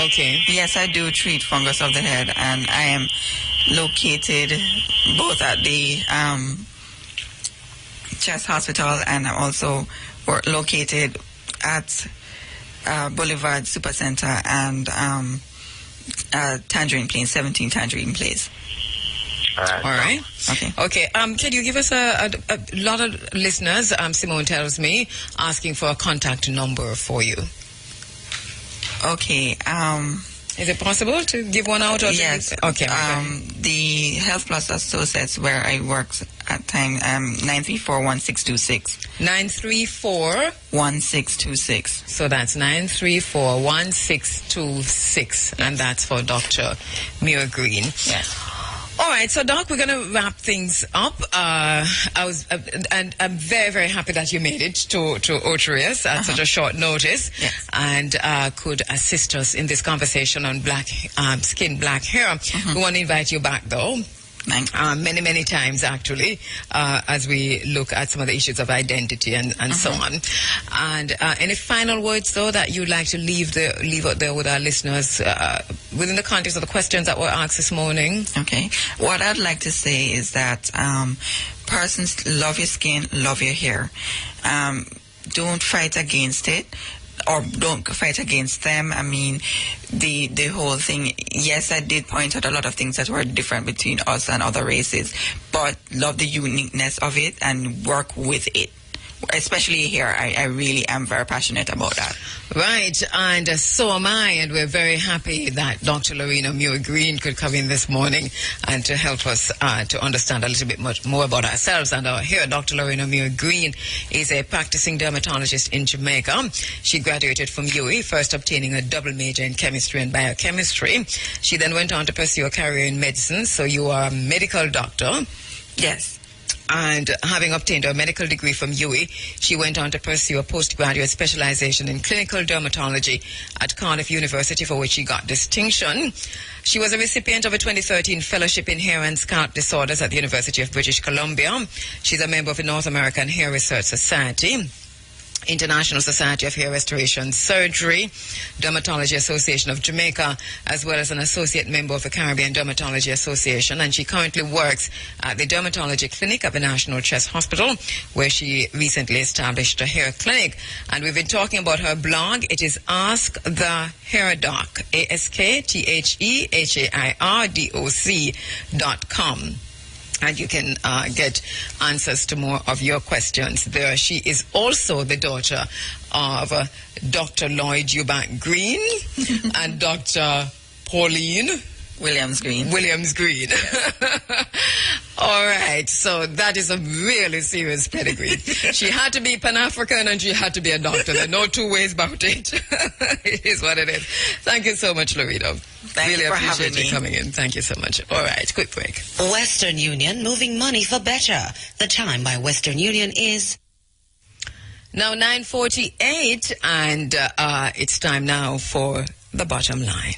Okay. Yes, I do treat fungus of the head, and I am located both at the Chest Hospital, and I'm also located at Boulevard Supercenter and Tangerine Place, 17 Tangerine Place. All right. Okay. Okay. Can you give us a lot of listeners, Simone tells me, asking for a contact number for you? Okay. Is it possible to give one out? Or yes. Okay. The Health Plus Associates where I work at time 934-1626. 934-1626. So that's 934-1626, and that's for Dr. Muir Green. Yes. All right, so Doc, we're going to wrap things up. And I'm very, very happy that you made it to Otarius at such a short notice, and could assist us in this conversation on black skin, black hair. We want to invite you back, though. Many, many times, actually, as we look at some of the issues of identity and so on. And any final words, though, that you'd like to leave out there with our listeners within the context of the questions that were asked this morning? Okay. What I'd like to say is that persons, love your skin, love your hair. Don't fight against it. Or don't fight against them. I mean, the whole thing, yes, I did point out a lot of things that were different between us and other races, but love the uniqueness of it and work with it. Especially here, I really am very passionate about that. Right, and so am I, and we're very happy that Dr. Loraine Muir Green could come in this morning and to help us to understand a little bit much more about ourselves and our hair. Dr. Loraine Muir Green is a practicing dermatologist in Jamaica. She graduated from UWI, first obtaining a double major in chemistry and biochemistry. She then went on to pursue a career in medicine, so you are a medical doctor. Yes. And having obtained her medical degree from UWI, she went on to pursue a postgraduate specialization in clinical dermatology at Cardiff University, for which she got distinction. She was a recipient of a 2013 fellowship in hair and scalp disorders at the University of British Columbia. She's a member of the North American Hair Research Society, International Society of Hair Restoration Surgery, Dermatology Association of Jamaica, as well as an associate member of the Caribbean Dermatology Association. And she currently works at the Dermatology Clinic at the National Chest Hospital, where she recently established a hair clinic. And we've been talking about her blog. It is Ask the Hair Doc, AskTheHairDoc.com. And you can get answers to more of your questions there. She is also the daughter of Dr. Lloyd Eubank Green and Dr. Pauline Williams Green. All right, so that is a really serious pedigree. She had to be Pan-African and she had to be a doctor. There are no two ways about it. It is what it is. Thank you so much, Loretta. Thank you for having me. Coming in. Thank you so much. All right, quick break. Western Union, moving money for better. The time by Western Union is now 9:48, and it's time now for the bottom line.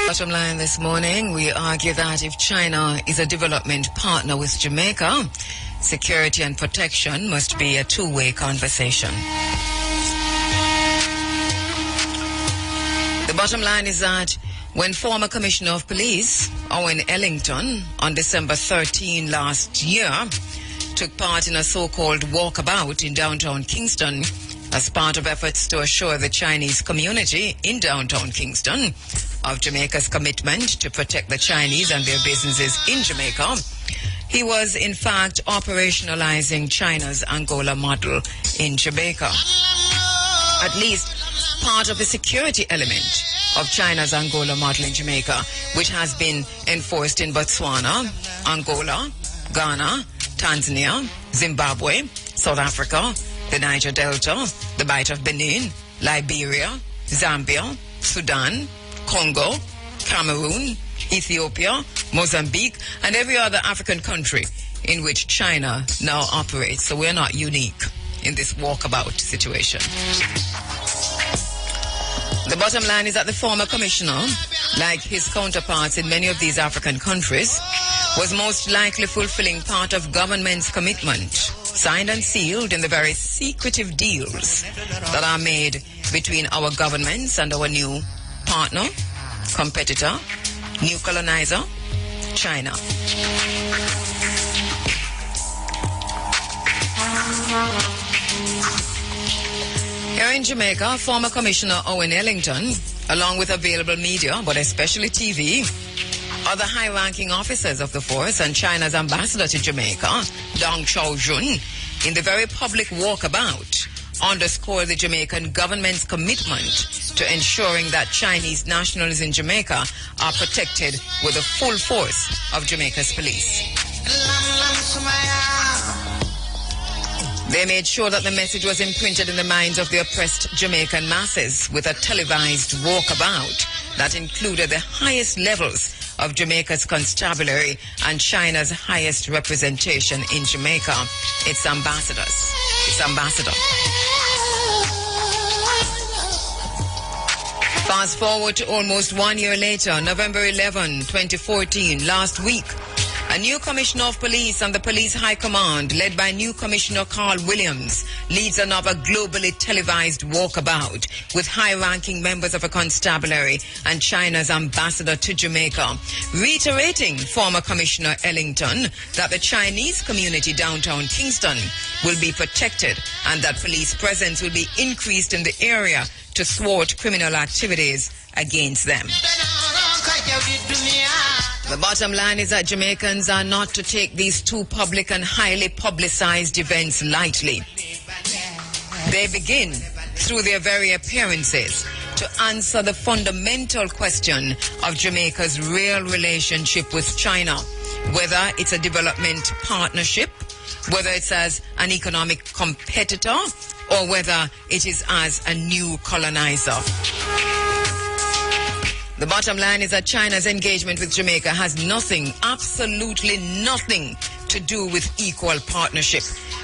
Bottom line this morning, we argue that if China is a development partner with Jamaica, security and protection must be a two-way conversation. The bottom line is that when former Commissioner of Police Owen Ellington on December 13 last year took part in a so-called walkabout in downtown Kingston as part of efforts to assure the Chinese community in downtown Kingston of Jamaica's commitment to protect the Chinese and their businesses in Jamaica, he was in fact operationalizing China's Angola model in Jamaica. At least part of the security element of China's Angola model in Jamaica, which has been enforced in Botswana, Angola, Ghana, Tanzania, Zimbabwe, South Africa, the Niger Delta, the Bight of Benin, Liberia, Zambia, Sudan, Congo, Cameroon, Ethiopia, Mozambique, and every other African country in which China now operates. So we're not unique in this walkabout situation. The bottom line is that the former commissioner, like his counterparts in many of these African countries, was most likely fulfilling part of government's commitment signed and sealed in the very secretive deals that are made between our governments and our new partner, competitor, new colonizer, China. Here in Jamaica, former Commissioner Owen Ellington, along with available media, but especially TV, other high-ranking officers of the force and China's ambassador to Jamaica, Dong Chao-jun, in the very public walkabout, underscore the Jamaican government's commitment to ensuring that Chinese nationals in Jamaica are protected with the full force of Jamaica's police. They made sure that the message was imprinted in the minds of the oppressed Jamaican masses with a televised walkabout that included the highest levels of Jamaica's constabulary and China's highest representation in Jamaica, its ambassadors. Its ambassador. Fast forward to almost 1 year later, November 11, 2014, last week, a new commissioner of police and the police high command, led by new commissioner Carl Williams, leads another globally televised walkabout with high-ranking members of a constabulary and China's ambassador to Jamaica, reiterating former Commissioner Ellington that the Chinese community downtown Kingston will be protected and that police presence will be increased in the area to thwart criminal activities against them. The bottom line is that Jamaicans are not to take these two public and highly publicized events lightly. They begin, through their very appearances, to answer the fundamental question of Jamaica's real relationship with China, whether it's a development partnership, whether it's as an economic competitor, or whether it is as a new colonizer. The bottom line is that China's engagement with Jamaica has nothing, absolutely nothing, to do with equal partnership.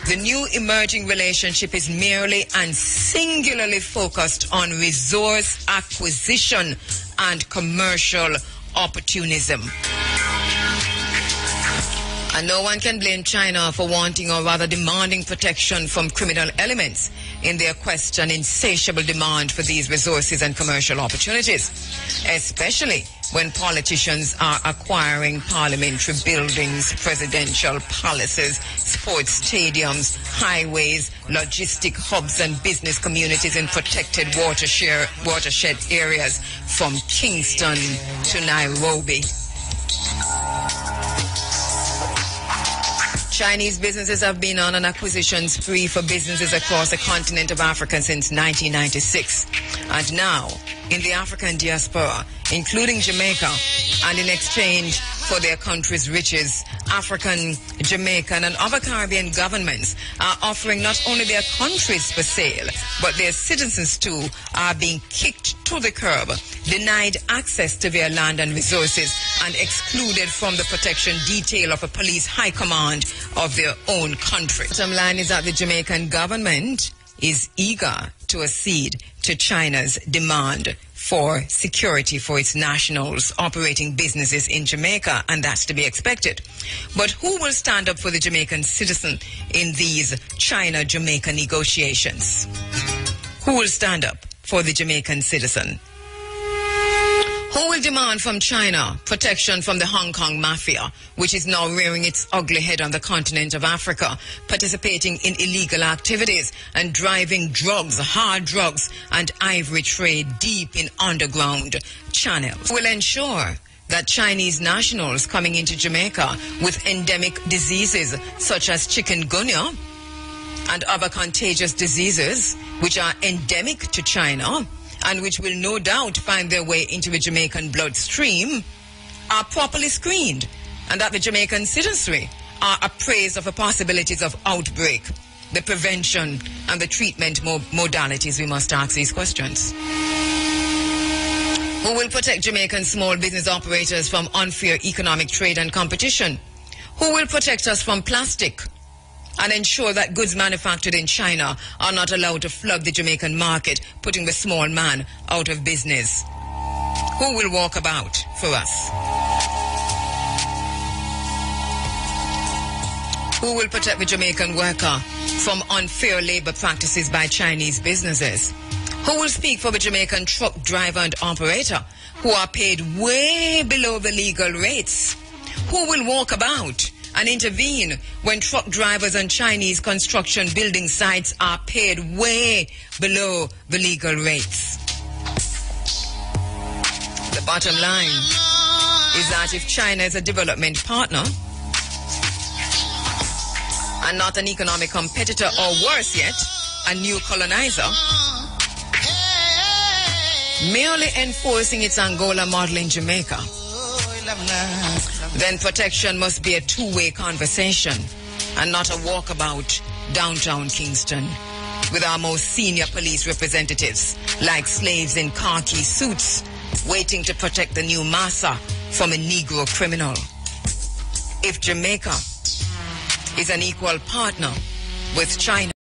The new emerging relationship is merely and singularly focused on resource acquisition and commercial opportunism. And no one can blame China for wanting or rather demanding protection from criminal elements in their quest and insatiable demand for these resources and commercial opportunities, especially when politicians are acquiring parliamentary buildings, presidential palaces, sports stadiums, highways, logistic hubs and business communities in protected watershed areas from Kingston to Nairobi. Chinese businesses have been on an acquisition spree for businesses across the continent of Africa since 1996. And now, in the African diaspora, including Jamaica, and in exchange for their country's riches, African, Jamaican, and other Caribbean governments are offering not only their countries for sale, but their citizens too are being kicked to the curb, denied access to their land and resources, and excluded from the protection detail of a police high command of their own country. The bottom line is that the Jamaican government is eager to accede to China's demand for security for its nationals operating businesses in Jamaica, and that's to be expected. But who will stand up for the Jamaican citizen in these China-Jamaica negotiations? Who will stand up for the Jamaican citizen? Who will demand from China protection from the Hong Kong mafia, which is now rearing its ugly head on the continent of Africa, participating in illegal activities and driving drugs, hard drugs, and ivory trade deep in underground channels? Who will ensure that Chinese nationals coming into Jamaica with endemic diseases such as chikungunya and other contagious diseases which are endemic to China and which will no doubt find their way into the Jamaican bloodstream, are properly screened, and that the Jamaican citizenry are appraised of the possibilities of outbreak, the prevention and the treatment modalities? We must ask these questions. Who will protect Jamaican small business operators from unfair economic trade and competition? Who will protect us from plastic and ensure that goods manufactured in China are not allowed to flood the Jamaican market, putting the small man out of business? Who will walk about for us? Who will protect the Jamaican worker from unfair labor practices by Chinese businesses? Who will speak for the Jamaican truck driver and operator who are paid way below the legal rates? Who will walk about and intervene when truck drivers on Chinese construction building sites are paid way below the legal rates? The bottom line is that if China is a development partner and not an economic competitor, or worse yet, a new colonizer, merely enforcing its Angola model in Jamaica, then protection must be a two-way conversation and not a walkabout downtown Kingston with our most senior police representatives like slaves in khaki suits waiting to protect the new massa from a Negro criminal. If Jamaica is an equal partner with China,